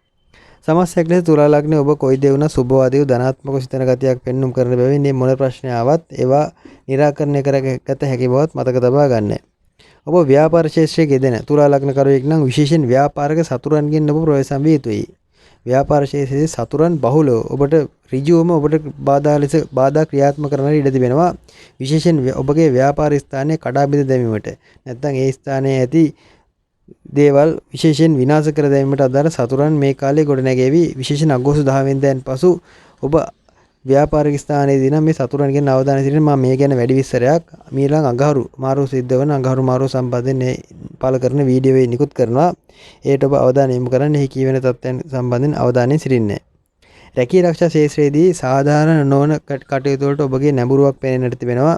සමස්තයක් ලෙස තුලා ලග්නේ ඔබ කොයි දේ වුණත් සුබවාදීව ධනාත්මක සිතන ගතියක් පෙන්눔 කරන බැවින් මේ මොන ප්‍රශ්න ආවත් ඒවා निराකරණය කරගත හැකි බවත් මතක තබා ගන්න. ඔබ ව්‍යාපාර ක්ෂේත්‍රයේ යෙදෙන තුලා ලග්න කරුවෙක් නම් විශේෂයෙන් ව්‍යාපාරික සතුරන්ගෙන් ඔබ ප්‍රවේශම් විය යුතුයි. ව්‍යාපාර ක්ෂේත්‍රයේ සතුරන් බහුලව ඔබට ඍජුවම ඔබට බාධා ක්‍රියාත්මක කරන ඉඩ තිබෙනවා. විශේෂයෙන් ඔබගේ ව්‍යාපාර ස්ථානයේ කඩා බිඳ දැමීමට නැත්නම් ඒ ස්ථානයේ ඇති දේවල් විශේෂයෙන් විනාශ කර දැමීමට අදාළ සතුරන් මේ කාලේ ගොඩ නැගෙවි. විශේෂයෙන් අගෝස්තු 10 වෙනිදාන් පසු ඔබ ව්‍යාපාරික ස්ථානයේදී නම් මේ සතුරන්ගෙන් අවධානය සිටින මම මේ ගැන වැඩි විස්තරයක් මීළඟ අඟහරු මාරුව සිද්ධ වන අඟහරු මාරුව සම්බන්ධයෙන් පාල කරන වීඩියෝ එක නිකුත් කරනවා. ඒට ඔබ අවධානය යොමු කරන්න එහි කියවෙන තත්ත්වයන් සම්බන්ධයෙන් අවධානයෙන් සිටින්න. රැකී ආරක්ෂා ක්ෂේත්‍රයේදී සාධාරණ නොවන කටයුතු වලට ඔබගේ නැඹුරුවක් පෙනෙන්නට තිබෙනවා.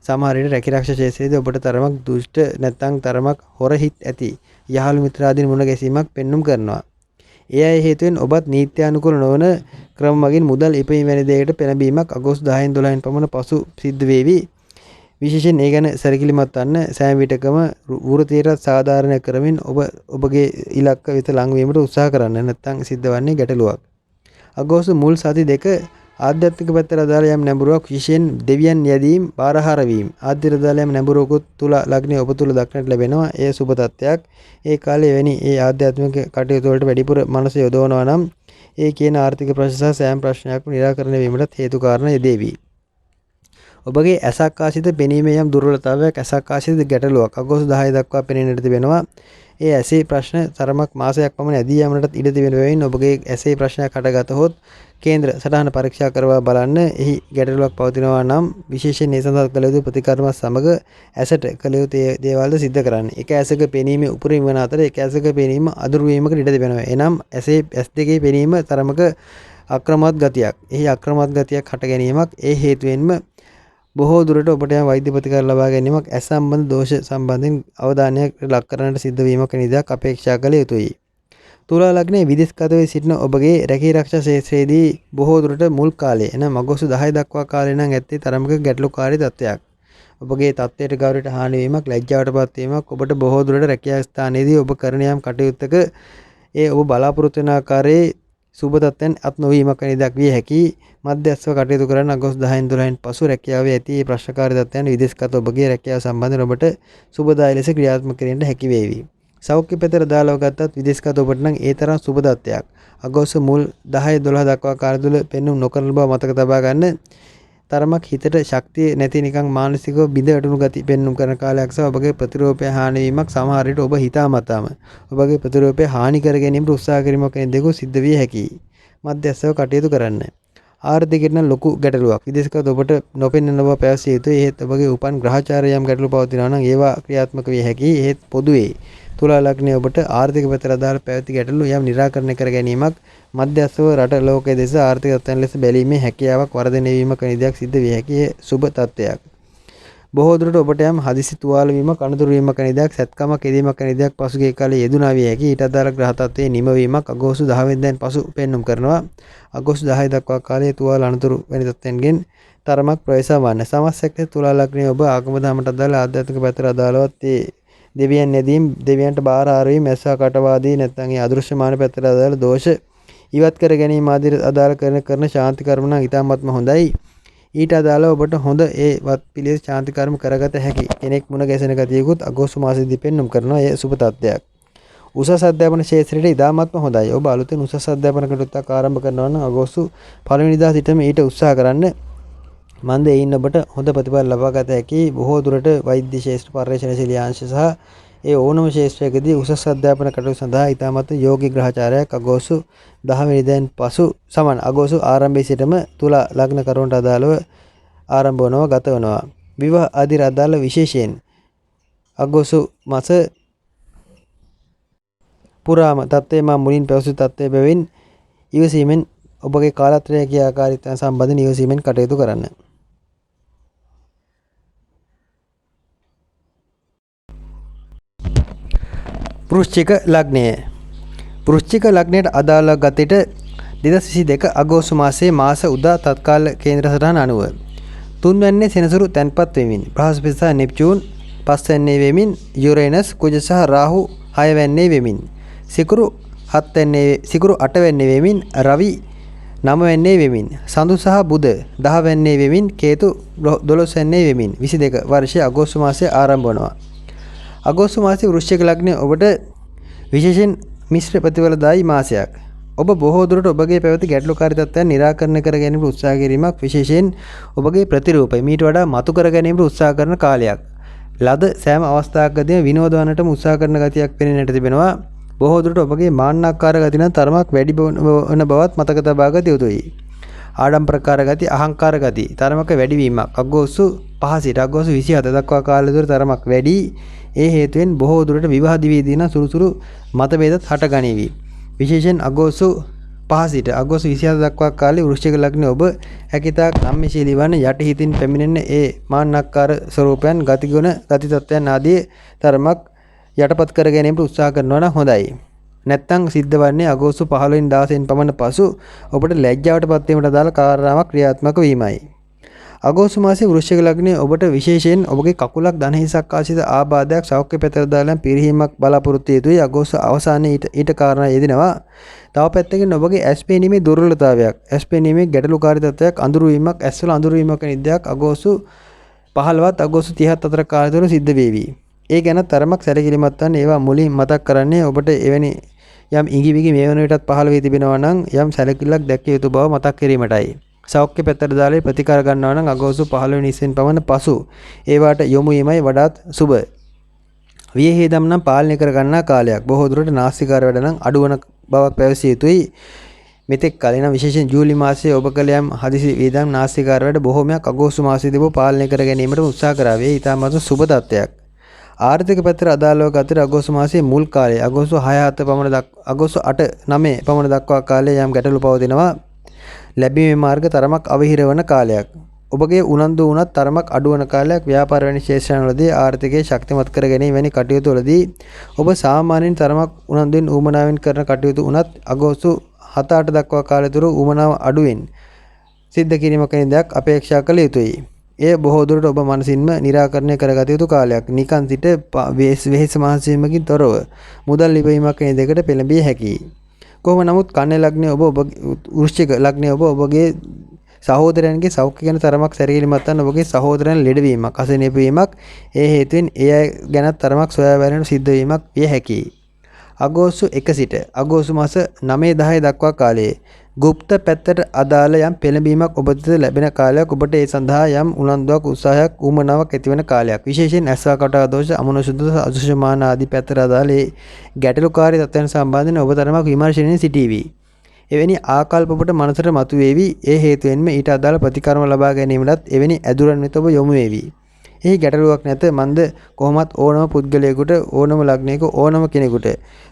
සමහර විට රැකී ආරක්ෂා ක්ෂේත්‍රයේදී ඔබට තරමක් දුෂ්ට නැත්නම් තරමක් හොර හිත් ඇති යහළු මිත්‍රාදීන් මුණ ගැසීමක් පෙන්눔 කරනවා. ඒ අය හේතුවෙන් ඔබත් නීත්‍යානුකූල නොවන ක්‍රම මගින් මුදල් ඉපීම වැනි දෙයකට පෙළඹීමක් අගෝස්තු 10න් 12න් පමණ පසු සිද්ධ වේවි. විශේෂයෙන් ඒ ගැන සැලකිලිමත් වන්න සෑම විටකම වෘත්තියට සාධාරණ කරමින් ඔබගේ ඉලක්ක වෙත ලං වීමට උත්සාහ කරන්න. නැත්නම් සිද්ධ වන්නේ ගැටලුවක්. අගෝස්තු මුල් සති දෙක ආධ්‍යාත්මික පැත්තට අදාළ යම් නැඹුරුවක් විශේෂයෙන් දෙවියන් යැදීම් බාරහාර වීම ආධ්‍යාත්මික අදාළ යම් නැඹුරුවකුත් තුල ලග්නේ ඔබ තුල දක්නට ලැබෙනවා. ඒ සුබ තත්ත්වයක්. ඒ කාලේ වෙනි ඒ ආධ්‍යාත්මික කටයුතු වලට වැඩිපුර මනස යොදවනවා නම් ඒ කියන ආර්ථික ප්‍රශ්න සහ සෑම ප්‍රශ්නයක්ම निराකරණය වීමට හේතු කාරණා යෙදේවි. ඔබගේ ඇසක් ආශිත පෙනීමේ යම් දුර්වලතාවයක් ඇසක් ආශිත ගැටලුවක් අගෝස්තු 10 දක්වා පෙනෙන්නට තිබෙනවා. ඒ ඇසේ ප්‍රශ්න තරමක් මාසයක් පමණ ඇදී යාමටත් ඉඩ තිබෙන බැවින් ඔබගේ ඇසේ ප්‍රශ්නයක් හටගතහොත් කේන්ද්‍ර සටහන පරීක්ෂා කරවා බලන්න. එහි ගැටලුවක් පවතිනවා නම් විශේෂයෙන් ඒ සඳහා කළ යුතු ප්‍රතිකර්ම සමග ඇසට කළ යුතු දේවල්ද සිද්ධ කරන්න. එක ඇසක පෙනීමේ උපරිම වන අතර එක ඇසක පෙනීම අදුරු වීමකට ඉඩ තිබෙනවා. එනම් ඇසේ S2 පෙනීම තරමක අක්‍රමවත් ගතියක්. එහි අක්‍රමවත් ගතියක් හට ගැනීමක් ඒ හේතුවෙන්ම බොහෝ දුරට ඔබට යම් වෛද්‍ය ප්‍රතිකාර ලබා ගැනීමක් ඇස් සම්බන්ධ දෝෂ සම්බන්ධයෙන් අවධානයක් ලක් කරන්නට සිද්ධ වීමක නිදයක් අපේක්ෂා කළ යුතුයි. තුලා ලග්නයේ විදේශගතව සිටින ඔබගේ රැකී ආරක්ෂා ක්ෂේත්‍රයේදී බොහෝ දුරට මුල් කාලයේ එනම් අගෝස්තු 10 දක්වා කාලේ නම් ඇත්තේ තරමක ගැටලුකාරී තත්ත්වයක්. ඔබගේ තත්ත්වයට ගෞරවයට හානි වීමක්, ලැජ්ජාවටපත් වීමක්, ඔබට බොහෝ දුරට රැකියා ස්ථානයේදී ඔබ කරන යම් කටයුත්තක ඒ ඔබ බලාපොරොත්තු වන ආකාරයේ සුබ තත්ත්වයන් අත් නොවීමක් වැනි දක් විය හැකි. මධ්‍යස්ථව කටයුතු කරන අගෝස්තු 10 12න් පසු රැකියාවේ ඇති ප්‍රශ්නකාරී තත්ත්වයන් විදේශගත ඔබගේ රැකියාව සම්බන්ධයෙන් ඔබට සුබදායී ලෙස ක්‍රියාත්මක කිරීමට හැකි වේවි. සෞඛ්‍ය පැත්තට දාලව ගත්තත් විදේශගත ඔබට නම් ඒ තරම් සුබ තත්ත්වයක් අගෝස්තු මුල් 10 12 දක්වා කාලය තුල පෙන්වුම් නොකරන බව මතක තබා ගන්න. තරමක් හිතට ශක්තිය නැති නිකන් මානසිකව බිඳ වැටුණු ගති පෙන්වුම් කරන කාලයක් සහ ඔබගේ ප්‍රතිරෝපය හානි වීමක් සමහර විට ඔබ හිතාමතාම ඔබගේ ප්‍රතිරෝපය හානි කර ගැනීමට උත්සාහ කිරීමක් වැනි දේක සිද්ධ විය හැකියි. මධ්‍යස්ථව කටයුතු කරන්න. ආර්ථිකයට නම් ලොකු ගැටලුවක් විදේශගත ඔබට නොපෙනෙන බව පැවසිය යුතුයි. එහෙත් ඔබගේ උපන් ග්‍රහචාරය යම් ගැටලු පවතිනවා නම් ඒවා ක්‍රියාත්මක විය හැකියි. එහෙත් පොදුවේ තුලා ලග්නයේ ඔබට ආර්ථික පැත්තට අදාළ පැවති ගැටලු යම් निराකරණය කර ගැනීමක් මධ්‍යස්ථව රට ලෝකයේ දෙස ආර්ථික තත්ත්වයන් ලෙස බැලීමේ හැකියාවක් වර්ධනය වීමක නිදයක් සිද්ධ විය හැකි සුබ තත්ත්වයක්. බොහෝ දුරට ඔබට යම් හදිසි තුවාල වීමක් අනුතුරු වීමක් නිදයක් සැත්කමක් යෙදීමක් නිදයක් පසුගිය කාලේ යෙදුනා විය හැකි. ඊට අදාළ ග්‍රහ තත්ත්වයේ නිමවීමක් අගෝස්තු 10 වෙනිදාන් පසු පෙන්눔 කරනවා. අගෝස්තු 10 දක්වා කාලයේ තුවාල අනුතුරු වැනි තත්ත්වයන්ගෙන් තරමක් ප්‍රවේශ වන්න. සමස්තයක් තුලා ලග්නයේ ඔබ ආගම දහමට අදාළ ආධ්‍යාත්මික පැත්තට අදාළවත් ඒ දෙවියන් නැදීම් දෙවියන්ට බාර ආරවීම ඇස්සා කටවාදී නැත්නම් ඒ අදෘශ්‍යමාන පැත්තට අදාළ දෝෂ ඉවත් කර ගැනීම ආදී අදාළ කරන ශාන්ති කර්ම නම් ඉතාමත්ම හොඳයි. ඊට අදාළව ඔබට හොඳ ඒ වත් පිළිවෙල ශාන්ති කර්ම කරගත හැකි කෙනෙක් මුණ ගැසෙන ගතියකුත් අගෝස්තු මාසයේදී පෙන්눔 කරනවා. ඒ සුබ තත්ත්වයක්. උසස් අධ්‍යාපන ක්ෂේත්‍රයේ ඉතාමත්ම හොඳයි. ඔබ අලුතෙන් උසස් අධ්‍යාපන කටයුත්තක් ආරම්භ කරනවා නම් අගෝස්තු 1 වෙනිදා සිටම ඊට උත්සාහ කරන්න. මන්ද එයින් ඔබට හොඳ ප්‍රතිඵල ලබා ගත හැකි. බොහෝ දුරට වෛද්‍ය ශාස්ත්‍ර පර්යේෂණශීලී අංශ සහ ඒ ඕනම ශාස්ත්‍රයකදී උසස් අධ්‍යාපන කටයුතු සඳහා ඉතාමත් යෝගී ග්‍රහචාරයක් අගෝස්තු 10 වෙනිදාන් පසු සමාන අගෝස්තු ආරම්භයේ සිටම තුලා ලග්න කරුවන්ට අදාළව ආරම්භ වනවා ගත වෙනවා. විවාහ ආදී අදාළ විශේෂයෙන් අගෝස්තු මාස පුරාම තත්ත්වයේ මා මුලින් පැවසු තත්ත්වයේ බැවින් ඉවසීමෙන් ඔබගේ කාලත්‍රය ක්‍රියාකාරීත්වය සම්බන්ධ ඉවසීමෙන් කටයුතු කරන්න. වෘශ්චික ලග්නය. වෘශ්චික ලග්නයට අදාළ ගතට 2022 අගෝස්තු මාසයේ මාස උදා තත්කාල කේන්ද්‍ර සටහන අනුව තුන්වැන්නේ සෙනසුරු තැන්පත් වෙමින් බ්‍රහස්පති සහ නෙප්චූන් පස්වැන්නේ වෙමින් යුරේනස් කුජ සහ රාහු හයවැන්නේ වෙමින් සිකුරු අටවැන්නේ වෙමින් රවි නවවැන්නේ වෙමින් සඳු සහ බුධ 10 වැන්නේ වෙමින් කේතු 12 වැන්නේ වෙමින් 22 වර්ෂයේ අගෝස්තු මාසයේ ආරම්භ වනවා. අගෝස්තු මාසයේ වෘශ්චික ලග්නය ඔබට විශේෂයෙන් මිශ්‍ර ප්‍රතිඵලදායී මාසයක්. ඔබ බොහෝ දුරට ඔබගේ පැවති ගැටලුකාරී තත්ත්වයන් निराකරණය කර ගැනීමට උත්සාහ කිරීමක් විශේෂයෙන් ඔබගේ ප්‍රතිරූපය මීට වඩා මතු කර ගැනීමට උත්සාහ කරන කාලයක්. ලද සෑම අවස්ථාවකදී විනෝද වන්නටම උත්සාහ කරන ගතියක් පෙනෙන්නට තිබෙනවා. බොහෝ දුරට ඔබගේ මාන්නාකාර ගති නම් තරමක් වැඩි වන බවත් මතක තබා ගත යුතුයි. ආඩම්බරකාර ගති, අහංකාර ගති තරමක වැඩි වීමක් අගෝස්තු 5 සිට අගෝස්තු 27 දක්වා කාලය තුර තරමක් වැඩි. ඒ හේතුවෙන් බොහෝ දුරට විවාහ දිවිදී නම් සුළුසුළු මතභේදත් හටගනීවි. විශේෂයෙන් අගෝස්තු 5 සිට අගෝස්තු 27 දක්වා කාලේ වෘශ්චික ලග්නයේ ඔබ හැකිතාක් නම්‍යශීලී වන යටිහිතින් පැමිණෙන ඒ මාන්නක්කාර ස්වරූපයන් ගතිගුණ ගති තත්ත්වයන් ආදී තරමක් යටපත් කර ගැනීමට උත්සාහ කරනවා නම් හොඳයි. නැත්නම් සිද්ධ වන්නේ අගෝස්තු 15 වෙනි දවසෙන් පමණ පසු ඔබට ලැජ්ජාවට පත් වීමට අදාළ කාරණාවක් ක්‍රියාත්මක වීමයි. අගෝස්තු මාසයේ වෘශ්චික ලග්නයේ ඔබට විශේෂයෙන් ඔබගේ කකුලක් ධන හිසක් ආශ්‍රිත ආබාධයක් සෞඛ්‍ය පැත්තට දාලා පිරිහීමක් බලාපොරොත්තු යුතුයි. අගෝස්තු අවසානයේ ඊට කාරණා යෙදෙනවා. තව පැත්තකින් ඔබගේ ඇස් පෙනීමේ දුර්වලතාවයක්, ඇස් පෙනීමේ ගැටලුකාරී තත්ත්වයක්, අඳුරු වීමක්, ඇස්වල අඳුරු වීමක් වැනි දෙයක් අගෝස්තු 15ත් අගෝස්තු 30ත් අතර කාලය තුළ සිද්ධ වේවි. ඒ ගැන තරමක් සැලකිලිමත් වන්න. ඒවා මුලින් මතක් කරන්නේ ඔබට එවැනි යම් ඉඟිබිඟි මේ වන විටත් පහළ වී තිබෙනවා නම් යම් සැලකිල්ලක් දැක්විය යුතු බව මතක් කිරීමටයි. සෞඛ්‍ය පැත්තට දාලා ප්‍රතිකාර ගන්නවා නම් අගෝස්තු 15 වෙනි ඉස්සෙන් පමණ පසු ඒවට යොමු වීමයි වඩාත් සුබ. වියහියදම් නම් පාලනය කර ගන්නා කාලයක්. බොහෝ දුරට නාස්තිකාර වැඩ නම් අඩුවන බවක් පැවසිය යුතුයි. මෙතෙක් කලින් විශේෂයෙන් ජූලි මාසයේ ඔබ කළ යම් හදිසි වියදම් නාස්තිකාර වැඩ බොහෝමයක් අගෝස්තු මාසයේදී ඔබ පාලනය කර ගැනීමට උත්සාහ කරાવી. ඒ ඉතාමත් සුබ තත්ත්වයක්. ආර්ථික පැත්තට අදාළව ගතට අගෝස්තු මාසයේ මුල් කාලයේ අගෝස්තු 6-7 පමණ අගෝස්තු 8-9 පමණ දක්වා කාලයේ යම් ගැටලු පවතිනවා. ලැබීමේ මාර්ග තරමක් අවහිර වන කාලයක්. ඔබගේ උනන්දු වුණත් තරමක් අඩුවන කාලයක්. ව්‍යාපාර වැනි ශේෂ්ත්‍රවලදී ආර්ථිකය ශක්තිමත් කර ගැනීම වැනි කටයුතු වලදී ඔබ සාමාන්‍යයෙන් තරමක් උනන්දුවෙන් ඌමනාවෙන් කරන කටයුතු උනත් අගෝස්තු 7-8 දක්වා කාලය තුර ඌමනාව අඩුවෙන් සිද්ධ කිරීමක් වැනි දෙයක් අපේක්ෂා කළ යුතුයි. එය බොහෝ දුරට ඔබ මනසින්ම निराකරණය කරගත යුතු කාලයක්. නිකන් සිට වෙහෙස මහන්සියකින් තොරව මුදල් ලිපීමක් වැනි දෙකට පෙළඹිය හැකියි. කොහොම නමුත් කන්‍යා ලග්නයේ ඔබ වෘශ්චික ලග්නයේ ඔබගේ සහෝදරයන්ගේ සෞඛ්‍ය ගැන තරමක් සැලකිලිමත් වන ඔබගේ සහෝදරයන් ලෙඩවීමක් අසනීප වීමක් ඒ හේතුවෙන් ඒ අය ගැන තරමක් සොයා බැලීමට සිද්ධ වීමක් විය හැකියි. අගෝස්තු 1 සිට අගෝස්තු මාස 9-10 දක්වා කාලයේ গুপ্ত පැත්තට අදාළ යම් පෙළඹීමක් ඔබට ලැබෙන කාලයක්. ඔබට ඒ සඳහා යම් උනන්දුවක් උත්සාහයක් ඌමනාවක් ඇතිවන කාලයක්. විශේෂයෙන් ඇස්වා කටා දෝෂ අමනුෂ්‍ය අදුෂමාන ආදී පැත්තට අදාළ ගැටලුකාරී තත්ත්වයන් සම්බන්ධයෙන් ඔබ තරමක් විමර්ශනයෙන් සිටීවි. එවැනි ආකල්ප ඔබට මනසට මතුවේවි. ඒ හේතුවෙන්ම ඊට අදාළ ප්‍රතිකර්ම ලබා ගැනීමටත් එවැනි ඇදුරන් වෙත ඔබ යොමු වේවි. එහි ගැටලුවක් නැත. මන්ද කොහොමත් ඕනම පුද්ගලයෙකුට ඕනම ලග්නයක ඕනම කෙනෙකුට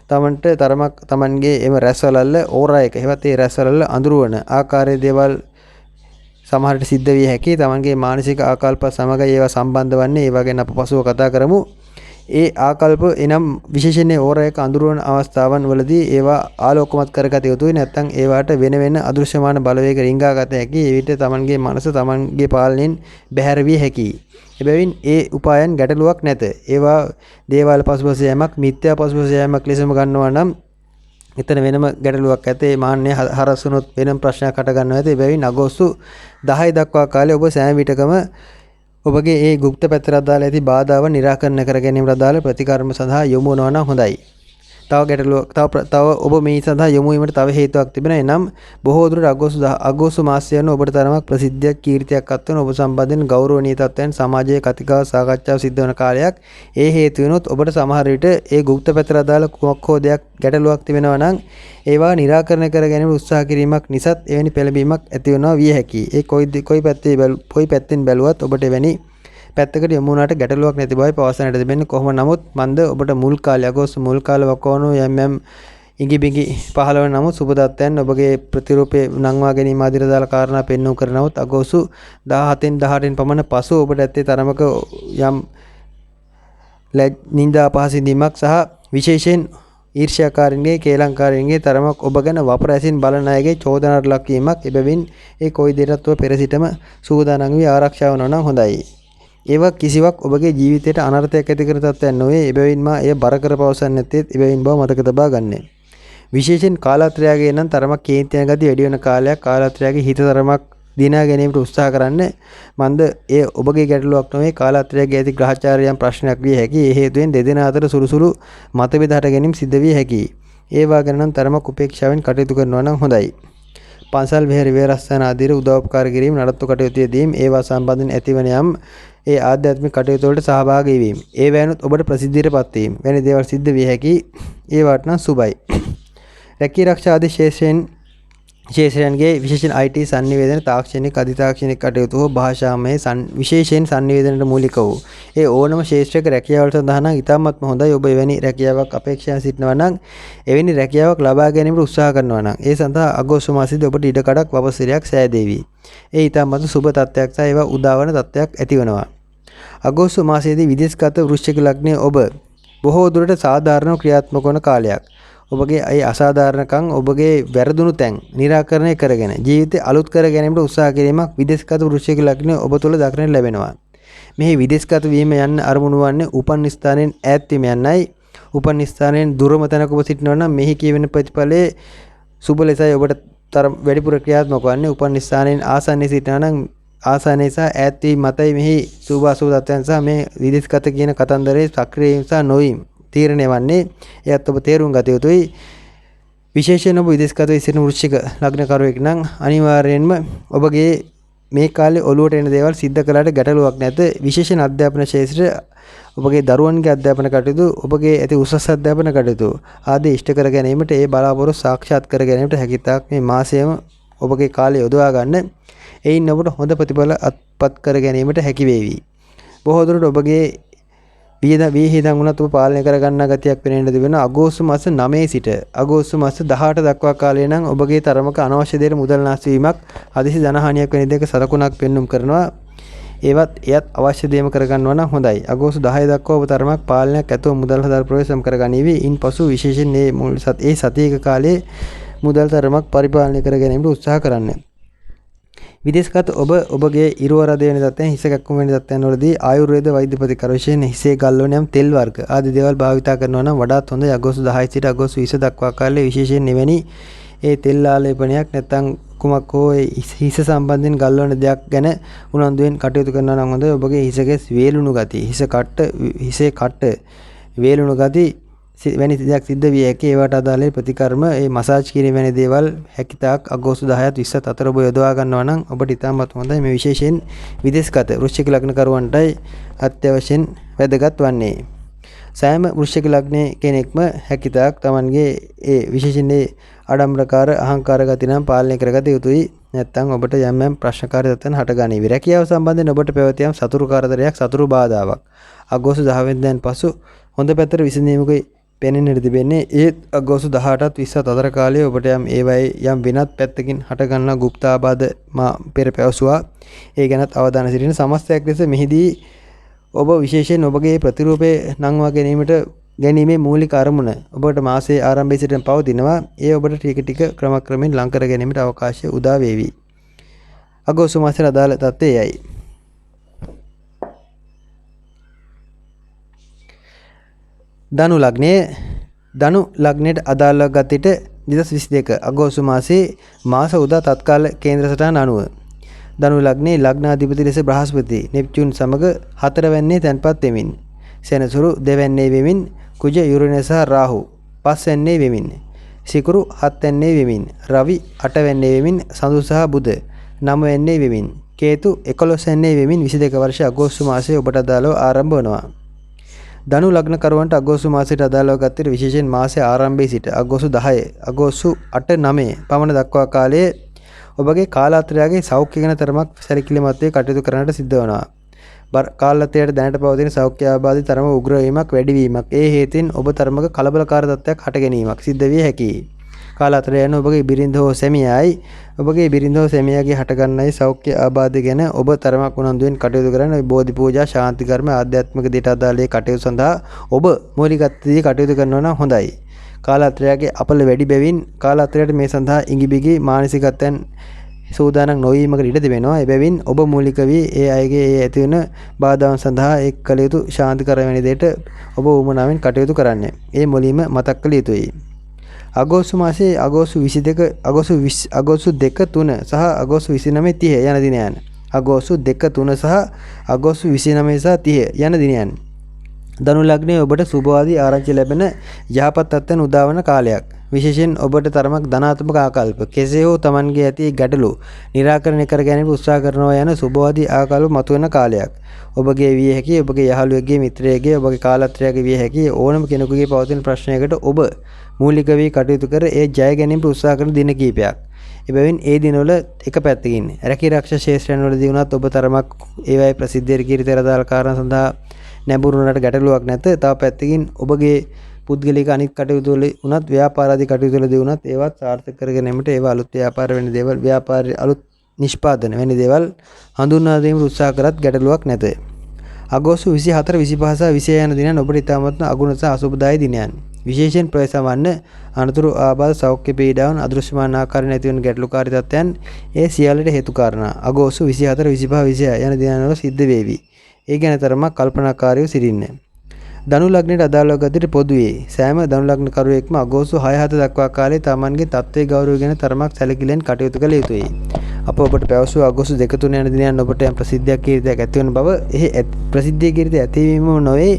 තමන්ට තරමක් තමන්ගේ එම රැස්වලල්ල ඕරා එක හෙවත් ඒ රැස්වලල්ල අඳුරවන ආකාරයේ දේවල් සමහරට සිද්ධ විය හැකි. තමන්ගේ මානසික ආකල්ප සමග ඒවා සම්බන්ධ වන්නේ. ඒවා ගැන අප පසුව කතා කරමු. ඒ ආකල්ප එනම් විශේෂයෙන් ඕරා එක අඳුරවන අවස්ථාවන් වලදී ඒවා ආලෝකමත් කරගත යුතුයි. නැත්නම් ඒවාට වෙන වෙන අදෘශ්‍යමාන බලවේග රිංගා ගත හැකි. ඒ විට තමන්ගේ මනස තමන්ගේ පාලනයෙන් බැහැර විය හැකියි. එබැවින් ඒ උපායන් ගැටලුවක් නැත. ඒවා දේවාල පසුපස යෑමක් මිත්‍යා පසුපස යෑමක් ලෙසම ගන්නවා නම් එතන වෙනම ගැටලුවක් ඇත. ඒ මාන්නේ හරස් වුණොත් වෙනම ප්‍රශ්නයක් හට ගන්නවා ඇත. එබැවින් අගෝස්තු 10 දක්වා කාලේ ඔබ සෑම විටකම ඔබගේ ඒ গুপ্ত පැත්තට අදාළ ඇති බාධාව निराකරණය කර ගැනීමට අදාළ ප්‍රතිකර්ම සඳහා යොමු වෙනවා නම් හොඳයි. තව ඔබ මේ සඳහා යොමු වීමට තව හේතුවක් තිබෙනවා. එනම් බොහෝ දුරට අගෝස්තු මාසය යන ඔබට තරමක් ප්‍රසිද්ධියක් කීර්තියක් අත්වන ඔබ සම්බන්ධයෙන් ගෞරවනීය තත්ත්වයන් සමාජයේ කතිකාව සාකච්ඡාව සිද්ධ වන කාලයක්. ඒ හේතු වෙනොත් ඔබට සමහර විට ඒ গুপ্ত පැත්තට අදාළ කුමක් හෝ දෙයක් ගැටලුවක් තිබෙනවා නම් ඒවා निराකරණය කර ගැනීමට උත්සාහ කිරීමක් නිසාත් එවැනි පෙළඹීමක් ඇති වෙනවා විය හැකියි. ඒ කොයි පැත්තෙන් බැලුවත් ඔබට එවැනි පැත්තකට යමු වුණාට ගැටලුවක් නැති බවයි පවසන්නට තිබෙන්නේ. කොහොම නමුත් මන්ද ඔබට මුල් කාලේ අගෝස්තු මුල් කාලේ වකවනු යම් ඉඟි බිඟි පහළ වෙන නමුත් සුබ තත්ත්වයන් ඔබගේ ප්‍රතිරූපේ නංවා ගැනීම ආදී දාලා කාරණා පෙන්වු කරනවොත් අගෝස්තු 17න් 18න් පමණ පසු ඔබට ඇත්තේ තරමක යම් නින්දා අපහාසින්දීමක් සහ විශේෂයෙන් ඊර්ෂ්‍යාකාරීන්ගේ කේලංකාරීන්ගේ තරමක් ඔබ ගැන වපරැසින් බලන අයගේ චෝදනාවට ලක්වීමක්. එබැවින් ඒ කොයි දෙයකටත් ඔබ පෙර සිටම සූදානම් වී ආරක්ෂා වෙනවා නම් හොඳයි. ඒවා කිසිවක් ඔබගේ ජීවිතයට අනර්ථයක් ඇති කර තත්ත්වයක් නොවේ. එබැවින්ම එය බර කර පවසන්නේ නැත්තේ එබැවින් බව මතක තබා ගන්න. විශේෂයෙන් කාලත්‍රයාගේ නම් තරමක් කේන්තියන ගති වැඩි වෙන කාලයක්. කාලත්‍රයාගේ හිත තරමක් දිනා ගැනීමට උත්සාහ කරන්න. මන්ද ඒ ඔබගේ ගැටලුවක් නොවේ. කාලත්‍රයාගේ ඇති ග්‍රහචාරයන් ප්‍රශ්නයක් විය හැකියි. ඒ හේතුවෙන් දෙදෙනා අතර සුළුසුළු මතභේද හට ගැනීම සිද්ධ විය හැකියි. ඒවා ගැන නම් තරමක් උපේක්ෂාවෙන් කටයුතු කරනවා නම් හොඳයි. පන්සල් විහෙර විහාරස්ථාන ආදී උදව්පකාර කිරීම නඩත්තු කටයුතුයේදී ඒවා සම්බන්ධයෙන් ඇතිවන යම් ඒ ආධ්‍යාත්මික කටයුතු වලට සහභාගී වීම. ඒ වෑනුත් ඔබට ප්‍රසිද්ධියටපත් වීම. වැනි දේවල් සිද්ධ විය හැකි. ඒවට නම් සුබයි. රැකී ආරක්ෂා ආදී ශේෂයන්ගේ විශේෂයෙන් IT sannivedana තාක්ෂණික අධිතාක්ෂණික කටයුතු හෝ භාෂාමය විශේෂයෙන් sannivedanට මූලික වූ ඒ ඕනම ශේෂ්ත්‍රයක රැකියාවල සඳහා නම් ඉතාමත්ම හොඳයි. ඔබ එවැනි රැකියාවක් අපේක්ෂා සිටිනවා නම් එවැනි රැකියාවක් ලබා ගැනීමට උත්සාහ කරනවා නම් ඒ සඳහා අගෝස්තු මාසයේදී ඔබට ඉඩකඩක් වපසිරියක් සෑදේවි. ඒ ඉතාමත් සුබ තත්ත්වයක් සහ ඒවා උදාවන තත්ත්වයක් ඇතිවනවා. අගෝස්තු මාසයේදී විදේශගත වෘශ්චික ලග්නයේ ඔබ බොහෝ දුරට සාධාරණව ක්‍රියාත්මක වන කාලයක්. ඔබගේ ඒ අසාධාරණකම් ඔබගේ වැරදුණු තැන් निराකරණය කරගෙන ජීවිතය අලුත් කර ගැනීමට උත්සාහ කිරීමක් විදේශගත වෘශ්චික ලග්නයේ ඔබ තුළ දක්නට ලැබෙනවා. මෙහි විදේශගත වීම යන්න අරමුණු වන්නේ උපන් ස්ථානයෙන් ඈත් වීම යන්නයි. උපන් ස්ථානයෙන් දුරම තැනක ඔබ සිටිනවා නම් මෙහි කියවෙන ප්‍රතිඵලයේ සුබ ලෙසයි ඔබට වැඩිපුර ක්‍රියාත්මක වන්නේ. උපන් ස්ථානයෙන් ආසන්නයේ සිටිනවා නම් ආසන්නයේ සහ ඈත් වීම මතයි මෙහි සුබ අසුබ තත්ත්වයන් සහ මේ විදේශගත කියන කතන්දරේ සක්‍රිය වීම සහ නොවීම තීරණය වන්නේ. එයත් ඔබ තේරුම් ගත යුතුයි. විශේෂයෙන් ඔබ විදේශගත සිටින වෘශ්චික ලග්නකරුවෙක් නම් අනිවාර්යයෙන්ම ඔබගේ මේ කාලේ ඔළුවට එන දේවල් සිද්ධ කළාට ගැටලුවක් නැත. විශේෂයෙන් අධ්‍යාපන ශාස්ත්‍රය ඔබගේ දරුවන්ගේ අධ්‍යාපන කටයුතු ඔබගේ ඇති උසස් අධ්‍යාපන කටයුතු ආදී ඉෂ්ට කර ගැනීමට ඒ බලාපොරොත්තු සාක්ෂාත් කර ගැනීමට හැකියාවක් මේ මාසයම ඔබගේ කාලය යොදවා ගන්න. එයින් ඔබට හොඳ ප්‍රතිඵල අත්පත් කර ගැනීමට හැකි වේවි. බොහෝ දුරට ඔබගේ වියහිදන් උනත් ඔබ පාලනය කර ගන්නා ගතියක් පෙනෙන්න තිබෙන අගෝස්තු මාස 9 සිට අගෝස්තු මාස 18 දක්වා කාලය නම් ඔබගේ තරමක අනවශ්‍ය දෙයට මුදල් නාස්ති වීමක් හදිසි ධනහානියක් වෙන දෙයක සලකුණක් පෙන්눔 කරනවා. එයත් අවශ්‍ය දේම කරගන්නවා නම් හොඳයි. අගෝස්තු 10 දක්වා ඔබ තරමක් පාලනයක් ඇතුව මුදල් හදාර ප්‍රවේශම් කරගනිවි. ඉන්පසු විශේෂයෙන් මේ සතියක කාලයේ මුදල් තරමක් පරිපාලනය කර ගැනීමට උත්සාහ කරන්න. විදේශගත ඔබගේ ඉරුවරද වෙන තත්ත්වයන් හිස කැක්කුම වෙන තත්ත්වයන් වලදී ආයුර්වේද වෛද්‍ය ප්‍රතිකාර විශේෂයෙන් හිසේ ගල්වන යම් තෙල් වර්ග ආදී දේවල් භාවිතා කරනවා නම් වඩාත් හොඳයි. අගෝස්තු 10 සිට අගෝස්තු 20 දක්වා කාලයේ විශේෂයෙන් එවැනි ඒ තෙල් ආලේපනයක් නැත්නම් කුමක් හෝ හිස සම්බන්ධයෙන් ගල්වන දෙයක් ගැන උනන්දුවෙන් කටයුතු කරනවා නම් හොඳයි. ඔබගේ හිසගේ වේලුණු ගතිය, හිසේ කට්ට වේලුණු ගතිය වැනි දෙයක් සිද්ධ විය හැකි. ඒවට අදාළ ප්‍රතිකර්ම ඒ මසාජ් කිරීම වැනි දේවල් හැකිතාක් අගෝස්තු 10ත් 20ත් අතර ඔබ යොදවා ගන්නවා නම් ඔබට ඉතාමත් හොඳයි. මේ විශේෂයෙන් විදේශගත වෘශ්චික ලග්න කරුවන්ටයි අත්‍යවශ්‍යයෙන් වැදගත් වන්නේ. සෑම වෘශ්චික ලග්නයේ කෙනෙක්ම හැකිතාක් Tamanගේ ඒ විශේෂයෙන් ආඩම්බරකාර අහංකාර ගති නම් පාලනය කරගත යුතුයි. නැත්නම් ඔබට යම් ප්‍රශ්නකාරී තත්ත්වයන් හටගනී. රැකියාව සම්බන්ධයෙන් ඔබට පැවතියම් සතුරු කාර්යයක් සතුරු බාධාවක් අගෝස්තු 10 වෙනිදාන් පසු හොඳ පැත්තට විසඳීමක පෙනෙන්නට තිබෙන්නේ. ඒත් අගෝස්තු 18ත් 20ත් අතර කාලයේ ඔබට යම් වෙනත් පැත්තකින් හටගන්නා গুপ্ত ආබාධ පෙර පැවසුවා. ඒ ගැනත් අවධානය සිටින සමස්තයක් ලෙස මෙහිදී ඔබ විශේෂයෙන් ඔබගේ ප්‍රතිරූපේ නංවා ගැනීමේ මූලික අරමුණ ඔබට මාසයේ ආරම්භයේ සිට පවතිනවා. ඒ ඔබට ටික ක්‍රමක්‍රමයෙන් ලං කර ගැනීමට අවකාශය උදා වේවි. අගෝස්තු මාසයේ අදාළ තත්ත්වයයි. ධනු ලග්නයට අදාළ ගතියට 2022 අගෝස්තු මාසයේ මාස උදා තත්කාල කේන්ද්‍ර සටහන අනුව ධනු ලග්නයේ ලග්නාධිපති ලෙස බ්‍රහස්පති නෙප්චූන් සමග 4 වැන්නේ තැන්පත් වෙමින්, සෙනසුරු 2 වැන්නේ වෙමින්, කුජ යුරේනස් සහ රාහු 5 වැන්නේ වෙමින්, සිකුරු 7 වැන්නේ වෙමින්, රවි 8 වැන්නේ වෙමින්, සඳු සහ බුධ 9 වැන්නේ වෙමින්, කේතු 11 වැන්නේ වෙමින් 22 වර්ෂ අගෝස්තු මාසයේ ඔබට අදාළව ආරම්භ වෙනවා. ධනු ලග්න කරුවන්ට අගෝස්තු මාසයට අදාළව ගත්තට විශේෂයෙන් මාසයේ ආරම්භයේ සිට අගෝස්තු 10 අගෝස්තු 8 9 පමණ දක්වා කාලයේ ඔබගේ කාලාත්‍රයගේ සෞඛ්‍ය ගැන තරමක් සැලකිලිමත් වේ කටයුතු කරන්නට සිද්ධ වෙනවා. කාලාත්‍රයට දැනට පවතින සෞඛ්‍ය ආබාධි තරම උග්‍ර වීමක් වැඩි වීමක් ඒ හේතුවෙන් ඔබ තරමක කලබලකාර තත්ත්වයක් හට ගැනීමක් සිද්ධ විය හැකියි. කාලාත්‍රය යන ඔබගේ බිරිඳ හෝ සැමියායි ඔබගේ බිරිඳ හෝ සැමියාගේ හටගන්නයි සෞඛ්‍ය ආබාධ ගැන ඔබ තරමක් උනන්දුවෙන් කටයුතු කරන බෝධි පූජා ශාන්ති කර්ම ආධ්‍යාත්මික දේට අදාළ කටයුතු සඳහා ඔබ මූලිකත්වයේ කටයුතු කරනවා නම් හොඳයි. කාලාත්‍රයගේ අපල වැඩි බැවින් කාලාත්‍රයට මේ සඳහා ඉඟිබිගි මානසිකත්වයන් සූදානම් නොවීමකට ඉඩ තිබෙනවා. එබැවින් ඔබ මූලික වී ඒ අයගේ ඒ ඇති වෙන බාධාවන් සඳහා එක් කළ යුතු ශාන්ති කර්ම වැනි දේට ඔබ උමනාවෙන් කටයුතු කරන්න. ඒ මුලින්ම මතක් කළ යුතුයි. අගෝස්තු මාසයේ අගෝස්තු 22 අගෝස්තු 2 3 සහ අගෝස්තු 29 30 යන දිනයන් අගෝස්තු 2 3 සහ අගෝස්තු 29 සහ 30 යන දිනයන් ධනු ලග්නයේ ඔබට සුභවාදී ආරංචි ලැබෙන යහපත් තත්ත්වයන් උදාවන කාලයක්. විශේෂයෙන් ඔබට තරමක් ධනාත්මක ආකල්ප කෙසේ හෝ Tamanගේ ඇති ගැටලු निराකරණය කර ගැනීමට උත්සාහ කරනවා යන සුභවාදී ආකල්ප මතුවෙන කාලයක්. ඔබගේ විය හැකි ඔබගේ යහළුවෙක්ගේ මිත්‍රයෙක්ගේ ඔබගේ කාලත්‍රයගේ විය හැකි ඕනම කෙනෙකුගේ පවතින ප්‍රශ්නයකට ඔබ මූලික වී කටයුතු කර ඒ ජය ගැනීමට උත්සාහ කරන දින කිහිපයක්. එබැවින් ඒ දිනවල එක පැත්තකින් රැකී ආරක්ෂා ශාස්ත්‍රයන් වලදී වුණත් ඔබ තරමක් ඒවයි ප්‍රසිද්ධියට කීර්තියට අදාළ කාරණා සඳහා නැඹුරු වුණාට ගැටලුවක් නැත. තව පැත්තකින් ඔබගේ පුද්ගලික අනිත් කටයුතු වල උනත් ව්‍යාපාර ආදී කටයුතු වලදී උනත් ඒවත් සාර්ථක කර ගැනීමට ඒවා අලුත් ව්‍යාපාර වෙන දේවල් ව්‍යාපාරයේ අලුත් නිෂ්පාදන වෙන දේවල් හඳුන්වා දීමට උත්සාහ කරත් ගැටලුවක් නැත. අගෝස්තු 24 25 සහ 26 යන දිනයන් ඔබට ඉතාමත්ම අගුණ සහ අසුබදායී දිනයන්. විශේෂයෙන් ප්‍රවේශවන්න අනතුරු ආබාධ සෞඛ්‍ය පීඩාවන් අදෘශ්‍යමාන ආකාරයෙන් ඇති වන ගැටලුකාරී තත්ත්වයන් ඒ සියල්ලට හේතු කාරණා අගෝස්තු 24 25 26 යන දිනයන් වල සිද්ධ වේවි. ඒ ගැන තරමක් කල්පනාකාරීව සිටින්න. ධනු ලග්නයට අදාළව ගතියට පොදුවේ සෑම ධනු ලග්න කරුවෙක්ම අගෝස්තු 6-7 දක්වා කාලයේ තමන්ගේ තත්ත්වයේ ගෞරවය ගැන තරමක් සැලකිලිෙන් කටයුතු කළ යුතුයි. අප ඔබට පැවසුව අගෝස්තු 2-3 යන දිනයන් ඔබට යම් ප්‍රසිද්ධියක් කීර්තියක් ඇති වෙන බව එහි ප්‍රසිද්ධිය කීර්තිය ඇතිවීම නොවේ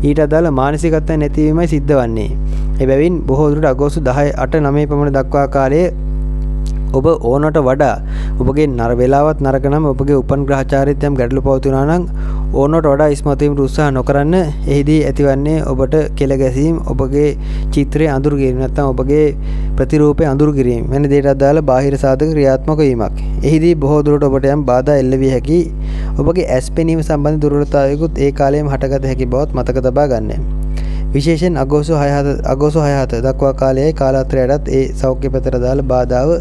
ඊට අදාළ මානසිකත්වයන් නැතිවීමයි සිද්ධ වන්නේ. එබැවින් බොහෝ දුරට අගෝස්තු 10 8 9 පමණ දක්වා කාලයේ ඔබ ඕනට වඩා ඔබගේ වේලාවත් නරක නම් ඔබගේ උපන් ග්‍රහචාරීත්වයන් ගැටලු පවතිනවා නම් ඕනට වඩා ඉස්මතු වීමට උත්සාහ නොකරන්න. එහිදී ඇතිවන්නේ ඔබට කෙල ගැසීම්, ඔබගේ චිත්‍රය අඳුරු කිරීම නැත්නම් ඔබගේ ප්‍රතිරූපය අඳුරු කිරීම වෙන දේට අදාළ බාහිර සාධක ක්‍රියාත්මක වීමක්. එහිදී බොහෝ දුරට ඔබට යම් බාධා එල්ල විය හැකි. ඔබගේ ඇස් පෙනීම සම්බන්ධ දුර්වලතාවයකුත් ඒ කාලයේම හටගත හැකි බවත් මතක තබා ගන්න. විශේෂයෙන් අගෝස්තු 6 දක්වා කාලයයි කාලාන්තරයටත් ඒ සෞඛ්‍ය පැතර දාල බාධාව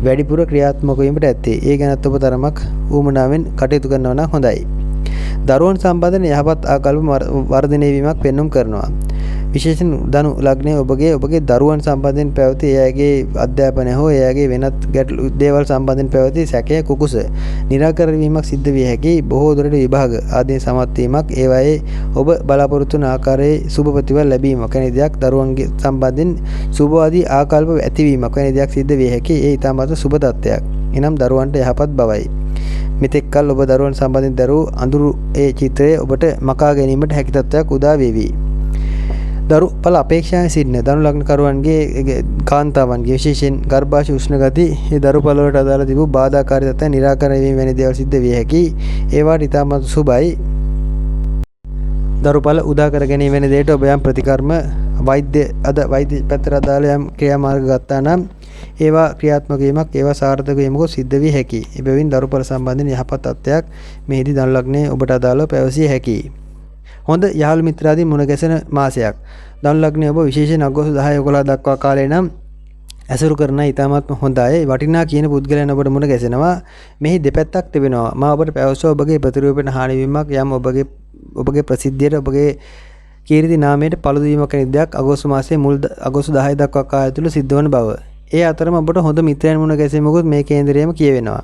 වැඩිපුර ක්‍රියාත්මක වීමට ඇත්තේ. ඒ ගැනත් ඔබ තරමක් ඌමනාවෙන් කටයුතු කරනවා නම් හොඳයි. දරුවන් සම්බන්ධයෙන් යහපත් ආකල්ප වර්ධනය වීමක් පෙන්눔 කරනවා. විශේෂයෙන් ධනු ලග්නයේ ඔබගේ දරුවන් සම්බන්ධයෙන් පැවති එයාගේ අධ්‍යාපනය හෝ එයාගේ වෙනත් ගැටලු දේවල් සම්බන්ධයෙන් පැවති සැකය කුකුස निराකරණ වීමක් සිද්ධ විය හැකි. බොහෝ දුරට විභාග ආදී සමත් වීමක් ඒවායේ ඔබ බලාපොරොත්තු වන ආකාරයේ සුබ ප්‍රතිඵල ලැබීමක් වැනි දෙයක් දරුවන්ගේ සම්බන්ධයෙන් සුබවාදී ආකල්ප ඇතිවීමක් වැනි දෙයක් සිද්ධ විය හැකි. ඒ ඊටමත් සුබ තත්ත්වයක්. එනම් දරුවන්ට යහපත් බවයි. මෙතෙක් කල ඔබ දරුවන් සම්බන්ධයෙන් දරූ අඳුරු ඒ චිත්‍රය ඔබට මකා ගැනීමට හැකි තත්ත්වයක් උදා වේවි. දරු පල අපේක්ෂාවෙන් සිටින ධනු ලග්නකරුවන්ගේ කාන්තාවන්ගේ විශේෂයෙන් ගර්භාෂය උෂ්ණ ගති ඒ දරු පල වලට අදාළ තිබූ බාධාකාරී තත්ත්වයන් निराකරණය වීම වැනි දේවල් සිද්ධ විය හැකි. ඒවාට ඉතාමත් සුබයි. දරු පල උදා කර ගැනීම වෙන දෙයට ඔබ යම් ප්‍රතිකර්ම වෛද්‍ය පැත්තට අදාළ යම් ක්‍රියාමාර්ග ගත්තා නම් ඒවා ක්‍රියාත්මක වීමක් ඒවා සාර්ථක වීමක සිද්ධ විය හැකියි. එබැවින් දරු පල සම්බන්ධයෙන් යහපත් තත්ත්වයක් මෙහිදී ධනු ලග්නයේ ඔබට අදාළව පැවසිය හැකියි. හොඳ යහළු මිත්‍රාදී මුණ ගැසෙන මාසයක්. ධනු ලග්නයේ ඔබ විශේෂයෙන් අගෝස්තු 10-11 දක්වා කාලය නම් ඇසුරු කරන ඉතාමත් හොඳයි. වටිනා කියන පුද්ගලයන් ඔබට මුණ ගැසෙනවා. මෙහි දෙපැත්තක් තිබෙනවා. මා ඔබට පැවසුවා ඔබගේ ප්‍රතිරූපයට හානි වීමක් යම් ඔබගේ ප්‍රසිද්ධියට ඔබගේ කීර්ති නාමයට පළුදු වීමක් වැනි දෙයක් අගෝස්තු මාසයේ මුල් අගෝස්තු 10 දක්වා කාලය තුල සිද්ධ වන බව. ඒ අතරම ඔබට හොඳ මිත්‍රයන් මුණ ගැසීමකුත් මේ කේන්දරයේම කියවෙනවා.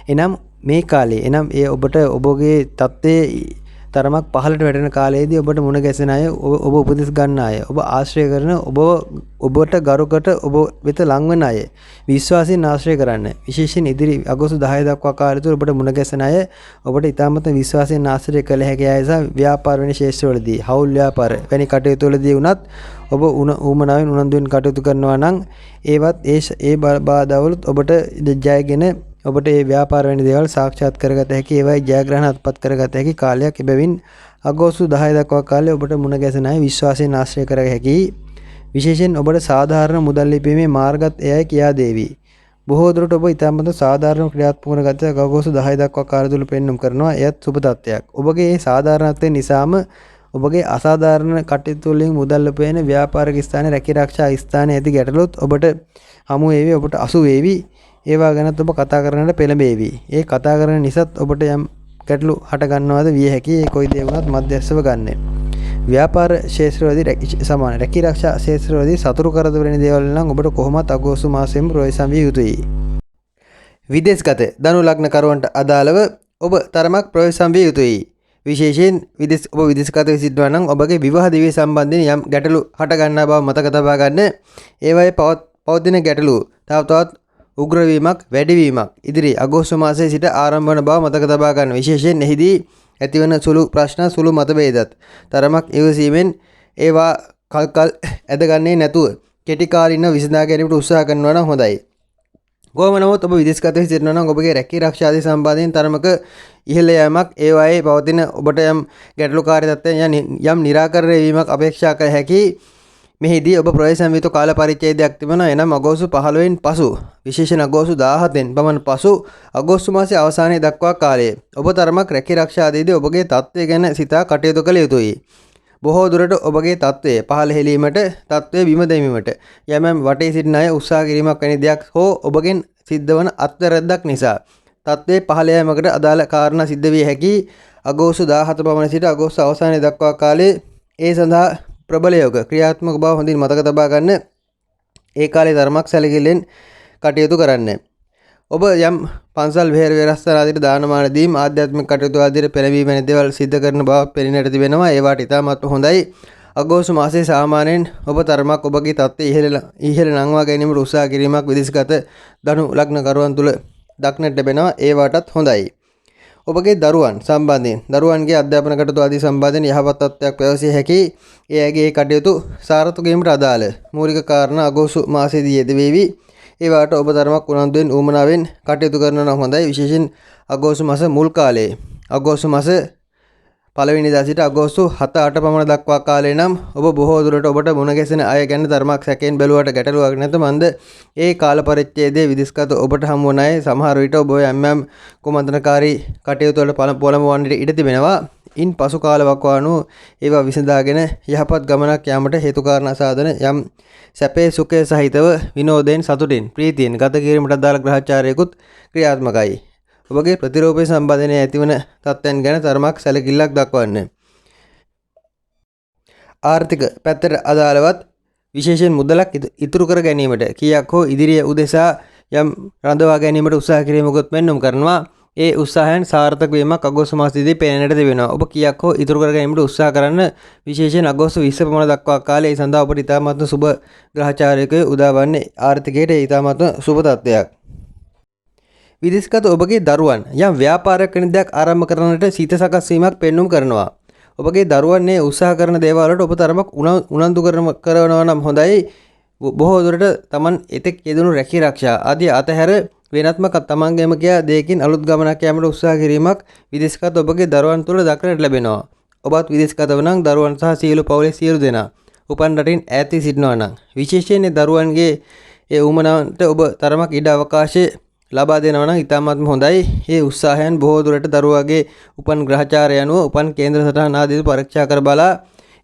එනම් මේ කාලේ ඒ ඔබට ඔබගේ තත්ත්වයේ තරමක් පහළට වැටෙන කාලයේදී ඔබට මුණ ගැසෙන අය ඔබ උපදෙස් ගන්න අය ඔබ ආශ්‍රය කරන ඔබට ගරුකට ඔබ වෙත ලංවන අය විශ්වාසයෙන් ආශ්‍රය කරන්න. විශේෂයෙන් ඉදිරි අගෝස්තු 10 දක්වා කාලය තුල ඔබට මුණ ගැසෙන අය ඔබට ඉතාමත් විශ්වාසයෙන් ආශ්‍රය කළ හැකි අය සහ ව්‍යාපාර වෙන ක්ෂේත්‍රවලදී හවුල් ව්‍යාපාර වැනි කටයුතු වලදී වුණත් ඔබ උමනාවෙන් උනන්දුවෙන් කටයුතු කරනවා නම් ඒවත් ඒ බාධාවලුත් ඔබට ජයගෙන ඔබට මේ ව්‍යාපාර වෙන දේවල් සාක්ෂාත් කරගත හැකි ඒවයි ජයග්‍රහණ අත්පත් කරගත හැකි කාලයක්. එබැවින් අගෝස්තු 10 දක්වා කාලේ ඔබට මුණ ගැසෙන අය විශ්වාසයෙන් ආශ්‍රය කර හැකි. විශේෂයෙන් ඔබට සාධාරණ මුදල් ලිපීමේ මාර්ගත් එයයි කියා දේවි. බොහෝ දුරට ඔබ ඉතාමත් සාධාරණ ක්‍රියාත්මක වන ගතිය අගෝස්තු 10 දක්වා කාලය තුල පෙන්눔 කරනවා. එයත් සුබ තත්ත්වයක්. ඔබගේ මේ සාධාරණත්වය නිසාම ඔබගේ අසාධාරණ කටයුතු වලින් මුදල් ලැබෙන ව්‍යාපාරික ස්ථානයේ රැකිරක්ෂා ස්ථානයේ ඇති ගැටලුත් ඔබට හමු වේවි. ඔබට අසු වේවි. ඒවා ගැනත් ඔබ කතා කරන්නට පෙළඹේවි. ඒ කතා කරන නිසාත් ඔබට යම් ගැටලු හට ගන්නවාද විය හැකි. ඒ කොයි දේ වුණත් මධ්‍යස්ථව ගන්න. ව්‍යාපාර ක්ෂේත්‍රවලදී රැකිරක්ෂා ක්ෂේත්‍රවලදී සතුරු කරදර වෙන දේවල් නම් ඔබට කොහොමත් අගෝස්තු මාසයෙන් ප්‍රවේශම් විය යුතුයි. විදේශගත ධනු ලග්න කරුවන්ට අදාළව ඔබ තරමක් ප්‍රවේශම් විය යුතුයි. විශේෂයෙන් ඔබ විදේශගත සිටිනවා නම් ඔබගේ විවාහ දිවිය සම්බන්ධයෙන් යම් ගැටලු හට ගන්නා බව මතක තබා ගන්න. ඒවායේ පවතින ගැටලු තවත් උග්‍රවීමක් වැඩිවීමක් ඉදිරි අගෝස්තු මාසයේ සිට ආරම්භ වන බව මතක තබා ගන්න. විශේෂයෙන් එහිදී ඇතිවන සුළු ප්‍රශ්න සුළු මතභේදත් තරමක් ඉවසීමෙන් ඒවා කල්කල් ඇදගන්නේ නැතුව කෙටි කාලිනව විසඳා ගැනීමට උත්සාහ කරනවා නම් හොඳයි. කොහොම නමුත් ඔබ විදේශගතව සිටිනවා නම් ඔබගේ රැකිරක්ෂා ආදී සම්බන්ධයෙන් තරමක ඉහළ යෑමක් ඒවායේ පවතින ඔබට යම් ගැටලුකාරී තත්ත්වයන් යම් निराකරණය වීමක් අපේක්ෂා කර හැකි. මෙහිදී ඔබ ප්‍රවේශම් විය යුතු කාල පරිච්ඡේදයක් තිබෙනවා. එනම් අගෝස්තු 15 පසු විශේෂයෙන් අගෝස්තු 17 පමණ පසු අගෝස්තු මාසයේ අවසානයේ දක්වා කාලය ඔබ තරමක් රැකිරක්ෂා ආදීදී ඔබගේ තත්ත්වය ගැන සිතා කටයුතු කළ යුතුයි. බොහෝ දුරට ඔබගේ තත්ත්වය පහළ හෙලීමට තත්ත්වය බිම දැමීමට යම් වටේ සිටින අය උත්සාහ කිරීමක් වැනි දෙයක් හෝ ඔබගෙන් සිද්ධ වන අත්වැරද්දක් නිසා තත්ත්වයේ පහළ යාමකට අදාළ කාරණා සිද්ධ විය හැකි. අගෝස්තු 17 පමණ සිට අගෝස්තු අවසානයේ දක්වා කාලයේ ඒ සඳහා ප්‍රබල යෝග ක්‍රියාත්මක බව හොඳින් මතක තබා ගන්න. ඒ කාලේ ධර්මයක් සැලකිල්ලෙන් කටයුතු කරන්න. ඔබ යම් පන්සල් විහෙර විහාරස්ථාන ආදියට දානමාන දීම් ආධ්‍යාත්මික කටයුතු ආදියට පෙළඹීම වෙන දේවල් සිද්ධ කරන බව පෙනෙන්නට තිබෙනවා. ඒවාට ඉතාමත් හොඳයි. අගෝස්තු මාසයේ සාමාන්‍යයෙන් ඔබ තරමක් ඔබගේ තත්ත්වය ඉහළ නංවා ගැනීමට උත්සාහ කිරීමක් විදේශගත ධනු ලග්න කරුවන් තුල දක්නට ලැබෙනවා. ඒවාටත් හොඳයි. ඔබගේ දරුවන් සම්බන්ධයෙන් දරුවන්ගේ අධ්‍යාපන කටයුතු ආදී සම්බන්ධයෙන් යහපත් තත්ත්වයක් පැවසිය හැකි. එයාගේ කටයුතු සාර්ථක වීමට අදාළ මූලික කාරණා අගෝස්තු මාසයේදී යෙදවේවි. ඒවාට ඔබ තරමක් උනන්දුවෙන් ඌමනාවෙන් කටයුතු කරනවා නම් හොඳයි. විශේෂයෙන් අගෝස්තු මාස මුල් කාලයේ අගෝස්තු මාස පළවෙනිදා සිට අගෝස්තු 7-8 පමණ දක්වා කාලය නම් ඔබ බොහෝ දුරට ඔබට මුණ ගැසෙන අය ගැන තරමක් සැකයෙන් බැලුවට ගැටලුවක් නැත මන්ද ඒ කාල පරිච්ඡේදයේ විදිස්ගත ඔබට හමු වන අය සමහර විට ඔබ යම් කුමන්ත්‍රණකාරී කටයුතු වලට පොළඹවන්නට ඉඩ තිබෙනවා. ඉන් පසු කාල වකවානුව ඒවා විසඳාගෙන යහපත් ගමනක් යාමට හේතු කාරණා සාධන යම් සැපේ සුඛය සහිතව විනෝදයෙන් සතුටින් ප්‍රීතියෙන් ගත කිරීමට අදාළ ග්‍රහචාරයකුත් ක්‍රියාත්මකයි. ඔබගේ ප්‍රතිරෝපය සම්බන්ධයෙන් ඇතිවන තත්ත්වයන් ගැන තරමක් සැලකිල්ලක් දක්වන්න. ආර්ථික පැත්තට අදාළවත් විශේෂයෙන් මුදලක් ඉතුරු කර ගැනීමට කීයක් හෝ ඉදිරිය උදෙසා යම් රඳවා ගැනීමට උත්සාහ කිරීමකුත් පෙන්වුම් කරනවා. ඒ උත්සාහයන් සාර්ථක වීමක් අගෝස්තු මාසයේදී පෙනෙන්නට තිබෙනවා. ඔබ කීයක් හෝ ඉතුරු කර ගැනීමට උත්සාහ කරන්න විශේෂයෙන් අගෝස්තු 20 පමණ දක්වා කාලය ඒ සඳහා ඔබට ඉතාමත්ම සුබ ග්‍රහචාරයකය උදාවන්නේ ආර්ථිකයට ඉතාමත්ම සුබ තත්ත්වයක්. විදේශගත ඔබගේ දරුවන් යම් ව්‍යාපාරයක් වෙන දෙයක් ආරම්භ කරන්නට සිත සකස් වීමක් පෙන්වුම් කරනවා. ඔබගේ දරුවන් මේ උත්සාහ කරන දේවල් වලට ඔබ තරමක් උනන්දු කරනවා නම් හොඳයි. බොහෝ දුරට Taman එතෙක් යෙදුණු රැකී ආරක්ෂා ආදී අතහැර වෙනත්මක තමන්ගේම කියා දෙයකින් අලුත් ගමනක් යාමට උත්සාහ කිරීමක් විදේශගත ඔබගේ දරුවන් තුළ දක්නට ලැබෙනවා. ඔබත් විදේශගතව නම් දරුවන් සහ සියලු පවුලේ සියලු දෙනා උපන් රටින් ඈත සිටිනවා නම් විශේෂයෙන් දරුවන්ගේ ඒ උමනාවට ඔබ තරමක් ඉඩ අවකාශය ලබා දෙනවා නම් ඉතාමත්ම හොඳයි. මේ උත්සාහයන් බොහෝ දුරට දරුවාගේ උපන් ග්‍රහචාරය අනුව උපන් කේන්ද්‍ර සටහන ආදී පරීක්ෂා කර බලා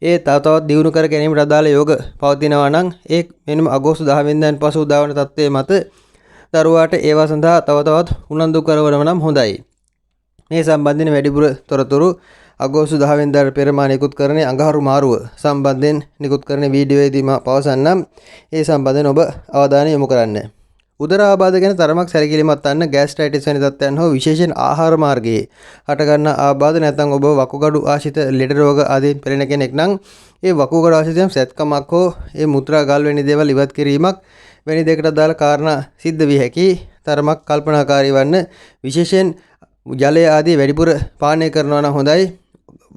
ඒ තවත් දියුණු කර ගැනීමට අදාළ යෝග පවතිනවා නම් ඒ මෙන්න අගෝස්තු 10 වෙනිදාන් පසු උදාවන තත්ත්වයේ මත දරුවාට ඒවා සඳහා තවත් උනන්දු කරවනවා නම් හොඳයි. මේ සම්බන්ධයෙන් වැඩිපුර තොරතුරු අගෝස්තු 10 වෙනිදාට පෙර මා නිකුත් කරන අඟහරු මාරුව සම්බන්ධයෙන් නිකුත් කරන වීඩියෝයේදී මා පවසන්නම්. ඒ සම්බන්ධයෙන් ඔබ අවධානය යොමු කරන්න. උදර ආබාධ ගැන තරමක් සැලකිලිමත් වන්න ගෑස්ට්‍රයිටිස් වැනි තත්ත්වයන් හෝ විශේෂයෙන් ආහාර මාර්ගයේ හටගන්න ආබාධ නැත්නම් ඔබ වකුගඩු ආශ්‍රිත ලෙඩ රෝග ආදී පෙළෙන කෙනෙක් නම් ඒ වකුගඩු ආශ්‍රිතයන් සැත්කමක් හෝ ඒ මුත්‍රා ගල් වැනි දේවල් ඉවත් කිරීමක් වැනි දෙයකට අදාළ කාරණා සිද්ධ විය හැකි තරමක් කල්පනාකාරී වන්න විශේෂයෙන් ජලය ආදී වැඩිපුර පානය කරනවා නම් හොඳයි.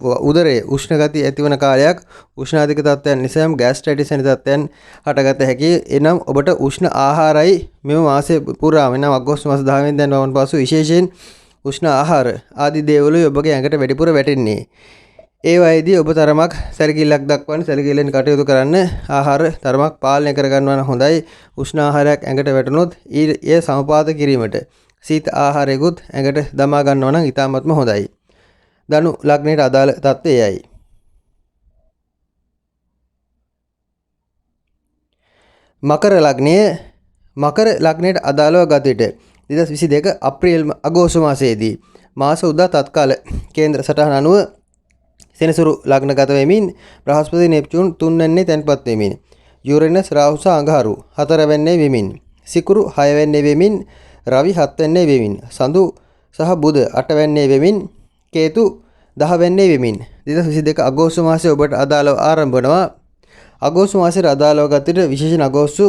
උදරයේ උෂ්ණ ගති ඇතිවන කාලයක් උෂ්ණාධික තත්ත්වයන් නිසා ගෑස්ට්‍රයිටිස් වැනි තත්ත්වයන් හටගත හැකි. එනම් ඔබට උෂ්ණ ආහාරයි මෙම මාසයේ පුරාම එනම් අගෝස්තු මාස 10 වෙනිදා වන පසු විශේෂයෙන් උෂ්ණ ආහාර ආදී දේවල් ඔබගේ ඇඟට වැඩිපුර වැටෙන්නේ. ඒ වයිදී ඔබ තරමක් සැලකිල්ලක් දක්වන්න සැලකිල්ලෙන් කටයුතු කරන්න. ආහාර තරමක් පාලනය කර ගන්නවා නම් හොඳයි. උෂ්ණ ආහාරයක් ඇඟට වැටුනොත් ඒ සමපාත කිරීමට සීත ආහාරයකුත් ඇඟට දමා ගන්නවා නම් ඉතාමත්ම හොඳයි. ධනු ලග්නයට අදාළ තත්ත්වය එයයි. මකර ලග්නයට අදාළව ගත විට 2022 අප්‍රේල් අගෝස්තු මාසයේදී මාස උදා තත්කාල කේන්ද්‍ර සටහන අනුව සෙනසුරු ලග්නගත වෙමින් බ්‍රහස්පති නෙප්චූන් 3 වෙන්නේ තැන්පත් වෙමින් යුරේනස් රාහු සහ අඟහරු 4 වෙන්නේ වෙමින් සිකුරු 6 වෙන්නේ වෙමින් රවි 7 වෙන්නේ වෙමින් සඳු සහ බුධ 8 වෙන්නේ වෙමින් කේතු 10 වෙන්නේ වෙමින් 2022 අගෝස්තු මාසයේ ඔබට අදාළව ආරම්භ වෙනවා. අගෝස්තු මාසයේ අදාළව ගතට විශේෂයෙන් අගෝස්තු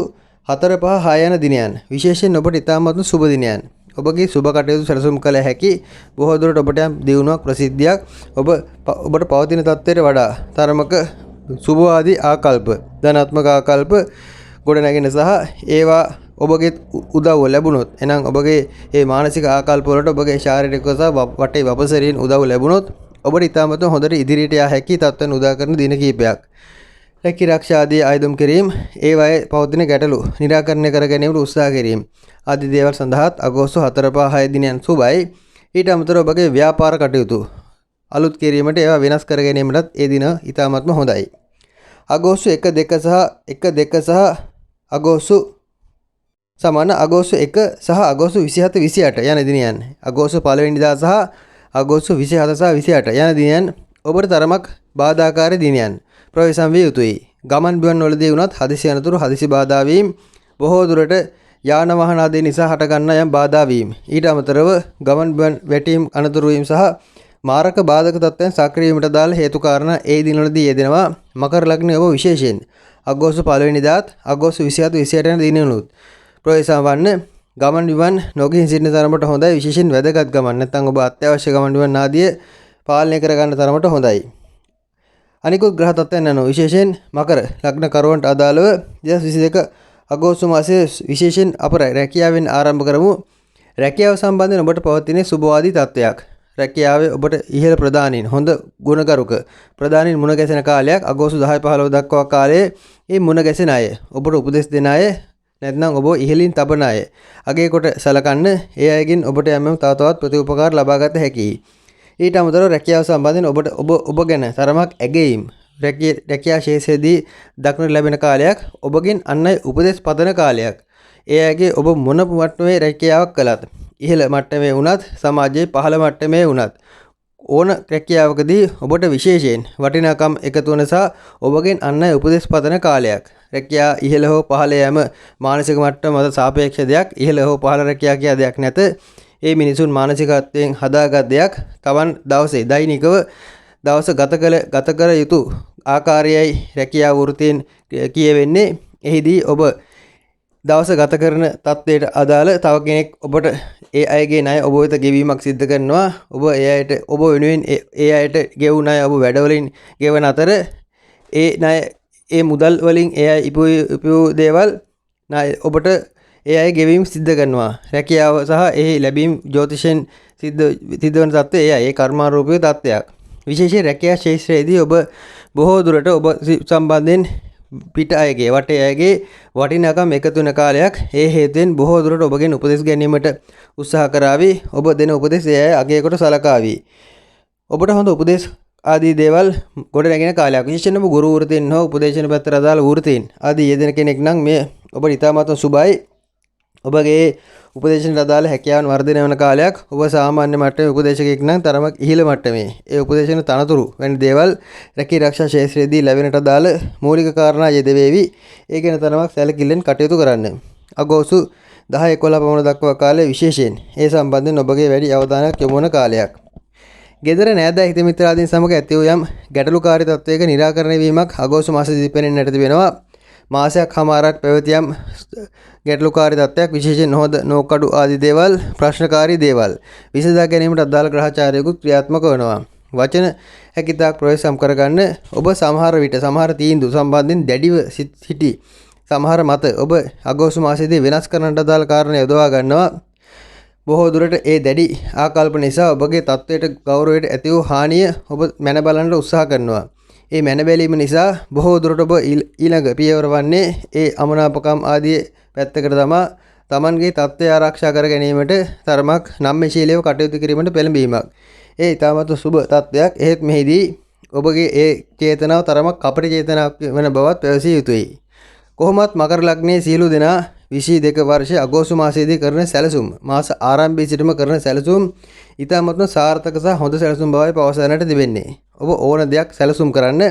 4 5 6 යන දිනයන් විශේෂයෙන් ඔබට ඉතාමත්ම සුබ දිනයන්. ඔබගේ සුබ කටයුතු සැලසුම් කළ හැකි බොහෝ දුරට ඔබට දියුණුවක් ප්‍රසිද්ධියක් ඔබට පවතින තත්ත්වයට වඩා තරමක සුබවාදී ආකල්ප ධනාත්මක ආකල්ප ගොඩනැගෙන සහ ඒවා ඔබගේ උදව්ව ලැබුණොත් එනම් ඔබගේ මේ මානසික ආකල්ප වලට ඔබගේ ශාරීරික සහ වටේ වපසරින් උදව් ලැබුණොත් ඔබට ඉතාමත්ම හොඳට ඉදිරියට යා හැකි තත්ත්වයන් උදා කරන දින කිහිපයක්. රැකී ආරක්ෂා ආදී ආයුධම් කිරීම ඒවායේ පවතින ගැටලු निराකරණය කර ගැනීමට උත්සාහ කිරීම ආදී දේවල් සඳහාත් අගෝස්තු 4 5 6 දිනයන් සුබයි. ඊට අමතරව ඔබගේ ව්‍යාපාර කටයුතු අලුත් කිරීමට ඒවා වෙනස් කර ගැනීමටත් ඒ දින ඉතාමත්ම හොඳයි. අගෝස්තු 1 2 සහ අගෝස්තු සමාන අගෝස්තු 1 සහ අගෝස්තු 27 28 යන දිනයන් අගෝස්තු 1 වෙනිදා සහ අගෝස්තු 27 සහ 28 යන දිනයන් ඔබට තරමක් බාධාකාරී දිනයන් ප්‍රවේශම් විය යුතුයි. ගමන් බිමන් වලදී වුණත් හදිසි අනතුරු හදිසි බාධා වීම බොහෝ දුරට යාන වාහන ආදී නිසා හටගන්නා යම් බාධා වීම ඊට අමතරව ගමන් බිමන් වැටීම් අනතුරු වීම සහ මාරක බාධක තත්ත්වයන් සක්‍රිය වීමට දාල හේතු කාරණා ඒ දිනවලදී යෙදෙනවා. මකර ලග්නයේ ඔබ විශේෂයෙන් අගෝස්තු 1 වෙනිදාත් අගෝස්තු 27 28 යන දිනවලුත් ප්‍රවේශම් වන්න ගමන් බිමන් නොගිහින් සිටින තරමට හොඳයි. විශේෂයෙන් වැදගත් ගමන් නැත්නම් ඔබ අත්‍යවශ්‍ය ගමන් බිමන් ආදී පාලනය කර ගන්න තරමට හොඳයි. අනිකුත් ග්‍රහ තත්ත්වයන් අනුව විශේෂයෙන් මකර ලග්න කරුවන්ට අදාළව 2022 අගෝස්තු මාසයේ විශේෂයෙන් අප රැකියාවෙන් ආරම්භ කරමු. රැකියාව සම්බන්ධයෙන් ඔබට පවතින සුබවාදී තත්ත්වයක්. රැකියාවේ ඔබට ඉහළ ප්‍රදානින් හොඳ ගුණගරුක ප්‍රදානින් මුණ ගැසෙන කාලයක් අගෝස්තු 10-15 දක්වා කාලයේ මේ මුණ ගැසෙන අය ඔබට උපදෙස් දෙන අය නැත්නම් ඔබ ඉහළින් තබන අය අගේ කොට සලකන්න ඒ අයගෙන් ඔබට යම් තවත් ප්‍රතිඋපකාර ලබා ගත හැකියි. ඊට අමතරව රැකියාව සම්බන්ධයෙන් ඔබට ඔබ ගැන තරමක් ඇගීම් රැකියා ශේෂයේදී දක්නට ලැබෙන කාලයක් ඔබගෙන් අන් අය උපදෙස් පතන කාලයක්. ඒ අයගේ ඔබ මොන මට්ටමේ රැකියාවක් කළත් ඉහළ මට්ටමේ වුණත් සමාජයේ පහළ මට්ටමේ වුණත් ඕන රැකියාවකදී ඔබට විශේෂයෙන් වටිනාකම් එකතු වන සහ ඔබගෙන් අන් අය උපදෙස් පතන කාලයක්. රැකියා ඉහළ හෝ පහළ යෑම මානසික මට්ටම මත සාපේක්ෂ දෙයක්. ඉහළ හෝ පහළ රැකියා කියා දෙයක් නැත. ඒ මිනිසුන් මානසිකත්වයෙන් හදාගත් දෙයක්. තවන් දවසේ දෛනිකව දවස ගත කර යුතු ආකාරයයි රැකියා වෘත්තීන් කියවෙන්නේ. එහිදී ඔබ දවස ගත කරන තත්ත්වයට අදාළ තව කෙනෙක් ඔබට ඒ අයගේ ණය ඔබ වෙත ගෙවීමක් සිදු කරනවා. ඔබ ඒ අයට ඔබ වෙනුවෙන් ඒ අයට ගෙවුන ණය ඔබ වැඩවලින් ගෙවන අතර ඒ ණය ඒ මුදල් වලින් ඒ අය ඉපු දේවල් ණය ඔබට ඒ අය ගෙවීම සිදු කරනවා. රැකියාව සහ එහි ලැබීම් ජ්‍යොතිෂයෙන් සිද්ධ වන තත්ත්වය ඒ කර්මානුරූපී තත්ත්වයක්. විශේෂයෙන් රැකියා ශාස්ත්‍රයේදී ඔබ බොහෝ දුරට ඔබ සම්බන්ධයෙන් පිට අයගේ වටේ අයගේ වටිනාකම් එකතු වෙන කාලයක්. ඒ හේතුවෙන් බොහෝ දුරට ඔබගෙන් උපදෙස් ගැනීමට උත්සාහ කරાવી. ඔබ දෙන උපදෙස් ඒ අය අගය කොට සලකාවි. ඔබට හොඳ උපදෙස් ආදී දේවල් ගොඩ නැගෙන කාලයක්. විශේෂයෙන්ම ගුරු වෘත්තීන් හෝ උපදේශන පැත්තට අදාළ වෘත්තීන් ආදී යෙදෙන කෙනෙක් නම් මේ ඔබ ඉතාමත් සුබයි. ඔබගේ උපදේශන අදාළ හැකියාවන් වර්ධනය වන කාලයක්. ඔබ සාමාන්‍ය මට්ටමේ උපදේශකයෙක් නම් තරමක් ඉහළ මට්ටමේ ඒ උපදේශන තනතුරු වැනි දේවල් රැකී ආරක්ෂා ක්ෂේත්‍රයේදී ලැබෙනට අදාළ මූලික කාරණා යෙදවේවි. ඒ ගැන තරමක් සැලකිල්ලෙන් කටයුතු කරන්න. අගෝස්තු 10-11 පමණ දක්වා කාලය විශේෂයෙන් ඒ සම්බන්ධයෙන් ඔබගේ වැඩි අවධානයක් යොමු වන කාලයක්. ගෙදර නෑදෑ හිත මිත්‍රාදීන් සමග ඇති වූ යම් ගැටලුකාරී තත්වයක නිරාකරණය වීමක් අගෝස්තු මාසයේදී පෙනෙන්නට තිබෙනවා. මාසයක් හමාරක් පැවතියම් ගැටලුකාරී තත්ත්වයක් විශේෂයෙන් නෝකඩු ආදී දේවල් ප්‍රශ්නකාරී දේවල් විසඳා ගැනීමට අදාළ ග්‍රහචාරයකුත් ක්‍රියාත්මක වෙනවා. වචන හැකිතාක් ප්‍රවේශම් කරගන්න ඔබ සමහර විට සමහර තීන්දුව සම්බන්ධයෙන් දැඩිව සිටි සමහර මත ඔබ අගෝස්තු මාසයේදී වෙනස් කරන්නට අදාළ කාරණා යොදවා ගන්නවා. බොහෝ දුරට ඒ දැඩි ආකල්ප නිසා ඔබගේ තත්ත්වයට ගෞරවයට ඇති වූ හානිය ඔබ මැන බලන්නට උත්සාහ කරනවා. ඒ මැන බැලීම නිසා බොහෝ දුරට ඔබ ඊළඟ පියවර වන්නේ ඒ අමනාපකම් ආදී පැත්තකට තමා තමන්ගේ තත්ත්වය ආරක්ෂා කර ගැනීමට තරමක් නම්‍යශීලීව කටයුතු කිරීමට පෙළඹීමක්. ඒ ඉතාමත් සුබ තත්ත්වයක්. එහෙත් මෙහිදී ඔබගේ ඒ චේතනාව තරමක් කපටි චේතනාවක් වෙන බවත් පැවසිය යුතුයි. කොහොමත් මකර ලග්නයේ සියලු දෙනා 22 වර්ෂයේ අගෝස්තු මාසයේදී කරන සැලසුම් මාස ආරම්භයේ සිටම කරන සැලසුම් ඉතාමත්ම සාර්ථක සහ හොඳ සැලසුම් බවයි පවසන්නට තිබෙන්නේ. ඔබ ඕන දෙයක් සැලසුම් කරන්න.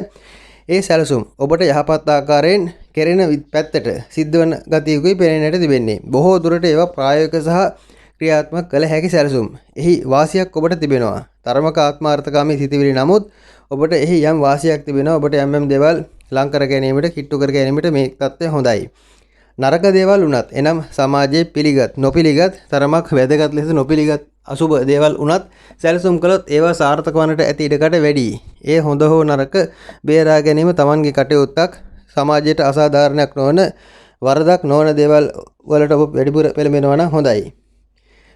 ඒ සැලසුම් ඔබට යහපත් ආකාරයෙන් කෙරෙන පැත්තට සිද්ධ වන ගතියකුයි පෙනෙන්නට තිබෙන්නේ. බොහෝ දුරට ඒවා ප්‍රායෝගික සහ ක්‍රියාත්මක කළ හැකි සැලසුම්. එහි වාසියක් ඔබට තිබෙනවා. තරමක ආත්මාර්ථකාමී සිතිවිලි නමුත් ඔබට එහි යම් වාසියක් තිබෙනවා. ඔබට යම් දේවල් ලං කර ගැනීමට කිට්ටු කර ගැනීමට මේ තත්ත්වය හොඳයි. නරක දේවල් වුණත් එනම් සමාජයේ නොපිළිගත් තරමක් වැදගත් ලෙස නොපිළිගත් අසුබ දේවල් වුණත් සැලසුම් කළොත් ඒවා සාර්ථක වන්නට ඇති ඉඩකඩ වැඩි. ඒ හොඳ හෝ නරක බේරා ගැනීම තමන්ගේ කටයුත්තක්. සමාජයට අසාධාරණයක් නොවන වරදක් නොවන දේවල් වලට ඔබ වැඩිපුර පෙළඹෙනවා නම් හොඳයි.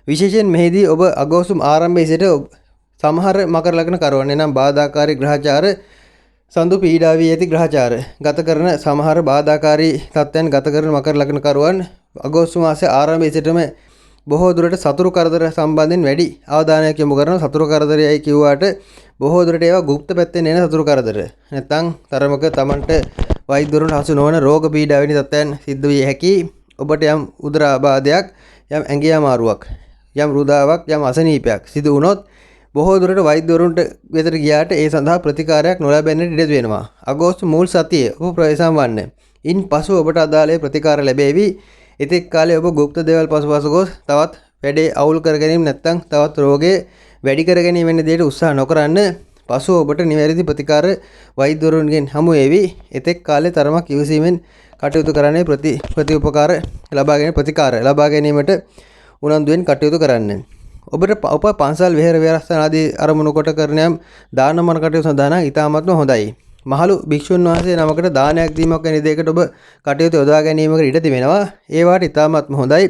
විශේෂයෙන් මෙහිදී ඔබ අගෝස්තු ආරම්භයේ සිට සමහර මකර ලග්න කරුවන් එනම් බාධාකාරී ග්‍රහචාර සඳු පීඩා වී ඇති ග්‍රහචාර ගත කරන සමහර බාධාකාරී තත්ත්වයන් ගත කරන මකර ලග්න කරුවන් අගෝස්තු මාසයේ ආරම්භයේ සිටම බොහෝ දුරට සතුරු කරදර සම්බන්ධයෙන් වැඩි අවධානයක් යොමු කරන සතුරු කරදරයයි කිව්වාට බොහෝ දුරට ඒවා গুপ্ত පැත්තෙන් එන සතුරු කරදර. නැත්නම් තරමක Tamanට වෛද්‍යවරුන් හසු නොවන රෝග පීඩා වැනි තත්ත්වයන් සිද්ධ විය හැකි. ඔබට යම් උදරාබාධයක්, යම් ඇඟේ අමාරුවක්, යම් රුදාවක්, යම් අසනීපයක් සිදු වුණොත් බොහෝ දුරට වෛද්‍යවරුන්ට වෙතට ගියාට ඒ සඳහා ප්‍රතිකාරයක් නොලැබෙන්නට ඉඩ වෙනවා. අගෝස්තු මුල් සතියේ ඔබ ප්‍රවේශම් වන්න. ඉන් පසු ඔබට අදාළ ප්‍රතිකාර ලැබෙවි. එතෙක් කාලේ ඔබ গুপ্ত දේවල් පසුපස ගොස් තවත් වැඩේ අවුල් කර ගැනීම නැත්නම් තවත් රෝගේ වැඩි කර ගැනීම වෙන දෙයට උත්සාහ නොකරන්න. පසු ඔබට නිවැරදි ප්‍රතිකාර වෛද්‍යවරුන්ගෙන් හමු වේවි. එතෙක් කාලේ තරමක් ඉවසීමෙන් කටයුතු කරන්නේ ප්‍රතිඋපකාර ප්‍රතිකාර ලබා ගැනීමට උනන්දුවෙන් කටයුතු කරන්න. ඔබ පන්සල් විහෙර විහාරස්ථාන ආදී අරමුණු කොට කරන යම් දානමන කටයුතු සඳහා නම් ඉතාමත්ම හොඳයි. මහලු භික්ෂුන් වහන්සේ නමකට දානයක් දීමක් වැනි දෙයකට ඔබ කටයුතු යොදා ගැනීමකට ඉඩ තිබෙනවා. ඒවාට ඉතාමත්ම හොඳයි.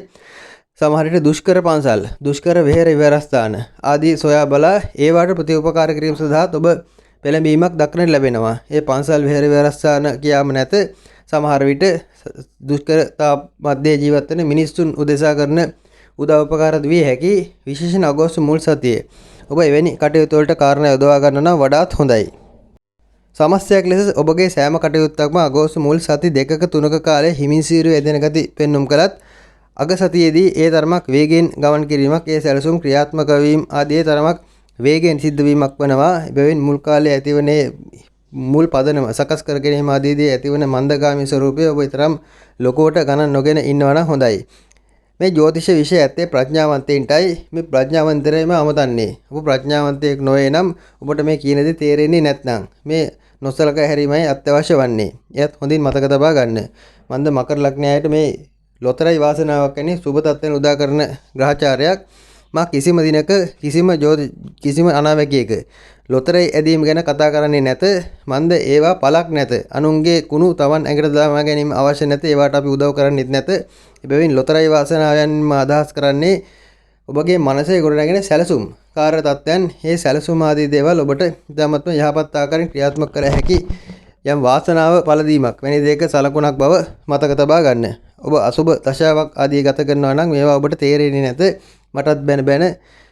සමහර විට දුෂ්කර පන්සල්, දුෂ්කර විහෙර විහාරස්ථාන ආදී සොයා බලා ඒවට ප්‍රතිඋපකාර කිරීම සඳහා ඔබ පෙළඹීමක් දක්නට ලැබෙනවා. ඒ පන්සල් විහෙර විහාරස්ථාන කියාම නැත සමහර විට දුෂ්කරතා මැද ජීවත් වෙන මිනිසුන් උදෙසා කරන උදව් උපකාර විය හැකි විශේෂයෙන් අගෝස්තු මුල් සතියේ ඔබ එවැනි කටයුතු වලට කාරණා යොදවා ගන්න නම් වඩාත් හොඳයි. සමස්තයක් ලෙස ඔබගේ සෑම කටයුත්තක්ම අගෝස්තු මුල් සති 2ක 3ක කාලයේ හිමින්සීරු යෙදෙන ගති පෙන්눔 කළත් අග සතියේදී ඒ තරමක් වේගයෙන් ගමන් කිරීමක්, ඒ සැලසුම් ක්‍රියාත්මක වීම ආදී තරමක් වේගයෙන් සිද්ධ වීමක් වෙනවා. එබැවින් මුල් කාලයේ ඇතිවනේ මුල් පදනම සකස් කර ගැනීම ආදීදී ඇතිවන මන්දගාමී ස්වરૂපය ඔබ ඊතරම් ලොකුවට ගණන් නොගෙන ඉන්නවා නම් හොඳයි. මේ ජ්‍යොතිෂ විෂය ඇත්තේ ප්‍රඥාවන්තයින්ටයි. මේ ප්‍රඥාවන්තරයම අමතන්නේ. ඔබ ප්‍රඥාවන්තයෙක් නොවේ නම් ඔබට මේ කියන දේ තේරෙන්නේ නැත්නම් මේ නොසලකා හැරීමයි අත්‍යවශ්‍ය වන්නේ. එයත් හොඳින් මතක තබා ගන්න. මන්ද මකර ලග්නයට මේ ලොතරැයි වාසනාවක් කියන්නේ සුබ තත්ත්වෙන් උදා කරන ග්‍රහචාරයක්. මා කිසිම දිනක කිසිම අනාවැකියක ලොතරැයි ඇදීම ගැන කතා කරන්නේ නැත. මන්ද ඒවා පළක් නැත. අනුන්ගේ කුණු Taman ඇඟට දාම ගැනීම අවශ්‍ය නැත. ඒවට අපි උදව් කරන්නේත් නැත. එබැවින් ලොතරැයි වාසනාවෙන්ම අදහස් කරන්නේ ඔබගේ මනසේ ගොඩනැගෙන සැලසුම් කාර්ය තත්ත්වයන්. මේ සැලසුම් ආදී දේවල් ඔබට ඉතාමත්ම යහපත් ආකාරයෙන් ක්‍රියාත්මක කර හැකි යම් වාසනාව පළදීමක් වැනි දෙයක සලකුණක් බව මතක තබා ගන්න. ඔබ අසුබ දශාවක් ආදී ගත කරනවා නම් මේවා ඔබට තේරෙන්නේ නැත. මටත් බැන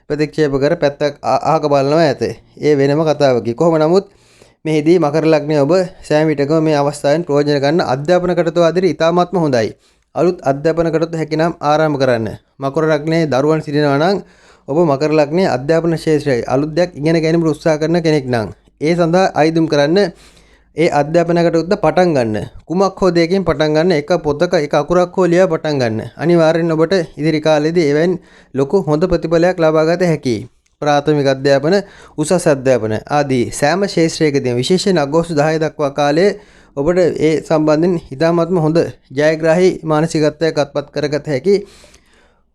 ප්‍රතික්ෂේප කර පැත්තක් අහක බලනවා ඇත. ඒ වෙනම කතාවකි. කොහොම නමුත් මෙහිදී මකර ලග්නයේ ඔබ සෑම විටකම මේ අවස්ථාවෙන් ප්‍රයෝජන ගන්න අධ්‍යාපන කටයුතු ආදී ඉතාමත්ම හොඳයි. අලුත් අධ්‍යාපන කටයුතු හැකිනම් ආරම්භ කරන්න. මකර ලග්නයේ දරුවන් සිටිනවා නම් ඔබ මකර ලග්නයේ අධ්‍යාපන ක්ෂේත්‍රයේ අලුත් දෙයක් ඉගෙන ගැනීමට උත්සාහ කරන කෙනෙක් නම් ඒ සඳහා අයිදුම් කරන්න. ඒ අධ්‍යාපන කටයුත්ත පටන් ගන්න. කුමක් හෝ දෙයකින් පටන් ගන්න. එක පොතක එක අකුරක් හෝ ලියා පටන් ගන්න. අනිවාර්යෙන් ඔබට ඉදිරි කාලෙදී එවැනි ලොකු හොඳ ප්‍රතිඵලයක් ලබා ගත හැකියි. ප්‍රාථමික අධ්‍යාපන, උසස් අධ්‍යාපන ආදී සෑම ක්ෂේත්‍රයකදී විශේෂයෙන් අගෝස්තු 10 දක්වා කාලයේ ඔබට ඒ සම්බන්ධයෙන් ඉතාමත්ම හොඳ ජයග්‍රාහී මානසිකත්වයක් අත්පත් කරගත හැකි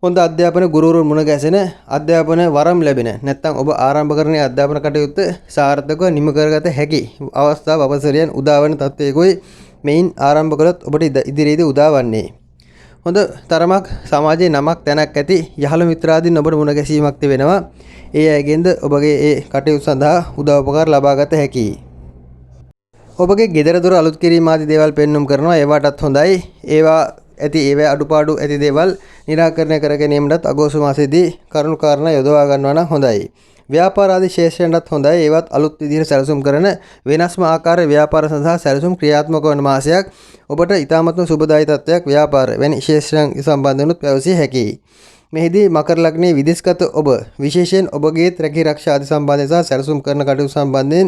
හොඳ අධ්‍යාපන ගුරුවරුන් මුණ ගැසෙන අධ්‍යාපන වරම් ලැබෙන නැත්නම් ඔබ ආරම්භ කරන අධ්‍යාපන කටයුත්ත සාර්ථකව නිම කරගත හැකි අවස්ථාව අවසරයන් උදාවන තත්ත්වයකයි මෙයින් ආරම්භ කළොත් ඔබට ඉදිරියේදී උදාවන්නේ. හොඳ තරමක් සමාජයේ නමක් තැනක් ඇති යහළු මිත්‍රාදීන් ඔබට මුණ ගැසීමක් තිබෙනවා. ඒ අයගෙන්ද ඔබගේ ඒ කටයුතු සඳහා උදව් උපකාර ලබා ගත හැකියි. ඔබගේ ගෙදර දොර අලුත් කිරීම ආදී දේවල් පෙන්눔 කරනවා. ඒවටත් හොඳයි. ඒවා අඩුපාඩු ඇති දේවල් निराකරණය කර ගැනීමටත් අගෝස්තු මාසයේදී කරුණු කාරණා යොදවා ගන්නවා නම් හොඳයි. ව්‍යාපාර ආදී ශේෂ්ත්‍රයන්ටත් හොඳයි. ඒවත් අලුත් විදිහට සැලසුම් කරන වෙනස්ම ආකාරයේ ව්‍යාපාර සඳහා සැලසුම් ක්‍රියාත්මක වන මාසයක්. ඔබට ඉතාමත්ම සුබදායී තත්ත්වයක් ව්‍යාපාර වැනි ශේෂ්ත්‍රයන් සම්බන්ධවනුත් පැවසිය හැකියි. මෙහිදී මකර ලග්නයේ විදේශගත ඔබ විශේෂයෙන් ඔබගේ රැකී ආරක්ෂා ආදී සම්බන්ධය සහ සැලසුම් කරන කටයුතු සම්බන්ධයෙන්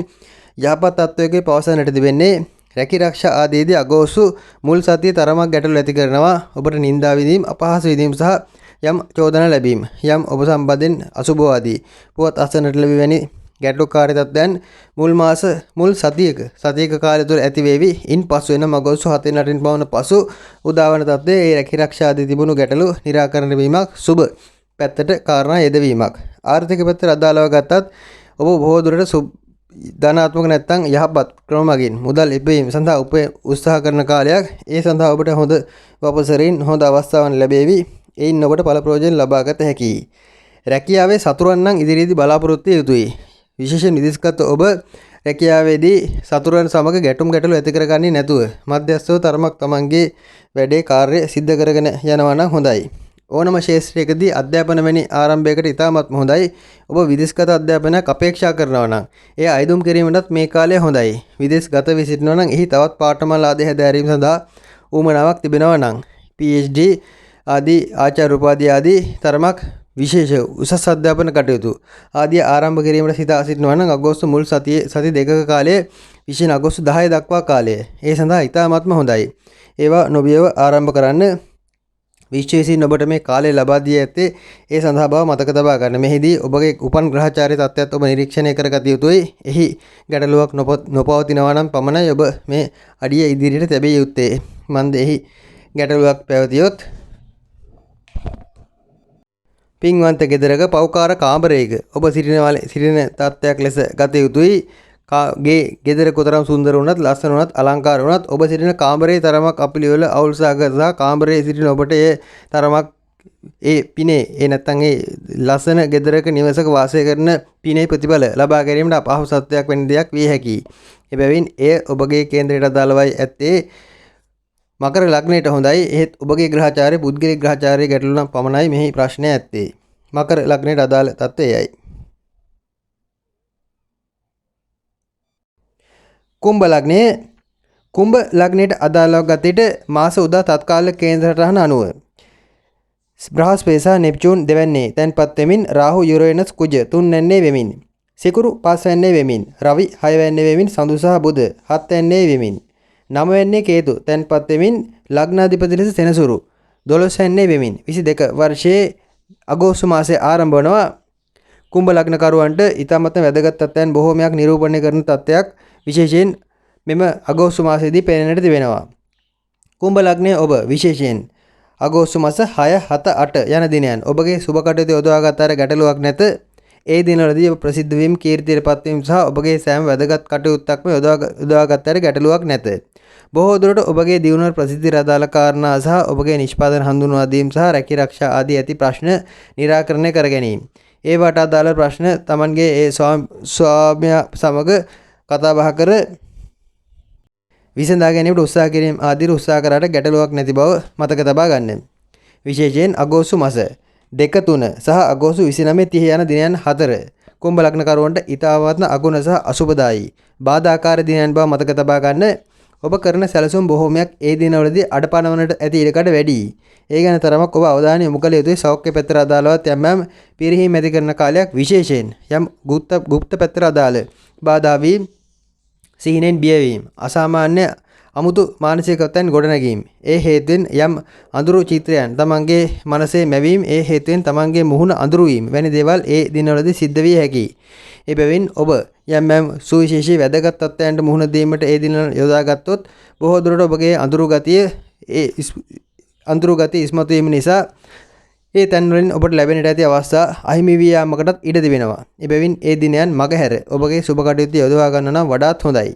යහපත් තත්ත්වයක පවසන්නට තිබෙන්නේ. රැකී ආරක්ෂා ආදීදී අගෝස්තු මුල් සතියේ තරමක් ගැටලු ඇති කරනවා. ඔබට නිന്ദා විදීම්, අපහාස විදීම් සහ යම් චෝදනා ලැබීම, යම් ඔබ සම්බන්ධයෙන් අසුබ ආදී පුවත් අසන්නට ලැබෙවැනි ගැටලුකාරී තත්ත්වයන් මුල් සතියක කාලය තුළ ඇති වේවි. ඉන්පසු වෙන අගෝස්තු 7-8 පවන පසු උදාවන තත්ත්වයේ ඒ රැකී ආරක්ෂා ආදී තිබුණු ගැටලු निराකරණය වීමක් සුබ පැත්තට කාරණා යෙදවීමක්. ආර්ථික පැත්තට අදාළව ගත්තත් ඔබ බොහෝ දුරට ධනාත්මක නැත්නම් යහපත් ක්‍රම මගින් මුදල් ඉපයීම සඳහා උත්සාහ කරන කාලයක්. ඒ සඳහා ඔබට හොඳ වපසරින් හොඳ අවස්ථාවන් ලැබේවි. එයින් ඔබට ඵල ප්‍රයෝජන ලබා ගත හැකියි. රැකියාවේ සතුරන් නම් ඉදිරියේදී බලාපොරොත්තු විය යුතුයි. විශේෂයෙන් විදේශගත ඔබ රැකියාවේදී සතුරන් සමග ගැටලු ඇති කරගන්නේ නැතුව මධ්‍යස්ථව තරමක් තමන්ගේ වැඩේ කාර්ය සිද්ධ කරගෙන යනවා නම් හොඳයි. ඕනම ක්ෂේත්‍රයකදී අධ්‍යාපන වැනි ආරම්භයකට ඉතාමත්ම හොඳයි. ඔබ විදේශගත අධ්‍යාපනයක් අපේක්ෂා කරනවා නම් එය අයදුම් කිරීමටත් මේ කාලය හොඳයි. විදේශගත වී සිටිනවා නම් එහි තවත් පාඨමාලා ආදී හැදෑරීම සඳහා උවමනාවක් තිබෙනවා නම් PhD ආදී ආචාර්ය උපාධිය ආදී තරමක් විශේෂ උසස් අධ්‍යාපන කටයුතු ආදී ආරම්භ කිරීමට සිතා සිටිනවා නම් අගෝස්තු මුල් සති දෙකක කාලයේ විශේෂයෙන් අගෝස්තු 10 දක්වා කාලය ඒ සඳහා ඉතාමත්ම හොඳයි. ඒවා නොබියව ආරම්භ කරන්න. විශේෂයෙන් ඔබට මේ කාලය ලබා දී ඇත්තේ ඒ සඳහා බව මතක තබා ගන්න. මෙහිදී ඔබගේ උපන් ග්‍රහචාරී තත්ත්වයත් ඔබ නිරීක්ෂණය කරගත යුතුයි. එහි ගැටලුවක් නොපවතිනවා නම් පමණයි ඔබ මේ අඩිය ඉදිරියට තැබිය යුත්තේ. මන්ද එහි ගැටලුවක් පැවතියොත් පින්වන්ත ගෙදරක පෞකාර කාමරයක ඔබ සිටින තත්ත්වයක් ලෙස ගත යුතුයි. ගෙදර කොතරම් සුන්දර වුණත් ලස්සන වුණත් අලංකාර වුණත් ඔබ සිටින කාමරයේ තරමක් අපිලිවෙල අවුල් සහගත සහ කාමරයේ සිටින ඔබට ඒ තරමක් ඒ පිනේ ඒ නැත්තම් ඒ ලස්සන ගෙදරක නිවසක වාසය කරන පිනේ ප්‍රතිඵල ලබා ගැනීමට අපහසුතාවයක් වෙන දෙයක් විය හැකියි. එබැවින් එය ඔබගේ කේන්ද්‍රයට අදාළවයි ඇත්තේ මකර ලග්නයට හොඳයි. එහෙත් ඔබගේ ග්‍රහචාරය පුද්ගලික ග්‍රහචාරයේ ගැටලු නම් පමණයි මෙහි ප්‍රශ්නය ඇත්තේ. මකර ලග්නයට අදාළ තත්ත්වයයි. කුම්භ ලග්නයේ කුම්භ ලග්නයට අදාළව ගතේට මාස උදා තත්කාලික කේන්ද්‍ර රටහන අනුව බ්‍රහස්පති සහ නෙප්චූන් දෙවැන්නේ තැන්පත් වෙමින් රාහු යුරේනස් කුජ තුන්වැන්නේ වෙමින් සිකුරු පස්වැන්නේ වෙමින් රවි හයවැන්නේ වෙමින් සඳු සහ බුධ හත්වැන්නේ වෙමින් නවවැන්නේ කේතු තැන්පත් වෙමින් ලග්නාධිපති ලෙස සෙනසුරු 12වැන්නේ වෙමින් 22 වර්ෂයේ අගෝස්තු මාසයේ ආරම්භ වනවා. කුම්භ ලග්නකරුවන්ට ඊටමත් වැදගත් තත්ත්වයන් බොහෝමයක් නිරූපණය කරන තත්ත්වයක් විශේෂයෙන් මෙම අගෝස්තු මාසයේදී පෙනෙන්නට තිබෙනවා. කුම්භ ලග්නයේ ඔබ විශේෂයෙන් අගෝස්තු මාස 6, 7, 8 යන දිනයන් ඔබගේ සුබ කටයුතු යොදවාගත් අතර ගැටලුවක් නැත. ඒ දිනවලදී ඔබ ප්‍රසිද්ධ වීම, කීර්තියටපත් වීම සහ ඔබගේ සෑම වැදගත් කටයුත්තක්ම යොදවාගත් අතර ගැටලුවක් නැත. බොහෝ දුරට ඔබගේ දියුණුවට ප්‍රසිද්ධියට අදාළ කාරණා සහ ඔබගේ නිෂ්පාදන හඳුන්වා දීම සහ රැකී ආරක්ෂා ආදී ඇති ප්‍රශ්න निराකරණය කර ගැනීම. ඒවට අදාළ ප්‍රශ්න Tamanගේ ඒ ස්වාමියා සමග කතා බහ කර විසඳා ගැනීමට උත්සාහ කිරීම ආදී උත්සාහ කරාට ගැටලුවක් නැති බව මතක තබා ගන්න. විශේෂයෙන් අගෝස්තු මාස 2, 3 සහ අගෝස්තු 29, 30 යන දිනයන් 4 කුම්භ ලග්නකරුවන්ට ඊ타වත්ම අගුණ සහ අසුබදායි බාධාකාර දිනයන් බව මතක තබා ගන්න. ඔබ කරන සැලසුම් බොහෝමයක් ඒ දිනවලදී අඩපණවනට ඇති ඉඩකඩ වැඩි. ඒ ගැන තරමක් ඔබ අවධානය යොමු කළ යුතුයි. සෞඛ්‍ය පැත්තට අදාළවත් යම් පිරිහීම් ඇති කරන කාලයක්, විශේෂයෙන් යම් গুপ্ত පැත්තට අදාළ බාධා වීම, සිහිනෙන් බියවීම, අසාමාන්‍ය අමුතු මානසිකත්වයන් ගොඩනැගීම, ඒ හේතුවෙන් යම් අඳුරු චිත්‍රයන් තමන්ගේ මනසේ මැවීම, ඒ හේතුවෙන් තමන්ගේ මුහුණ අඳුරු වීම වැනි දේවල් ඒ දිනවලදී සිද්ධ විය හැකියි. එබැවින් ඔබ යම් සුවිශේෂී වැදගත් තත්ත්වයන්ට මුහුණ දීමට ඒ දින යොදාගත්තොත් බොහෝ දුරට ඔබගේ අඳුරු ගතිය ඉස්මතු වීම නිසා ඒ තැන්වලින් ඔබට ලැබෙන්නට ඇති අවස්ථා අහිමි වී යාමකටත් ඉඩ තිබෙනවා. එබැවින් ඒ දිනයන් මගහැර ඔබගේ සුබ කටයුතු යොදවා ගන්න නම් වඩාත් හොඳයි.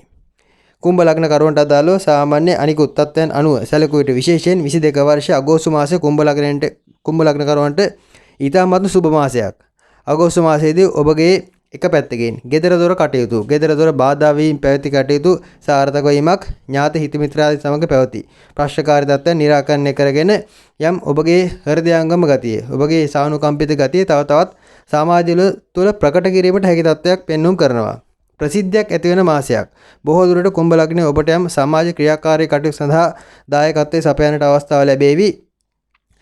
කුම්භ ලග්නකරුවන්ට අදාළව සාමාන්‍ය අනිකුත් තත්ත්වයන් අනුව සැලකුව විට විශේෂයෙන් 22 වර්ෂ අගෝස්තු මාසයේ කුම්භ ලග්නකරුවන්ට ඊටමත්ම සුබ මාසයක්. අගෝස්තු මාසයේදී ඔබගේ එක පැත්තකින් ගෙදර දොර කටයුතු, ගෙදර දොර බාධා වීම පැවති කටයුතු සාර්ථක වීමක්, ඥාති හිත මිත්‍රාදී සමග පැවති ප්‍රශ්නකාරී තත්ත්වයන් निराකරණය කරගෙන යම් ඔබගේ හෘදයාංගම ගතිය, ඔබගේ සානුකම්පිත ගතිය තව තවත් සමාජය තුළ ප්‍රකට කිරීමට හැකි තත්ත්වයක් පෙන්වුම් කරනවා. ප්‍රසිද්ධියක් ඇති වෙන මාසයක්. බොහෝ දුරට කුම්භ ලග්නයේ ඔබට යම් සමාජ ක්‍රියාකාරී කටයුතු සඳහා දායකත්වයේ සපයන්නට අවස්ථාව ලැබේවි.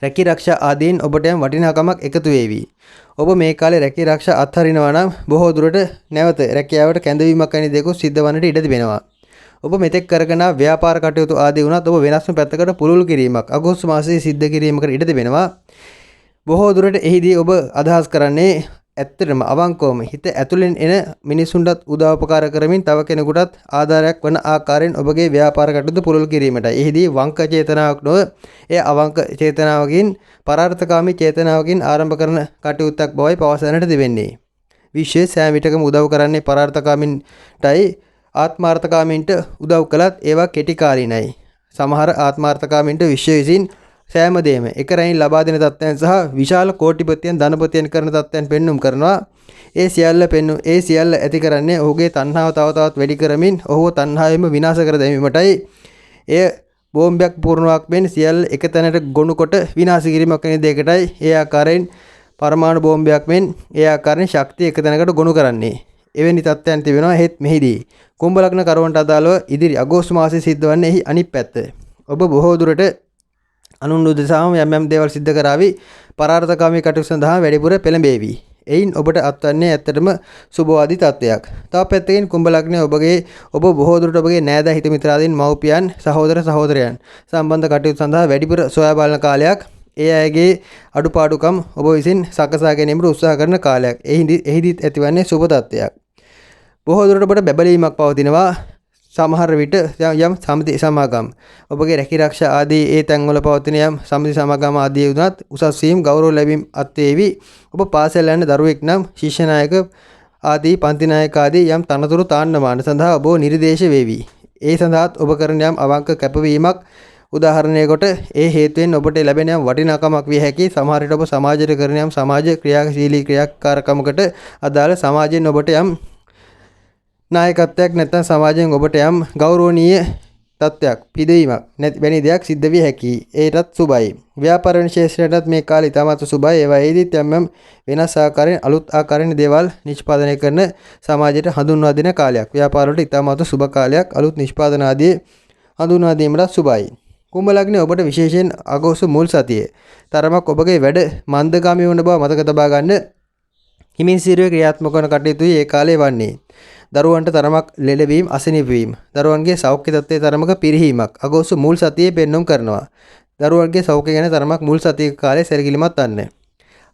රැකී ආරක්ෂා ආදීන් ඔබට යම් වටිනාකමක් එකතු වේවි. ඔබ මේ කාලේ රැකී ආරක්ෂා අත්හරිනවා නම් බොහෝ දුරට නැවත රැකියාවට කැඳවීමක් වැනි දේක සිද්ධ වන්නට ඉඩ තිබෙනවා. ඔබ මෙතෙක් කරගෙන ව්‍යාපාර කටයුතු ආදී වුණත් ඔබ වෙනස්ම පැත්තකට පුළුල් කිරීමක් අගෝස්තු මාසයේ සිද්ධ කිරීමකට ඉඩ තිබෙනවා. බොහෝ දුරට එහිදී ඔබ අදහස් කරන්නේ ඇත්තටම අවංකවම හිත ඇතුලෙන් එන මිනිසුන්ටත් උදව්පකාර කරමින් තව කෙනෙකුටත් ආධාරයක් වන ආකාරයෙන් ඔබගේ ව්‍යාපාර කටයුතු පුළුල් කිරීමටයි. එහිදී වංක චේතනාවක් නොව එය අවංක චේතනාවකින්, පරාර්ථකාමී චේතනාවකින් ආරම්භ කරන කටයුත්තක් බවයි පවසන්නට තිබෙන්නේ. විශේෂ සෑම විටකම උදව් කරන්නේ පරාර්ථකාමීන්ටයි. ආත්මාර්ථකාමීන්ට උදව් කළත් ඒවා කෙටි කාලීනයි. සමහර ආත්මාර්ථකාමීන්ට විශ්ව විසින් සෑම දෙයක්ම එක රැයින් ලබා දෙන තත්ත්වයන් සහ විශාල කෝටිපතියන් ධනපතියන් කරන තත්ත්වයන් පෙන්눔 කරනවා. ඒ සියල්ල ඇති කරන්නේ ඔහුගේ තණ්හාව තව තවත් වැඩි කරමින් ඔහුව තණ්හාවෙම විනාශ කර දැමීමටයි. එය බෝම්බයක් පුරණුවක් මෙන් සියල්ල එක තැනට ගොනු කොට විනාශ කිරීමක් වෙන දෙයකටයි. ඒ ආකාරයෙන් පරමාණු බෝම්බයක් මෙන් ඒ ආකාරයෙන් ශක්තිය එක තැනකට ගොනු කරන්නේ. එවැනි තත්ත්වයන් තිබෙනවා. හෙත් මෙහිදී කුම්භ ලග්න කරුවන්ට අදාළව ඉදිරි අගෝස්තු මාසයේ සිද්ධ වන්නේ එහි අනිත් පැත්ත. ඔබ බොහෝ දුරට අනුන් උදෙසාම යම් දේවල් සිද්ධ කරાવી පරාර්ථකාමී කටයුතු සඳහා වැඩිපුර පෙළඹේවි. එයින් ඔබට අත්වන්නේ ඇත්තටම සුබවාදී තත්ත්වයක්. තව පැත්තකින් කුම්භ ලග්නයේ ඔබ බොහෝ දුරට ඔබගේ නෑදෑ හිත මිත්‍රාදීන්, මව්පියන්, සහෝදර සහෝදරයන් සම්බන්ධ කටයුතු සඳහා වැඩිපුර සොයා බලන කාලයක්. ඒ අයගේ අඩුපාඩුකම් ඔබ විසින් සකසා ගැනීමට උත්සාහ කරන කාලයක්. එහිදීත් ඇතිවන්නේ සුබ තත්ත්වයක්. බොහෝ දුරට ඔබට බැබලීමක් පවතිනවා. සමහර විට යම් සමිති සමාගම්, ඔබගේ රැකී ආරක්ෂා ආදී ඒ තැන්වල පවතින යම් සමිති සමාගම් ආදී වුණත් උසස් වීම, ගෞරව ලැබීම අත්වේවි. ඔබ පාසල් යන දරුවෙක් නම් ශිෂ්‍ය නායක ආදී පන්ති නායක ආදී යම් තනතුරු තාන්නමාන සඳහා ඔබ නිර්දේශ වේවි. ඒ සඳහාත් ඔබ කරන යම් අවංක කැපවීමක් උදාහරණයකට ඒ හේතුවෙන් ඔබට ලැබෙන යම් වටිනාකමක් විය හැකි. සමහර විට ඔබ සමාජයට කරන යම් සමාජ ක්‍රියාශීලී ක්‍රියාකාරකමකට අදාළ සමාජයෙන් ඔබට යම් නායකත්වයක් නැත්නම් සමාජයෙන් ඔබට යම් ගෞරවනීය තත්ත්වයක් පිදවීමක් නැති වැනි දෙයක් සිද්ධ විය හැකියි. ඒටත් සුබයි. ව්‍යාපාර ශාස්ත්‍රයටත් මේ කාලේ ඉතාමත් සුබයි. ඒවායේදීත් යම් වෙනස් ආකාරයෙන් අලුත් ආකාරයෙන් දේවල් නිෂ්පාදනය කරන සමාජයට හඳුන්වා දෙන කාලයක්. ව්‍යාපාර වලට ඉතාමත් සුබ කාලයක්. අලුත් නිෂ්පාදන ආදී හඳුන්වා දීමට සුබයි. කුම්භ ලග්නේ ඔබට විශේෂයෙන් අගෝස්තු මුල් සතියේ තරමක් ඔබගේ වැඩ මන්දගාමී වන බව මතක තබා ගන්න. හිමින් සිරුවේ ක්‍රියාත්මක වන කටයුතුයි ඒ කාලේ වන්නේ. දරුවන්ට තරමක් ලෙඩවීම, අසනීප වීම, දරුවන්ගේ සෞඛ්‍ය තත්ත්වයේ තරමක පිරිහීමක් අගෝස්තු මුල් සතියේ පෙන්වුම් කරනවා. දරුවන්ගේ සෞඛ්‍ය ගැන තරමක් මුල් සතියේ කාලේ සැලකිලිමත් වන්න.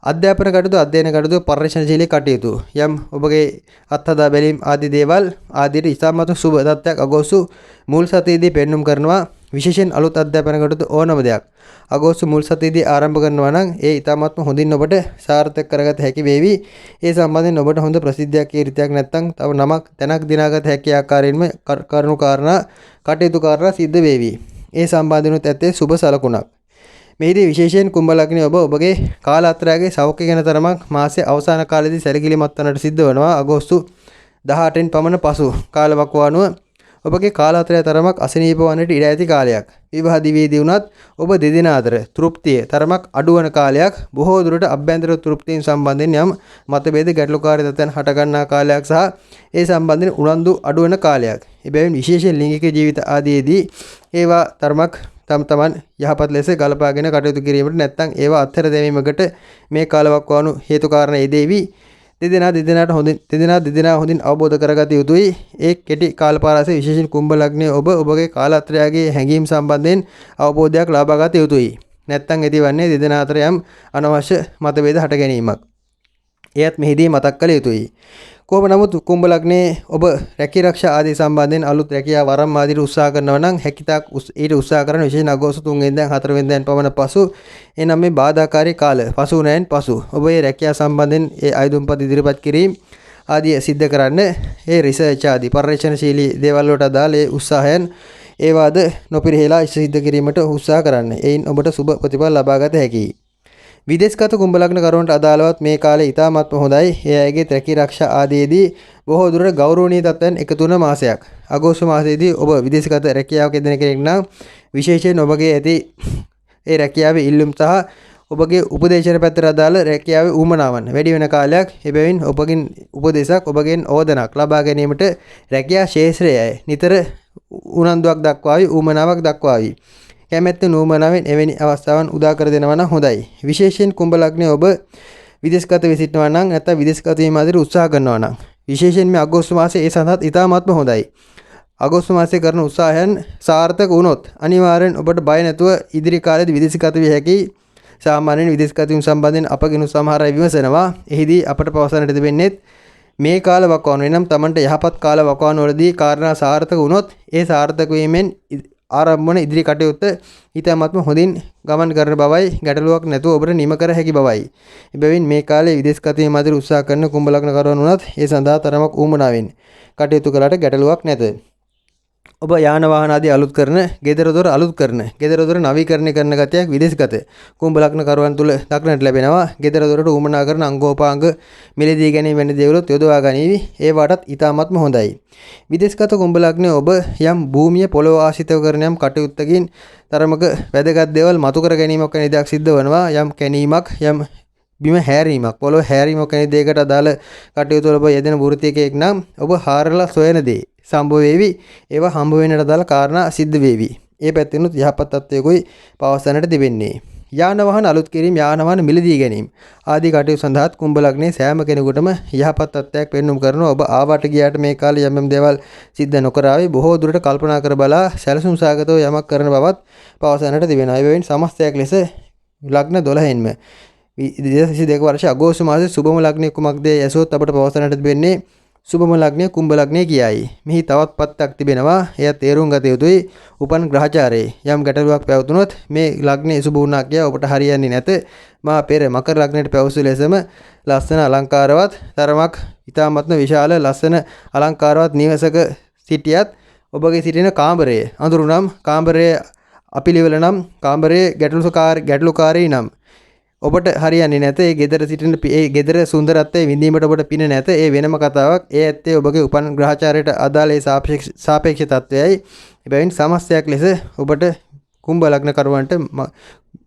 අධ්‍යාපන කටයුතු, අධ්‍යයන කටයුතු, පරිශ්‍රණශීලී කටයුතු, යම් ඔබගේ අත්හදා බැලීම් ආදී දේවල් ආදීට ඉතාමත් සුබ තත්ත්වයක් අගෝස්තු මුල් සතියේදී පෙන්වුම් කරනවා. විශේෂයෙන් අලුත් අධ්‍යාපන කටයුතු ඕනම දෙයක් අගෝස්තු මුල් සතියේදී ආරම්භ කරනවා නම් ඒ ඉතාමත්ම හොඳින් ඔබට සාර්ථක කරගත හැකි වේවි. ඒ සම්බන්ධයෙන් ඔබට හොඳ ප්‍රසිද්ධියක් කීර්තියක් නැත්නම් තව නමක් තැනක් දිනාගත හැකි ආකාරයෙන්ම කරුණු කාරණා කටයුතු කාරණා සිද්ධ වේවි. ඒ සම්බන්ධනුත් ඇත්තේ සුබ සලකුණක්. මෙහිදී විශේෂයෙන් කුම්භ ලග්නේ ඔබ ඔබගේ කාලාත්‍රාගේ සෞඛ්‍ය ගැන තරමක් මාසයේ අවසාන කාලයේදී සැලකිලිමත් වන්නට සිද්ධ වෙනවා. අගෝස්තු 18න් පමණ පසු කාලවකවානුව ඔබගේ කාලාත්‍රය තරමක් අසනීප වන්නට ඉඩ ඇති කාලයක්. විවාහ දිවියේදී වුණත් ඔබ දෙදෙනා අතර තෘප්තිය තරමක් අඩුවන කාලයක්. බොහෝ දුරට අභ්‍යන්තර තෘප්තියෙන් සම්බන්ධයෙන් යම් මතභේද ගැටලුකාරී තත්ත්වයන් හටගන්නා කාලයක් සහ ඒ සම්බන්ධයෙන් උනන්දු අඩුවන කාලයක්. එබැවින් විශේෂයෙන් ලිංගික ජීවිත ආදීදී ඒවා තරමක් තමන් යහපත් ලෙස ගලපාගෙන කටයුතු කිරීමට නැත්නම් ඒවා අත්හැර දැමීමකට මේ කාලවකවානු හේතු කාරණා යෙදේවි. දෙදෙනා හොඳින් අවබෝධ කරගත යුතුයි. ඒ කෙටි කාලපාරාසයේ විශේෂයෙන් කුම්භ ලග්නයේ ඔබ ඔබගේ කාලත්‍රයගේ හැඟීම් සම්බන්ධයෙන් අවබෝධයක් ලබා ගත යුතුයි. නැත්නම් ඇතිවන්නේ දෙදෙනා අතර යම් අනවශ්‍ය මතභේද හට ගැනීමක්. එයත් මෙහිදී මතක් කළ යුතුයි. කොහොම නමුත් කුම්භ ලග්නයේ ඔබ රැකී ආරක්ෂා ආදී සම්බන්ධයෙන් අලුත් රැකියාව වරම් ආදීට උත්සාහ කරනවා නම් හැකිතාක් ඊට උත්සාහ කරන විශේෂයෙන් අගෝස්තු 3 වෙනිදා 4 වෙනිදාන් පමණ පසු එනම් මේ බාධාකාරී කාල පසු නැන් පසු ඔබ මේ රැකියාව සම්බන්ධයෙන් ඒ අයදුම්පත් ඉදිරිපත් කිරීම ආදී සිද්ධ කරන්න ඒ රිසර්ච් ආදී පර්යේෂණශීලී දේවල් වලට අදාළ ඒ උත්සාහයන් ඒවාද නොපිරිහෙලා සිද්ධ කිරීමට උත්සාහ කරන්න. එයින් ඔබට සුබ ප්‍රතිඵල ලබා ගත හැකියි. විදේශගත කුම්භ ලග්න කරුවන්ට අදාළවත් මේ කාලේ ඉතාමත්ම හොඳයි. ඒ අයගේ රැකී ආරක්ෂා ආදීදී බොහෝ දුරට ගෞරවනීය තත්ත්වයන් එකතු වන මාසයක්. අගෝස්තු මාසයේදී ඔබ විදේශගත රැකියාවක යෙදෙන කෙනෙක් නම් විශේෂයෙන් ඔබගේ ඇති ඒ රැකියාවේ ඉල්ලුම් සහ ඔබගේ උපදේශන පැත්තට අදාළ රැකියාවේ ඌමනාවන් වැඩි වෙන කාලයක්. එබැවින් ඔබගෙන් උපදේශක් ඔබගෙන් ඕදනක් ලබා ගැනීමට රැකියා ශාස්ත්‍රයයි නිතර උනන්දුවක් දක්වාවි, ඌමනාවක් දක්වාවි. කැමැත්ත නූමනාවෙන් එවැනි අවස්ථාවන් උදා කර දෙනවා නම් හොඳයි. විශේෂයෙන් කුම්භ ලග්නයේ ඔබ විදේශගත වෙ සිටිනවා නම් නැත්නම් විදේශගත වීම ආදී උත්සාහ කරනවා නම් විශේෂයෙන් මේ අගෝස්තු මාසයේ ඒ සඳහා ඉතාමත්ම හොඳයි. අගෝස්තු මාසයේ කරන උත්සාහයන් සාර්ථක වුණොත් අනිවාර්යෙන් ඔබට බය නැතුව ඉදිරි කාලෙදී විදේශගත විය හැකියි. සාමාන්‍යයෙන් විදේශගත වීම සම්බන්ධයෙන් අපගෙන සමහර අය විමසනවා. එහිදී අපට පවසන්නට තිබෙන්නේ මේ කාල වකවානුව එනම් තමන්ට යහපත් කාල වකවානුවලදී කාරණා සාර්ථක වුණොත් ඒ සාර්ථක වීමෙන් ආරම්භ වන ඉදිරි කටයුත්ත ඊටමත්ම හොඳින් ගමන් කරන බවයි, ගැටලුවක් නැතුව ඔබට නිම කර හැකි බවයි. එබැවින් මේ කාලේ විදේශගත වීම අතර උත්සාහ කරන කුම්භ ලග්න කරුවන් වුණත් ඒ සඳහා තරමක් ඌමනාවෙන් කටයුතු කළාට ගැටලුවක් නැත. ඔබ යාන වාහන ආදී අලුත් කරන, ගෙදර දොර අලුත් කරන, ගෙදර දොර නවීකරණය කරන ගතියක් විදේශගත කුම්භ ලග්න කරුවන් තුල දක්නට ලැබෙනවා. ගෙදර දොරට ඌමනා කරන අංගෝපාංග මිලදී ගැනීම වැනි දේවලුත් යොදවා ගනිවි. ඒ වටත් ඊටමත්ම හොඳයි. විදේශගත කුම්භ ලග්නයේ ඔබ යම් භූමිය පොළොව ආශ්‍රිතව කරන යම් කටයුත්තකින් තරමක වැදගත් දේවල් මතු කර ගැනීමක් වැනි දෙයක් සිද්ධ වෙනවා. යම් කැණීමක්, යම් බිම හැරීමක්, පොළොව හැරීමක් වැනි දෙයකට අදාළ කටයුතු වල ඔබ යෙදෙන වෘත්තිකයෙක් නම් ඔබ හාරලා සොයන දේ සම්භව වේවි. ඒවා හම්බ වෙන්නට අදාළ කාරණා සිද්ධ වේවි. ඒ පැත්තෙනුත් යහපත් තත්ත්වයකයි පවසන්නට තිබෙන්නේ. යාන වාහන අලුත් කිරීම, යාන වාහන මිලදී ගැනීම ආදී කටයුතු සඳහාත් කුම්භ ලග්නයේ සෑම කෙනෙකුටම යහපත් තත්ත්වයක් පෙන්වුම් කරනවා. ඔබ ආවට ගියාට මේ කාලේ යම් දේවල් සිද්ධ නොකර ආවේ බොහෝ දුරට කල්පනා කර බලා සැලසුම් සාගතව යමක් කරන බවත් පවසන්නට තිබෙනවා. ඒ වෙනින් සමස්තයක් ලෙස ලග්න 12න්ම 2022 වර්ෂ අගෝස්තු මාසයේ සුබම ලග්නයේ කුමක්ද යසොත් අපට පවසන්නට තිබෙන්නේ සුබම ලග්නය කුම්භ ලග්නය කියයි. මෙහි තවත් පත්තක් තිබෙනවා. එය තේරුම් ගත යුතුයි. උපන් ග්‍රහචාරයේ යම් ගැටලුවක් පැවතුනොත් මේ ලග්නයේ සුබ වුණා කියා ඔබට හරියන්නේ නැත. මා පෙර මකර ලග්නයට පැවසු ලෙසම ලස්සන අලංකාරවත් තරමක් ඊ타මත්ම විශාල ලස්සන අලංකාරවත් නිවසක සිටියත් ඔබගේ සිටින කාමරය අඳුරු නම් කාමරයේ අපිලිවෙල නම් කාමරයේ ගැටලුකාරී නම් ඔබට හරියන්නේ නැත. ඒ ගෙදර සිටින ඒ ගෙදර සුන්දරත්වයේ විඳීමට ඔබට පින නැත. ඒ වෙනම කතාවක්. ඒ ඇත්තේ ඔබගේ උපන් ග්‍රහචාරයට අදාළ ඒ සාපේක්ෂ තත්වයයි. එබැවින් සමස්තයක් ලෙස ඔබට කුම්භ ලග්න කරුවන්ට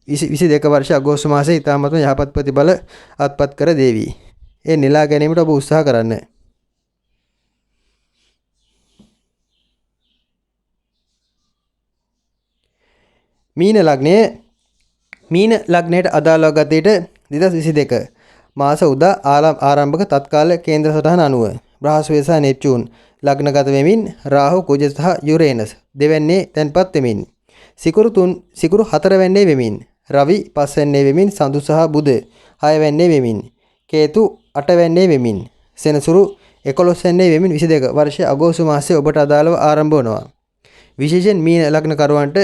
22 වර්ෂ අගෝස්තු මාසයේ ඉතාමත්ම යහපත් ප්‍රතිඵල අත්පත් කර දේවි. ඒ නෙලා ගැනීමට ඔබ උත්සාහ කරන්න. මීන ලග්නයට අදාළව ගතේට 2022 මාස උදා ආරම්භක තත්කාල කේන්ද්‍ර සටහන අනුව බ්‍රහස්පති සහ නෙප්චූන් ලග්නගත වෙමින් රාහු කුජ සහ යුරේනස් දෙවැන්නේ තැන්පත් වෙමින් සිකුරු 4 වැන්නේ වෙමින් රවි 5 වැන්නේ වෙමින් සඳු සහ බුධ 6 වැන්නේ වෙමින් කේතු 8 වැන්නේ වෙමින් සෙනසුරු 11 වැන්නේ වෙමින් 22 වර්ෂයේ අගෝස්තු මාසයේ ඔබට අදාළව ආරම්භ වෙනවා. විශේෂයෙන් මීන ලග්න කරුවන්ට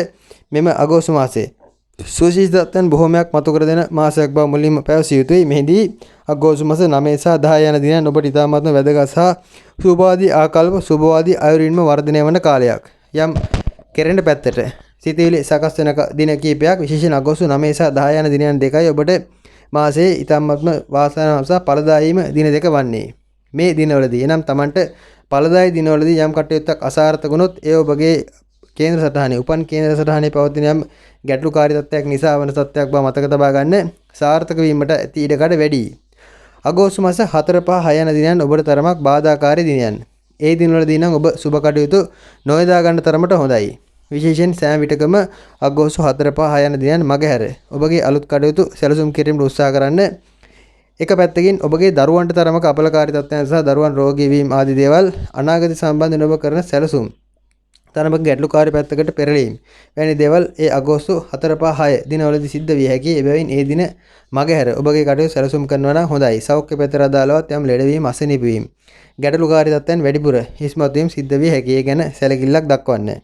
මෙම අගෝස්තු මාසයේ සුවිශේෂීත්වයන් බොහෝමයක් මතු කර දෙන මාසයක් බව මුලින්ම පැවසිය යුතුයි. මෙහිදී අගෝස්තු මාස 9 සහ 10 යන දිනයන් ඔබට ඉතාමත්ම වැදගත් සහ සුභවාදී ආකල්ප සුභවාදී අයුරින්ම වර්ධනය වන කාලයක්. යම් කෙරෙන පැත්තට සිතවිලි සකස් වෙන දින කීපයක් විශේෂයෙන් අගෝස්තු 9 සහ 10 යන දිනයන් දෙකයි ඔබට මාසයේ ඉතාමත්ම වාසනාවන්ත සහ ඵලදායීම දින දෙක වන්නේ. මේ දිනවලදී එනම් Tamanට ඵලදායී දිනවලදී යම් කටයුත්තක් අසාර්ථක වුණොත් ඒ ඔබගේ කේන්ද්‍ර සටහනේ උපන් කේන්ද්‍ර සටහනේ පවතින යම් ගැටලුකාරී තත්ත්වයක් නිසා වන තත්ත්වයක් බව මතක තබා ගන්න. සාර්ථක වීමට ඇති ඉඩකඩ වැඩි. අගෝස්තු මාස 4 5 6 යන දිනයන් ඔබට තරමක් බාධාකාරී දිනයන්. ඒ දිනවලදී නම් ඔබ සුබ කටයුතු නොයදා ගන්න තරමට හොඳයි. විශේෂයෙන් සෑම විටකම අගෝස්තු 4 5 6 යන දිනයන් මගහැර ඔබගේ අලුත් කටයුතු සැලසුම් කිරීමට උත්සාහ කරන්න. එක පැත්තකින් ඔබගේ දරුවන්ට තරමක අපලකාරී තත්ත්වයන් සහ දරුවන් රෝගී වීම ආදී දේවල් අනාගත සම්බන්ධයෙන් ඔබ කරන සැලසුම් තරමක ගැටලුකාරී පැත්තකට පෙරලීම වැනි දේවල් ඒ අගෝස්තු 4 5 6 දිනවලදී සිද්ධ විය හැකියි. එබැවින් ඒ දින මගහැර ඔබගේ කටයුතු සැලසුම් කරනවා නම් හොඳයි. සෞඛ්‍ය පැත්තට අදාළවත් යම් ලෙඩවීම අසනීප වීම ගැටලුකාරී තත්ත්වයන් වැඩිපුර ඉස්මතු වීම සිද්ධ විය හැකියි. ඒ ගැන සැලකිල්ලක් දක්වන්න.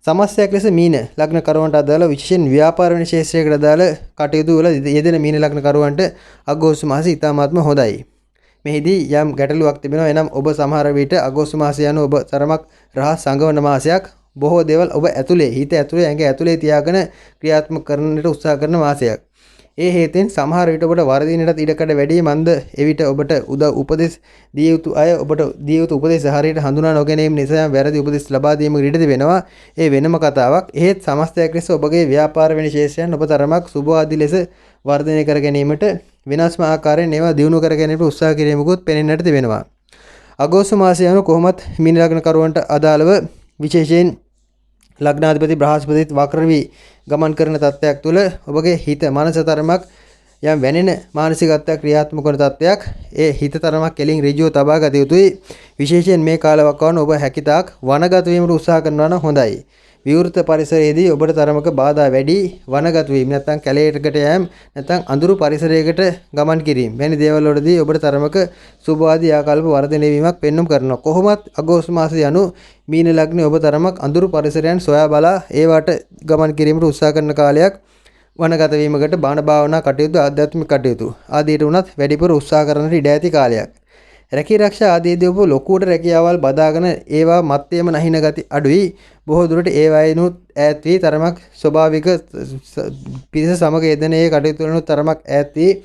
සමස්තයක් ලෙස මීන ලග්න කරුවන්ට අදාළ විශේෂයෙන් ව්‍යාපාර වෙන ශේෂ්ත්‍රයකට අදාළ කටයුතු වල යෙදෙන මීන ලග්න කරුවන්ට අගෝස්තු මාසය ඉතාමත්ම හොඳයි. මෙහිදී යම් ගැටලුවක් තිබෙනවා. එනම් ඔබ සමහර විට අගෝස්තු මාසය යන ඔබ තරමක් රහස් සංගවන මාසයක්. බොහෝ දේවල් ඔබ ඇතුලේ හිත ඇතුලේ ඇඟ ඇතුලේ තියාගෙන ක්‍රියාත්මක කරන්නට උත්සාහ කරන මාසයක්. ඒ හේතෙන් සමහර විට ඔබට වරදිනටත් ඉඩකඩ වැඩි මන්ද එවිට ඔබට උපදෙස් දිය යුතු අය ඔබට දිය යුතු උපදෙස් හරියට හඳුනා නොගැනීම නිසා වැරදි උපදෙස් ලබා දීමකට ඉඩ තිබෙනවා. ඒ වෙනම කතාවක්. එහෙත් සමස්තයක් ලෙස ඔබගේ ව්‍යාපාර වෙන ශේෂයන් ඔබ තරමක් සුභවාදී ලෙස වර්ධනය කර ගැනීමට වෙනස්ම ආකාරයෙන් ඒවා දියුණු කර ගැනීමට උත්සාහ කිරීමකුත් පෙනෙන්නට තිබෙනවා. අගෝස්තු මාසය යන කොහොමත් මීන ලග්න කරුවන්ට අදාළව විශේෂයෙන් ලග්නාධිපති බ්‍රහස්පතිත් වක්‍ර වී ගමන් කරන තත්ත්වයක් තුළ ඔබගේ හිත මනස තරමක් යම් වැනෙන මානසිකත්වයක් ක්‍රියාත්මක වන තත්ත්වයක්. ඒ හිත තරමක් කෙලින් ඍජුව තබා ගත යුතුයි. විශේෂයෙන් මේ කාලවකවානුව ඔබ හැකිතාක් වනගත වීමට උත්සාහ කරනවා නම් හොඳයි. විවෘත පරිසරයේදී ඔබට තරමක බාධා වැඩි. වනගත වීම නැත්නම් කැලේටකට යෑම නැත්නම් අඳුරු පරිසරයකට ගමන් කිරීම වැනි දේවල් වලදී ඔබට තරමක සුභවාදී ආකල්ප වර්ධනය වීමක් පෙන්눔 කරනවා. කොහොමත් අගෝස්තු මාසය යනු මීන ලග්නේ ඔබ තරමක් අඳුරු පරිසරයන් සොයා බලා ඒවට ගමන් කිරීමට උත්සාහ කරන කාලයක්. වනගත වීමකට බාණ භාවනා කටයුතු ආධ්‍යාත්මික කටයුතු ආදීට උනත් වැඩිපුර උත්සාහ කරන්නට ඉඩ ඇති කාලයක්. රැකී රක්ෂා ආදීදී ඔබ ලොකුවට රැකියාවල් බදාගෙන ඒවා මත්තේම නැහින ගති අඩුයි. බොහෝ දුරට ඒවායිනුත් ඈත් වී තරමක් ස්වභාවික පිරිස සමග යෙදෙන ඒ කටයුතු වලින් තරමක් ඈත් වී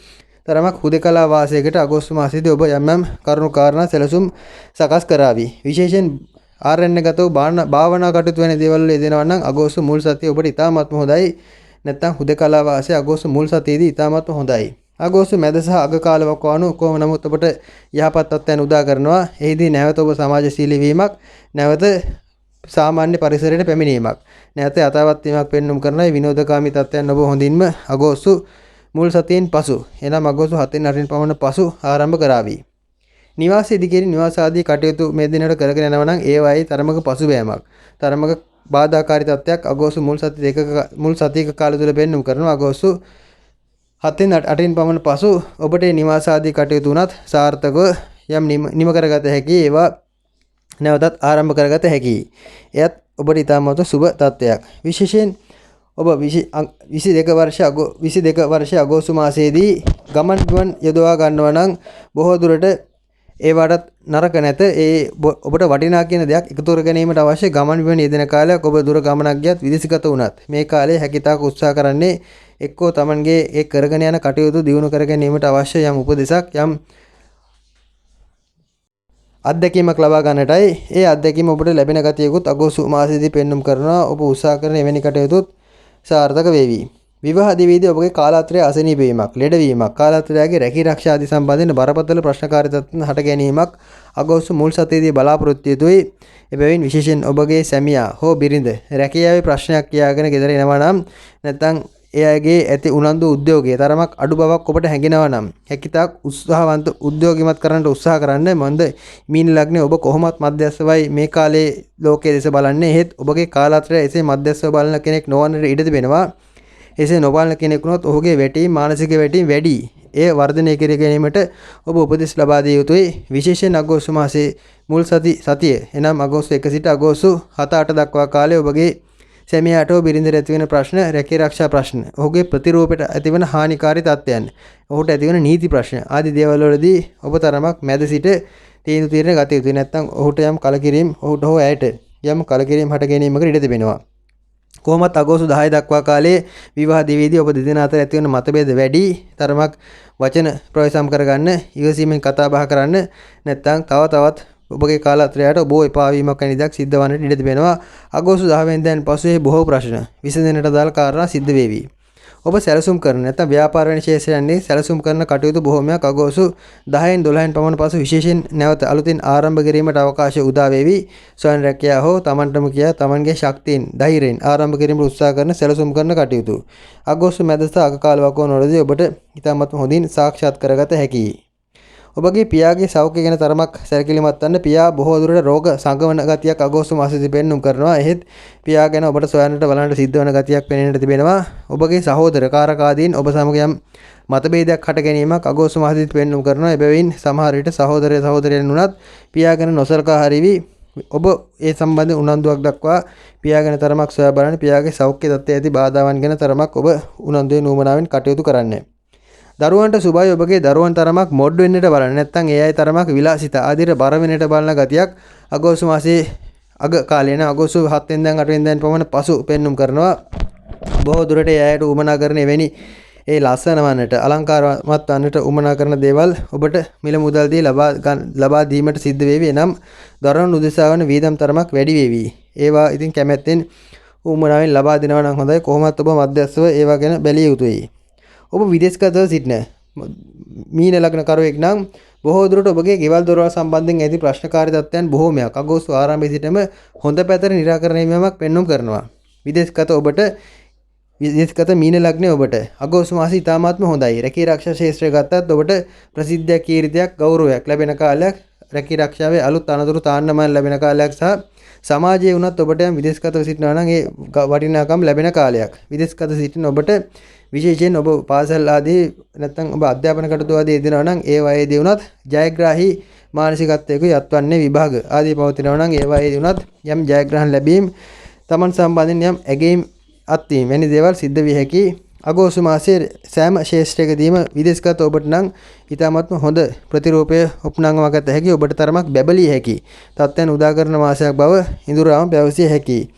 තරමක් හුදකලා වාසයකට අගෝස්තු මාසයේදී ඔබ යම් යම් කරුණු කාරණා සැලසුම් සකස් කරાવી. විශේෂයෙන් ආරණ්‍යගතව භාවනා කටයුතු වෙන දේවල් වල යෙදෙනවා නම් අගෝස්තු මුල් සතිය ඔබට ඉතාමත්ම හොඳයි. නැත්නම් හුදකලා වාසය අගෝස්තු මුල් සතියේදී ඉතාමත්ම හොඳයි. අගෝස්තු මැද සහ අග කාලවක වනු කොහොම නමුත් ඔබට යහපත් තත්ත්වයන් උදා කරනවා. එහිදී නැවත ඔබ සමාජශීලී වීමක්, නැවත සාමාන්‍ය පරිසරයට පැමිණීමක්, නැවත යථාවත් වීමක් පෙන්눔 කරන විනෝදකාමී තත්ත්වයන් ඔබ හොඳින්ම අගෝස්තු මුල් සතියෙන් පසු එනම් අගෝස්තු 7 8 පමණ පසු ආරම්භ කරાવી. නිවාස ඉදිකිරි නිවාස ආදී කටයුතු මේ දිනවල කරගෙන යනවා නම් ඒවායි තරමක පසුබෑමක්, තරමක බාධාකාරී තත්ත්වයක් අගෝස්තු මුල් සතියක කාලය තුල පෙන්눔 කරනවා. අගෝස්තු 7 8 පමණ පසු ඔබට නිවාස ආදී කටයුතු උනත් සාර්ථකව යම් නිම කරගත හැකි ඒවා නැවතත් ආරම්භ කරගත හැකියි. එයත් ඔබට ඉතාමත් සුබ තත්ත්වයක්. විශේෂයෙන් ඔබ 22 වර්ෂ අගෝස්තු මාසයේදී ගමන් බිමන් යොදවා ගන්නවා නම් බොහෝ දුරට ඒවාටත් නරක නැත. ඒ ඔබට වටිනා කියන දෙයක් එකතු කර ගැනීමට අවශ්‍ය ගමන් බිමන යෙදෙන කාලයක් ඔබ දුර ගමනක් ගියත් විදේශගත වුණත් මේ කාලේ හැකියතාක් උත්සාහ කරන්නේ එක්කෝ Tamanගේ ඒ කරගෙන යන කටයුතු දියුණු කර ගැනීමට අවශ්‍ය යම් උපදෙසක් යම් අත්දැකීමක් ලබා ගන්නටයි. ඒ අත්දැකීම ඔබට ලැබෙන ගතියකුත් අගෝස්තු මාසයේදී පෙන්눔 කරනවා. ඔබ උත්සාහ කරන එවැනි කටයුතුත් සාර්ථක වේවි. විවාහ දිවිදී ඔබගේ කාලාත්‍රයේ අසනීප වීමක්, ලෙඩ වීමක්, කාලාත්‍රයගේ රැකී ආරක්ෂා ආදී සම්බන්ධයෙන් බරපතල ප්‍රශ්නකාරී තත්ත්වයන් හට ගැනීමක් අගෝස්තු මුල් සතියේදී බලාපොරොත්තු යුතුයි. එබැවින් විශේෂයෙන් ඔබගේ සැමියා හෝ බිරිඳ රැකියාවේ ප්‍රශ්නයක් කියාගෙන ගෙදර එනවා නම් නැත්නම් එයාගේ ඇති උනන්දු උද්‍යෝගයේ තරමක් අඩු බවක් ඔබට හැඟෙනවා නම් හැකියතාක් උත්සාහවන්ත උද්‍යෝගිමත් කරන්නට උත්සාහ කරන්න. මොන්ද මීන ලග්නේ ඔබ කොහොමත් මධ්‍යස්ථවයි මේ කාලේ ලෝකයේ දෙස බලන්නේ. එහෙත් ඔබගේ කාලාත්‍රය එසේ මධ්‍යස්ථව බලන කෙනෙක් නොවන්නට ඉඩ තිබෙනවා. එසේ නොබලන කෙනෙක් වුණොත් ඔහුගේ වැටීම් මානසික වැටීම් වැඩි. ඒ වර්ධනය කර ගැනීමට ඔබ උපදෙස් ලබා දිය යුතුයි. විශේෂයෙන් අගෝස්තු මාසයේ මුල් සතිය එනම් අගෝස්තු 1 සිට අගෝස්තු 7-8 දක්වා කාලයේ ඔබගේ සැමියාට බිරිඳට ඇතිවන ප්‍රශ්න, රැකී ආරක්ෂා ප්‍රශ්න, ඔහුගේ ප්‍රතිරූපයට ඇතිවන හානිකාරී තත්ත්වයන්, ඔහුට ඇතිවන නීති ප්‍රශ්න ආදී දේවල් වලදී ඔබ තරමක් මැද සිට තීරණ ගත යුතුයි. නැත්නම් ඔහුට යම් කලකිරීම, ඔහුට හෝ ඇයට යම් කලකිරීම හට ගැනීමකට ඉඩ තිබෙනවා. කොහොමත් අගෝස්තු 10 දක්වා කාලයේ විවාහ දිවිදී ඔබ දෙදෙනා අතර ඇතිවන මතභේද වැඩි. තරමක් වචන ප්‍රවේශම් කරගන්න, ඉවසීමෙන් කතා බහ කරන්න. නැත්නම් තවත් ඔබගේ කාලාත්‍රයට ඔබ එපා වීමක් වැනි දෙයක් සිද්ධ වන්නට ඉඩ තිබෙනවා. අගෝස්තු 10 වෙනිදාන් පසුවේ බොහෝ ප්‍රශ්න විසඳෙන්නට දාල කාරණා සිද්ධ වේවි. ඔබ සැලසුම් කරන නැත්නම් ව්‍යාපාර වෙන ශේෂයන්ගේ සැලසුම් කරන කටයුතු බොහෝමයක් අගෝස්තු 10න් 12න් පමණ පසු විශේෂයෙන් නැවත අලුතින් ආරම්භ කිරීමට අවකාශ උදා වේවි. ස්වයං රැකියාව හෝ Tamanටම කියා Tamanගේ ශක්තියෙන් ධෛර්යයෙන් ආරම්භ කිරීමට උත්සාහ කරන සැලසුම් කරන කටයුතු අගෝස්තු මැදස්ථ අග කාල වකවානුවලදී ඔබට ඉතාමත් හොඳින් සාක්ෂාත් කරගත හැකියි. ඔබගේ පියාගේ සෞඛ්‍ය ගැන තරමක් සැලකිලිමත් වන්න. පියා බොහෝ දුරට රෝග සංගමන ගතියක් අගෝස්තු මාසයේදී පෙන්눔 කරනවා. එහෙත් පියා ගැන ඔබට සොයන්නට බලන්නට සිද්ධ වන ගතියක් පෙනෙන්නට තිබෙනවා. ඔබගේ සහෝදර කාරකාදීන් ඔබ සමග යම් මතභේදයක් හට ගැනීමක් අගෝස්තු මාසයේදී පෙන්눔 කරනවා. එබැවින් සමහර විට සහෝදරයන් වුණත් පියා ගැන නොසලකා හරිවි. ඔබ ඒ සම්බන්ධ උනන්දුවක් දක්වා පියා ගැන තරමක් සොයා බලන්න. පියාගේ සෞඛ්‍ය තත්ත්වයේ ඇති බාධාවන් ගැන තරමක් ඔබ උනන්දුවේ නුවණාවෙන් කටයුතු කරන්න. දරුවන්ට සුබයි. ඔබගේ දරුවන් තරමක් මොඩ් වෙන්නට බලන්න. නැත්නම් ඒ අය තරමක් විලාසිත ආදියට බර වෙන්නට බලන ගතියක් අගෝස්තු මාසයේ අග කාලේ න අගෝස්තු 7 වෙනිදාන් 8 වෙනිදාන් පමණ පසු පෙන්눔 කරනවා. බොහෝ දුරට ඒ අයට උමනා කරන එවැනි ඒ ලස්සන වන්නට අලංකාරවත් වන්නට උමනා කරන දේවල් ඔබට මිල මුදල්දී ලබා දීමට සිද්ධ වේවි. එනම් දරුවන් උදෙසා වන වීදම් තරමක් වැඩි වේවි. ඒවා ඉතින් කැමැත්තෙන් උමනාවෙන් ලබා දෙනවා නම් හොඳයි. කොහොමත් ඔබ මධ්‍යස්ථව ඒවා ගැන බැලිය යුතුයි. ඔබ විදේශගතව සිටින මීන ලග්න කරුවෙක් නම් බොහෝ දුරට ඔබගේ ගෙවල් දොරවල් සම්බන්ධයෙන් ඇති ප්‍රශ්නකාරී තත්ත්වයන් බොහෝමයක් අගෝස්තු ආරම්භයේ සිටම හොඳ පැතර निराකරණය වීමක් පෙන්눔 කරනවා. විදේශගත මීන ලග්නේ ඔබට අගෝස්තු මාසය ඉතාමත්ම හොඳයි. රැකී ආරක්ෂා ශාස්ත්‍රය ගත්තත් ඔබට ප්‍රසිද්ධියක්, කීර්තියක්, ගෞරවයක් ලැබෙන කාලයක්, රැකී ආරක්ෂාවේ අලුත් අනතුරු තාන්නමන් ලැබෙන කාලයක් සහ සමාජයේ වුණත් ඔබට යම් විදේශගතව සිටිනවා නම් ඒ වටිනාකම් ලැබෙන කාලයක්. විදේශගත සිටින ඔබට විශේෂයෙන් ඔබ පාසල් ආදී නැත්නම් ඔබ අධ්‍යාපන කටයුතු ආදී යෙදෙනවා නම් ඒ වයේදී වුණත් ජයග්‍රාහී මානසිකත්වයක යත්වන්නේ විභාග ආදී පවතිනවා නම් ඒ වයේදී වුණත් යම් ජයග්‍රහණ ලැබීම් Taman සම්බන්ධයෙන් යම් ඇගීම් අත්වීම වැනි දේවල් සිද්ධ විය හැකි. අගෝස්තු මාසයේ සෑම ශේෂ්ත්‍රයකදීම විදේශගත ඔබට නම් ඉතාමත්ම හොඳ ප්‍රතිරූපය උපනංගමකට හැකි. ඔබට තරමක් බැබලිය හැකි තත්ත්වයන් උදා කරන මාසයක් බව ඉඳුරාම පැවසිය හැකියි.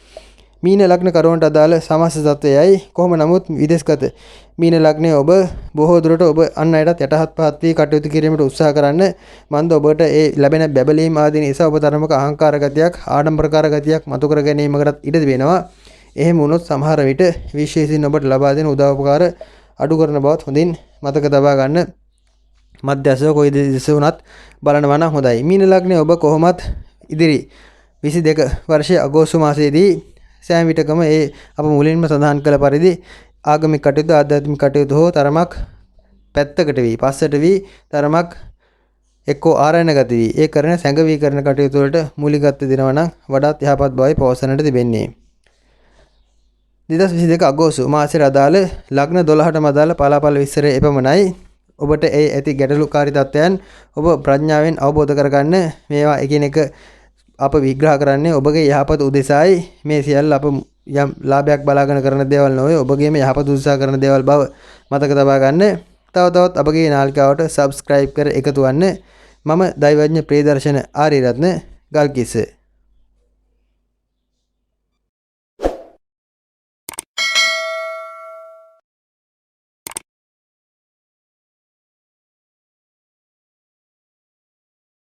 මීන ලග්න කරුවන්ට අදාළ සමස්ත තත්ත්වයයි. කොහොම නමුත් විදේශගත මීන ලග්නයේ ඔබ බොහෝ දුරට ඔබ අන් අයටත් යටහත් පහත් වී කටයුතු කිරීමට උත්සාහ කරන්න. මන්ද ඔබට ඒ ලැබෙන බැබලීම් ආදී නිසා ඔබ තරමක අහංකාර ගතියක්, ආඩම්බරකාර ගතියක් මතු කර ගැනීමකට ඉඩ තිබෙනවා. එහෙම වුණොත් සමහර විට විශේෂයෙන් ඔබට ලබා දෙන උදව්පකාර අඩු කරන බවත් හොඳින් මතක තබා ගන්න. මධ්‍යස්ථව කොයි දෙස වුණත් බලනවා නම් හොඳයි. මීන ලග්නයේ ඔබ කොහොමත් ඉදිරි 22 වර්ෂයේ අගෝස්තු මාසයේදී සෑම විටකම ඒ අප මුලින්ම සඳහන් කළ පරිදි ආගමික කටයුතු, ආධ්‍යාත්මික කටයුතු හෝ තරමක් පැත්තකට වී පස්සට වී තරමක් එක්කෝ ආරයන ගති වී ඒ කරන සැඟවී කරන කටයුතු වලට මූලිකත්වය දෙනවා නම් වඩාත් යහපත් බවයි පවසන්නට තිබෙන්නේ. 2022 අගෝස්තු මාසයේ අදාළ ලග්න 12ටම අදාළ පලාපල විස්තරය එපමණයි. ඔබට ඒ ඇති ගැටලුකාරී තත්ත්වයන් ඔබ ප්‍රඥාවෙන් අවබෝධ කරගන්න. මේවා එකිනෙක අප විග්‍රහ කරන්නේ ඔබගේ යහපත උදෙසායි. මේ සියල්ල අප යම් ලාභයක් බලාගෙන කරන දේවල් නොවේ, ඔබගේම යහපත උදෙසා කරන දේවල් බව මතක තබා ගන්න. තව තවත් අපගේ නාලිකාවට subscribe කර එකතු වන්න. මම දෛවඥ ප්‍රියදර්ශන ආරියරත්න ගල්කිස්ස